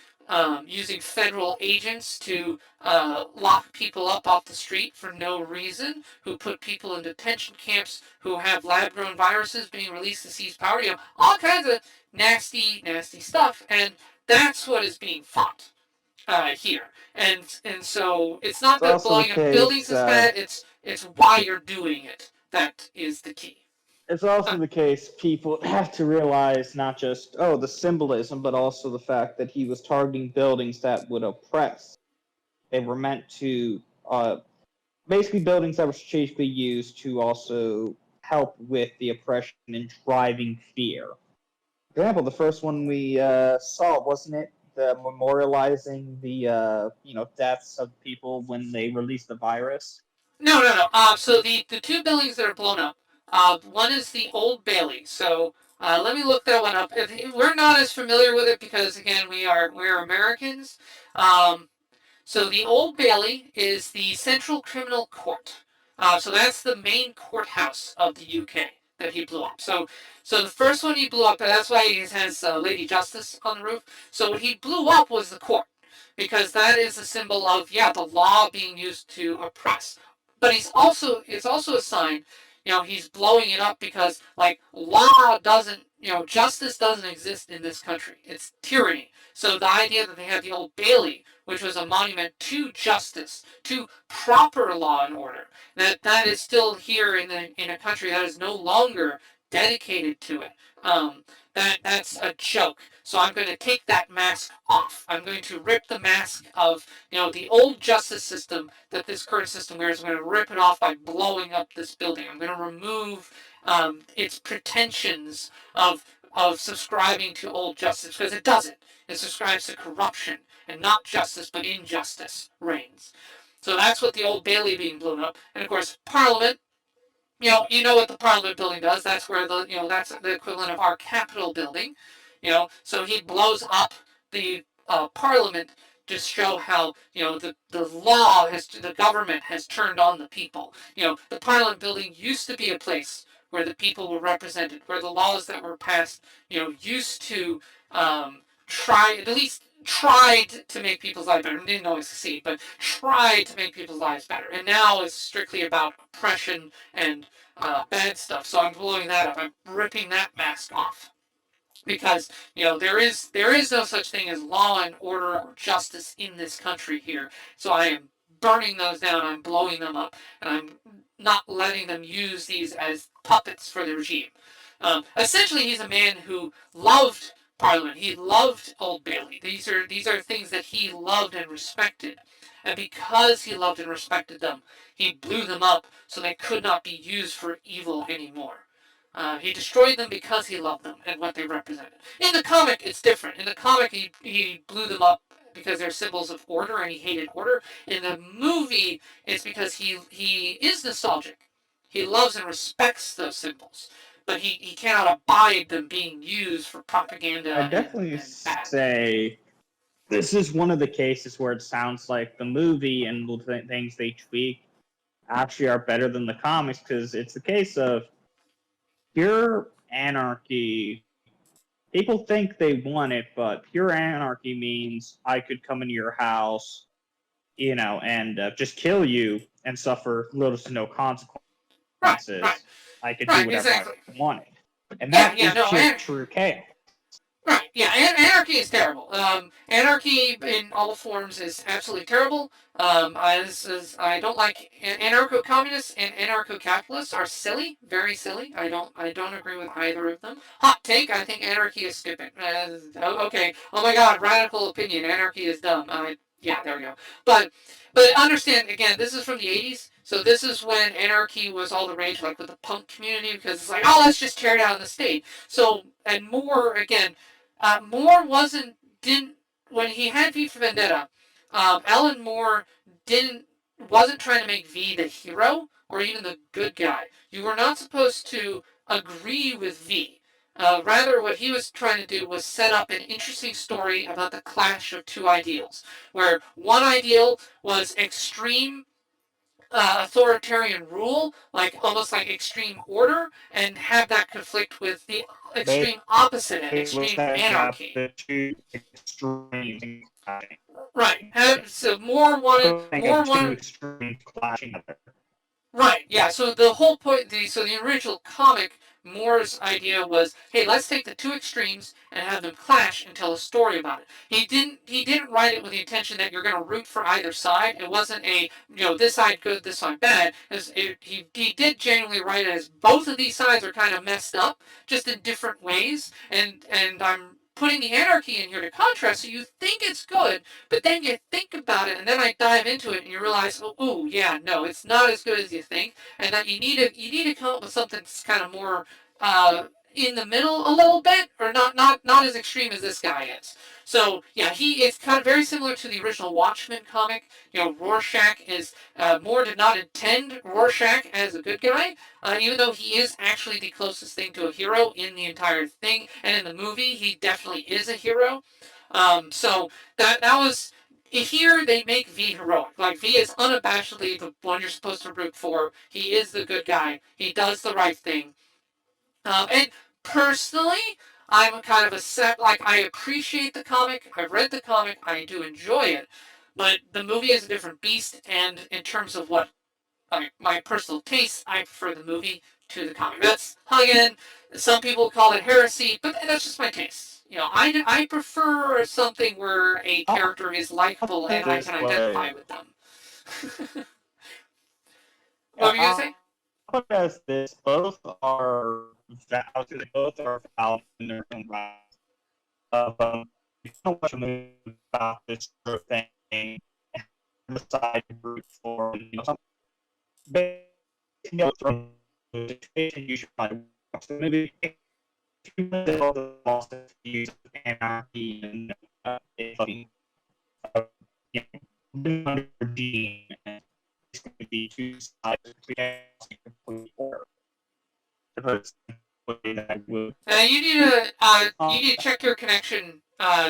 using federal agents to lock people up off the street for no reason, who put people in detention camps, who have lab-grown viruses being released to seize power, all kinds of nasty, nasty stuff, and that's what is being fought here. And so it's not It's that also the blowing up buildings case. is bad, it's why you're doing it that is the key. It's also the case people have to realize not just the symbolism, but also the fact that he was targeting buildings that would oppress. They were meant to basically buildings that were strategically used to also help with the oppression and driving fear. For example, the first one we saw, wasn't it? The memorializing the deaths of people when they released the virus. No. So the two buildings that are blown up, one is the Old Bailey. So let me look that one up. We're not as familiar with it because again we're Americans. Um, so the Old Bailey is the Central Criminal Court. So that's the main courthouse of the UK that he blew up. So the first one he blew up, and that's why he has Lady Justice on the roof. So what he blew up was the court, because that is a symbol of the law being used to oppress. but it's also a sign, he's blowing it up because like law doesn't, justice doesn't exist in this country. It's tyranny. So the idea that they had the Old Bailey, which was a monument to justice, to proper law and order, that is still here in a country that is no longer dedicated to it. Um, that's a joke. So I'm going to take that mask off. I'm going to rip the mask of the old justice system that this current system wears. I'm going to rip it off by blowing up this building. I'm going to remove its pretensions of subscribing to old justice because it doesn't. It subscribes to corruption and not justice, but injustice reigns. So that's what the Old Bailey being blown up, and of course Parliament. You know what the Parliament building does. That's where that's the equivalent of our Capitol building. So he blows up the Parliament to show how the government has turned on the people. The Parliament building used to be a place where the people were represented, where the laws that were passed, used to try at least tried to make people's lives better. Didn't always succeed, but tried to make people's lives better. And now it's strictly about oppression and bad stuff. So I'm blowing that up. I'm ripping that mask off because there is no such thing as law and order or justice in this country here. So I am burning those down. I'm blowing them up, and I'm not letting them use these as puppets for the regime. Essentially, he's a man who loved Parliament. He loved Old Bailey. These are things that he loved and respected, and because he loved and respected them, he blew them up so they could not be used for evil anymore. He destroyed them because he loved them and what they represented. In the comic, it's different. In the comic, he blew them up because they're symbols of order and he hated order. In the movie, it's because he is nostalgic. He loves and respects those symbols, but he cannot abide them being used for propaganda I definitely and bad. say this is one of the cases where it sounds like the movie and the things they tweak actually are better than the comics because it's the case of pure anarchy. People think they want it, but pure anarchy means I could come into your house, and just kill you and suffer little to no consequences. Right, right, I could do right, whatever exactly. I wanted. And Yeah, that yeah, is no, pure true chaos. right, yeah, anarchy is terrible. Anarchy in all forms is absolutely terrible. I don't like anarcho-communists and anarcho-capitalists are silly, very silly. I don't agree with either of them. Hot take: I think anarchy is stupid. Okay, oh my God, radical opinion: anarchy is dumb. Yeah, there we go. But understand again, this is from the '80s, so this is when anarchy was all the rage, like with the punk community, because it's like, oh, let's just tear down the state. So and more again. Moore didn't when he had V for Vendetta. Alan Moore didn't wasn't trying to make V the hero or even the good guy. You were not supposed to agree with V. Rather, what he was trying to do was set up an interesting story about the clash of two ideals, where one ideal was extreme authoritarian rule, like almost like extreme order, and have that conflict with the extreme opposite, extreme anarchy. The two extremes. Right. So more wanted. Two extremes clashing together. Right. Yeah. So the whole point, the original comic, Moore's idea was, hey, let's take the two extremes and have them clash and tell a story about it. He didn't write it with the intention that you're going to root for either side. It wasn't a this side good, this side bad. He did genuinely write it as both of these sides are kind of messed up, just in different ways. And I'm putting the anarchy in here to contrast, so you think it's good, but then you think about it, and then I dive into it, and you realize, oh, yeah, no, it's not as good as you think, and that you need to come up with something that's kind of more in the middle a little bit, or not as extreme as this guy is. So yeah, it's kind of very similar to the original Watchmen comic. Rorschach is Moore did not intend Rorschach as a good guy, even though he is actually the closest thing to a hero in the entire thing, and in the movie he definitely is a hero. So that was here they make V heroic. Like V is unabashedly the one you're supposed to root for. He is the good guy. He does the right thing. And personally, I'm kind of a set. Like I appreciate the comic. I've read the comic. I do enjoy it. But the movie is a different beast, and in terms of what my personal taste, I prefer the movie to the comic. That's, again, some people call it heresy, but that's just my taste. I prefer something where a character is likable and I can identify with them. What were you gonna say? Put it as this: both are valid in their own right. If you don't watch a movie about this sort of thing, and decide to root for, something, you should probably watch the movie. If you know all the lost views of anarchy and fucking, you know, under regime, and it's going to be two sides of complete order. You need to check your connection,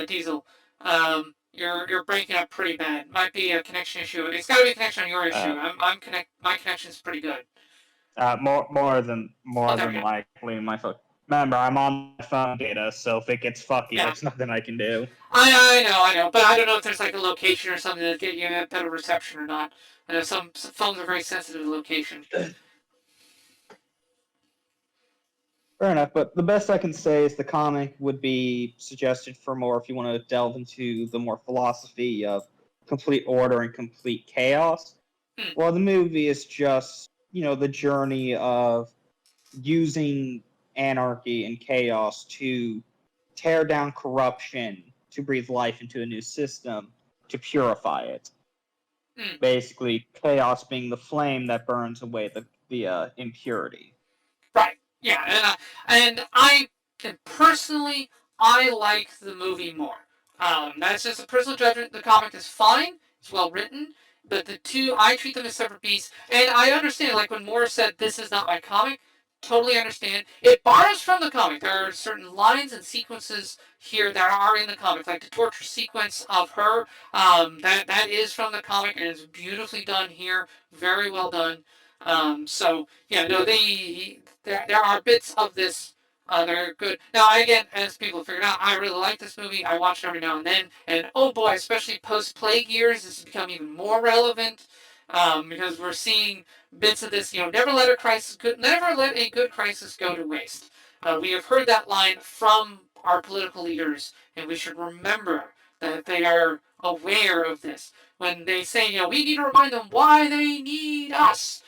Diesel. You're breaking up pretty bad. Might be a connection issue. It's got to be a connection on your issue. My connection's pretty good. More than likely my phone. Remember, I'm on my phone data, so if it gets fucky, there's nothing I can do. I know, but I don't know if there's like a location or something that get you a better reception or not. I know some phones are very sensitive to location. Fair enough, but the best I can say is the comic would be suggested for more if you want to delve into the more philosophy of complete order and complete chaos. Well, the movie is just, the journey of using anarchy and chaos to tear down corruption, to breathe life into a new system, to purify it. Basically, chaos being the flame that burns away the impurity. Right. Yeah, and I personally, I like the movie more. That's just a personal judgment. The comic is fine. It's well written. But the two, I treat them as separate beasts. And I understand, like when Morris said, this is not my comic, totally understand. It borrows from the comic. There are certain lines and sequences here that are in the comic, like the torture sequence of her. That is from the comic, and it's beautifully done here. Very well done. There are bits of this that are good. Now, again, as people figured out, I really like this movie. I watch it every now and then, and oh boy, especially post-Plague years, this has become even more relevant because we're seeing bits of this. Never let a good crisis go to waste. We have heard that line from our political leaders, and we should remember that they are aware of this. When they say, we need to remind them why they need us.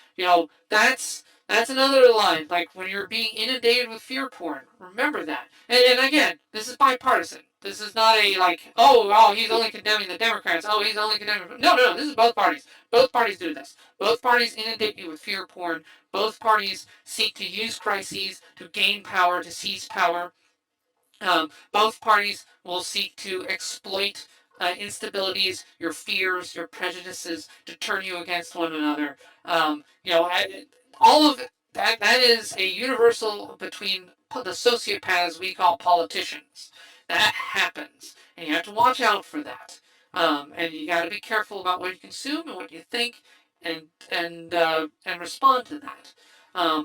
That's another line. Like when you're being inundated with fear porn, remember that. And again, this is bipartisan. This is not a he's only condemning the Democrats. Oh, he's only condemning. No. This is both parties. Both parties do this. Both parties inundate you with fear porn. Both parties seek to use crises to gain power, to seize power. Both parties will seek to exploit instabilities, your fears, your prejudices to turn you against one another. All of that is a universal between the sociopaths we call politicians. That happens, and you have to watch out for that. And you got to be careful about what you consume and what you think, and respond to that.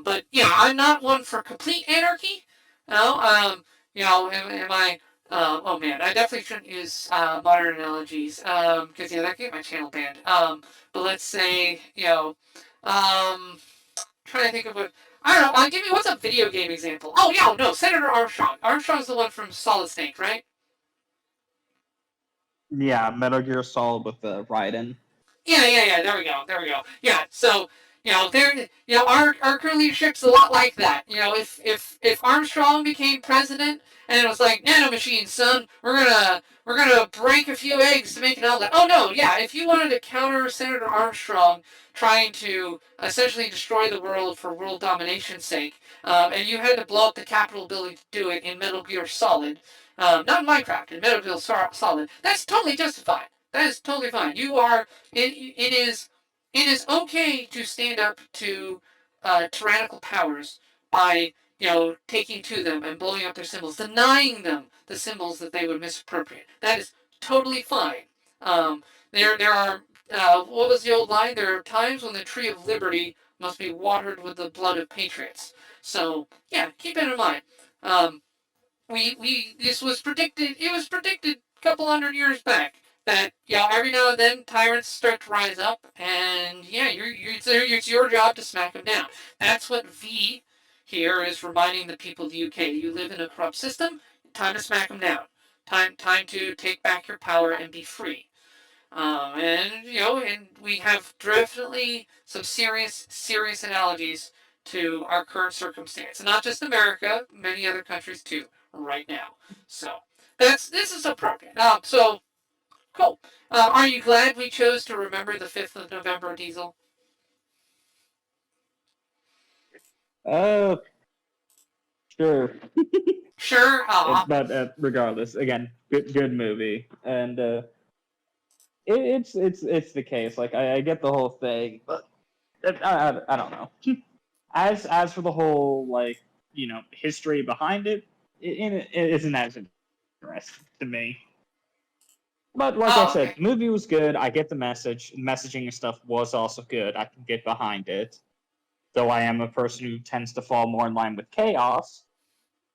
But yeah, I'm not one for complete anarchy. Am I? Oh man, I definitely shouldn't use modern analogies because that can get my channel banned. But let's say trying to think of what. I don't know. Give me what's a video game example? Oh yeah, no, Senator Armstrong. Armstrong's the one from Solid Snake, right? Yeah, Metal Gear Solid with the Raiden. Yeah. There we go. Yeah. So our current leadership's a lot like that. If Armstrong became president and it was like nanomachines, son, we're gonna break a few eggs to make an omelet. Oh no, yeah. If you wanted to counter Senator Armstrong trying to essentially destroy the world for world domination's sake, and you had to blow up the Capitol building to do it in Metal Gear Solid, not in Minecraft, in Metal Gear Solid, that's totally justified. That is totally fine. It is okay to stand up to tyrannical powers by taking to them and blowing up their symbols, denying them the symbols that they would misappropriate. That is totally fine. There are what was the old line? There are times when the tree of liberty must be watered with the blood of patriots. So yeah, keep it in mind. This was predicted. It was predicted a couple hundred years back that every now and then tyrants start to rise up, and it's your job to smack them down. That's what V here is reminding the people of the UK. You live in a corrupt system. Time to smack them down. Time to take back your power and be free. And we have definitely some serious analogies to our current circumstance, and not just America, many other countries too, right now. So this is appropriate. So cool. Are you glad we chose to remember the 5th of November, Diesel? Uh, sure. Sure. But regardless, again, good movie, and it's the case. Like I get the whole thing, but I don't know. As for the whole history behind it isn't as interesting to me. But like I said, Okay. the movie was good. I get the message. Messaging and stuff was also good. I can get behind it. Though I am a person who tends to fall more in line with chaos.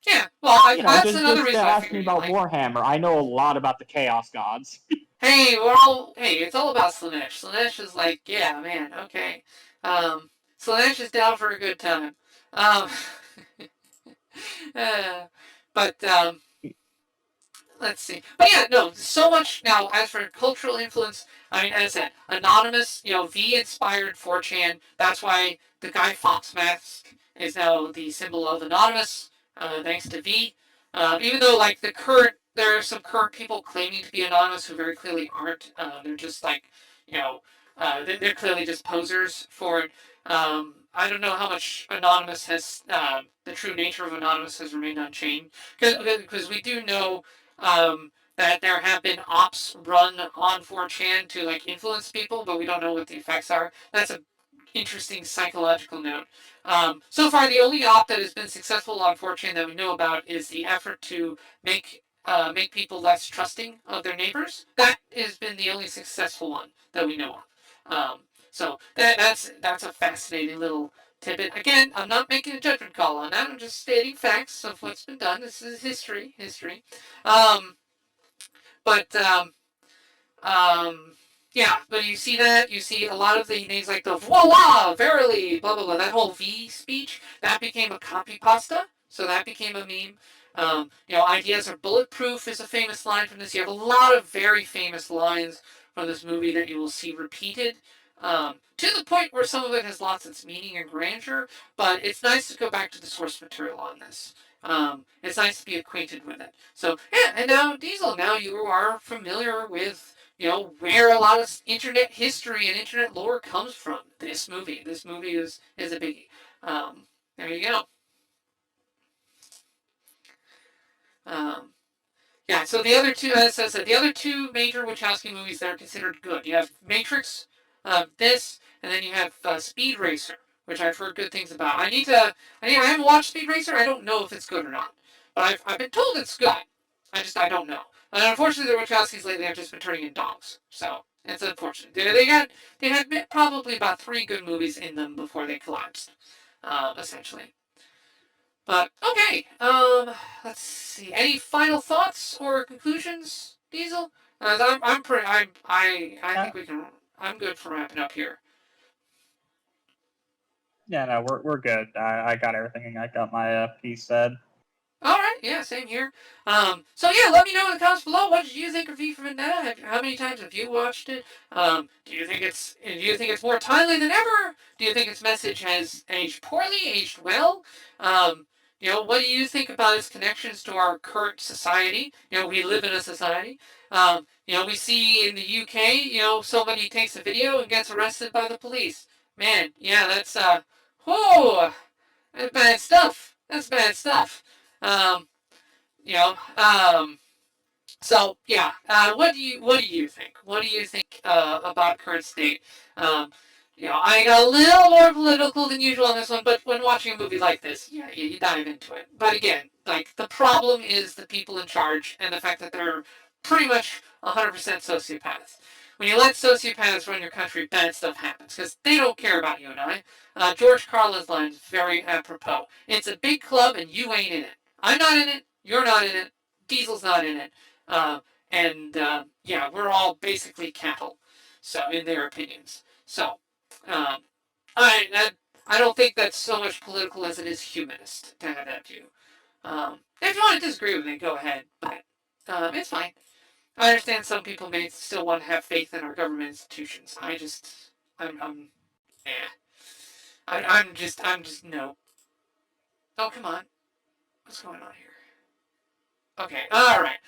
Yeah. Well, that's another just reason I ask me figured you about like. Warhammer. I know a lot about the chaos gods. Hey, it's all about Slanesh. Slanesh is like, yeah, man, okay. Slanesh is down for a good time. Um, uh, but let's see. But yeah, no, so much now. As for cultural influence, I mean, as I said, anonymous. V inspired 4chan. That's why the Guy Fawkes mask is now the symbol of anonymous, thanks to V. Even though there are some current people claiming to be anonymous who very clearly aren't. They're just they're clearly just posers for it. I don't know how much anonymous has the true nature of anonymous has remained unchanged because we do know that there have been ops run on 4chan to influence people, but we don't know what the effects are. That's a interesting psychological note. So far, the only op that has been successful on 4chan that we know about is the effort to make people less trusting of their neighbors. That has been the only successful one that we know of. So that's a fascinating little tidbit. Again, I'm not making a judgment call on that. I'm just stating facts of what's been done. This is history. Um, but yeah, but you see that, you see a lot of the names like the voila, verily, blah blah blah. That whole V speech that became a copy pasta, so that became a meme. Ideas are bulletproof is a famous line from this. You have a lot of very famous lines from this movie that you will see repeated. To the point where some of it has lost its meaning and grandeur, but it's nice to go back to the source material on this. It's nice to be acquainted with it. So yeah, and now Diesel, now you are familiar with where a lot of internet history and internet lore comes from. This movie is a biggie. There you go. Um, yeah. So the other two, as I said, the other two major Wachowski movies that are considered good. You have Matrix, this, and then you have Speed Racer, which I've heard good things about. I haven't watched Speed Racer. I don't know if it's good or not, but I've been told it's good. I don't know. And unfortunately, the Wachowskis lately have just been turning in dogs. So it's unfortunate. They had probably about 3 good movies in them before they collapsed, essentially. But okay, let's see. Any final thoughts or conclusions, Diesel? I'm pretty. I think we can. I'm good for wrapping up here. Yeah, no, we're good. I got everything. I got my piece said. All right, yeah, same here. So yeah, let me know in the comments below. What did you think of V for Vendetta? How many times have you watched it? Do you think it's more timely than ever? Do you think its message has aged poorly, aged well? What do you think about its connections to our current society? We live in a society. We see in the UK, somebody takes a video and gets arrested by the police. Man, yeah, that's whoa, that's bad stuff. That's bad stuff. Um, you know, um, so yeah, what do you think? What do you think about current state? Um, I got a little more political than usual on this one, but when watching a movie like this, yeah, you dive into it. But again, the problem is the people in charge and the fact that they're pretty much 100% sociopaths. When you let sociopaths run your country, bad stuff happens because they don't care about you and I. George Carlin's line is very apropos. It's a big club and you ain't in it. I'm not in it. You're not in it. Diesel's not in it. and yeah, we're all basically cattle. So in their opinions, so I don't think that's so much political as it is humanist to have that view. If you want to disagree with me, go ahead, but it's fine. I understand some people may still want to have faith in our government institutions. Eh. I'm just no. Oh, come on. What's going on here? Okay, alright.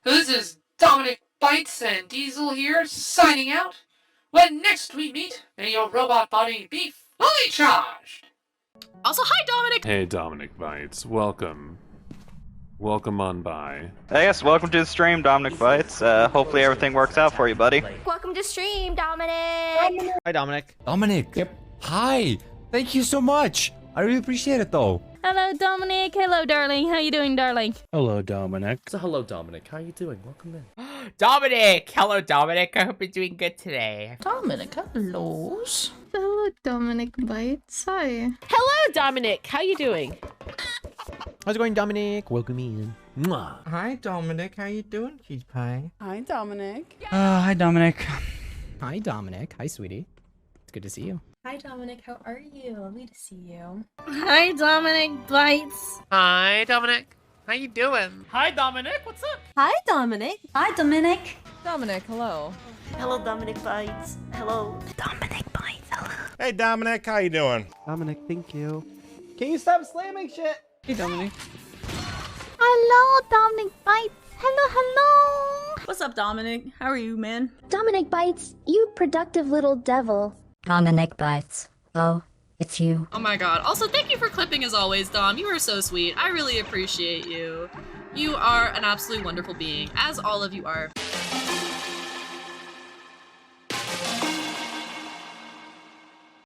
This is Dominic, Bytes, and Diesel here, signing out. When next we meet, may your robot body be fully charged! Also, hi, Dominic! Hey, Dominic Bytes. Welcome. Welcome on by. Hey, yes, welcome to the stream, Dominic Bytes. Hopefully everything works out for you, buddy. Welcome to stream, Dominic! Hi, Dominic. Dominic. Yep. Hi. Thank you so much. I really appreciate it, though. Hello, Dominic. Hello, darling. How you doing, darling? Hello, Dominic. So, hello, Dominic. How are you doing? Welcome in. Dominic! Hello, Dominic. I hope you're doing good today. Dominic, hello. Hello, Dominic Bytes. Hi. Hello, Dominic. How you doing? How's it going, Dominic? Welcome in. Mwah. Hi, Dominic. How you doing, cheese pie? Hi, Dominic. Hi, Dominic. Hi, Dominic. Hi, sweetie. It's good to see you. Hi, Dominic. How are you? Lovely to see you. Hi, Dominic Bytes. Hi, Dominic. How you doing? Hi, Dominic. What's up? Hi, Dominic. Hi, Dominic. Dominic, hello. Hello, Dominic Bytes. Hello. Dominic Bytes. Hello. Hey, Dominic. How you doing? Dominic, thank you. Can you stop slamming shit? Hey, Dominic. Hello, Dominic Bytes. Hello. What's up, Dominic? How are you, man? Dominic Bytes, you productive little devil. Dominic Bytes. Oh, it's you. Oh my god. Also, thank you for clipping as always, Dom. You are so sweet. I really appreciate you. You are an absolutely wonderful being, as all of you are.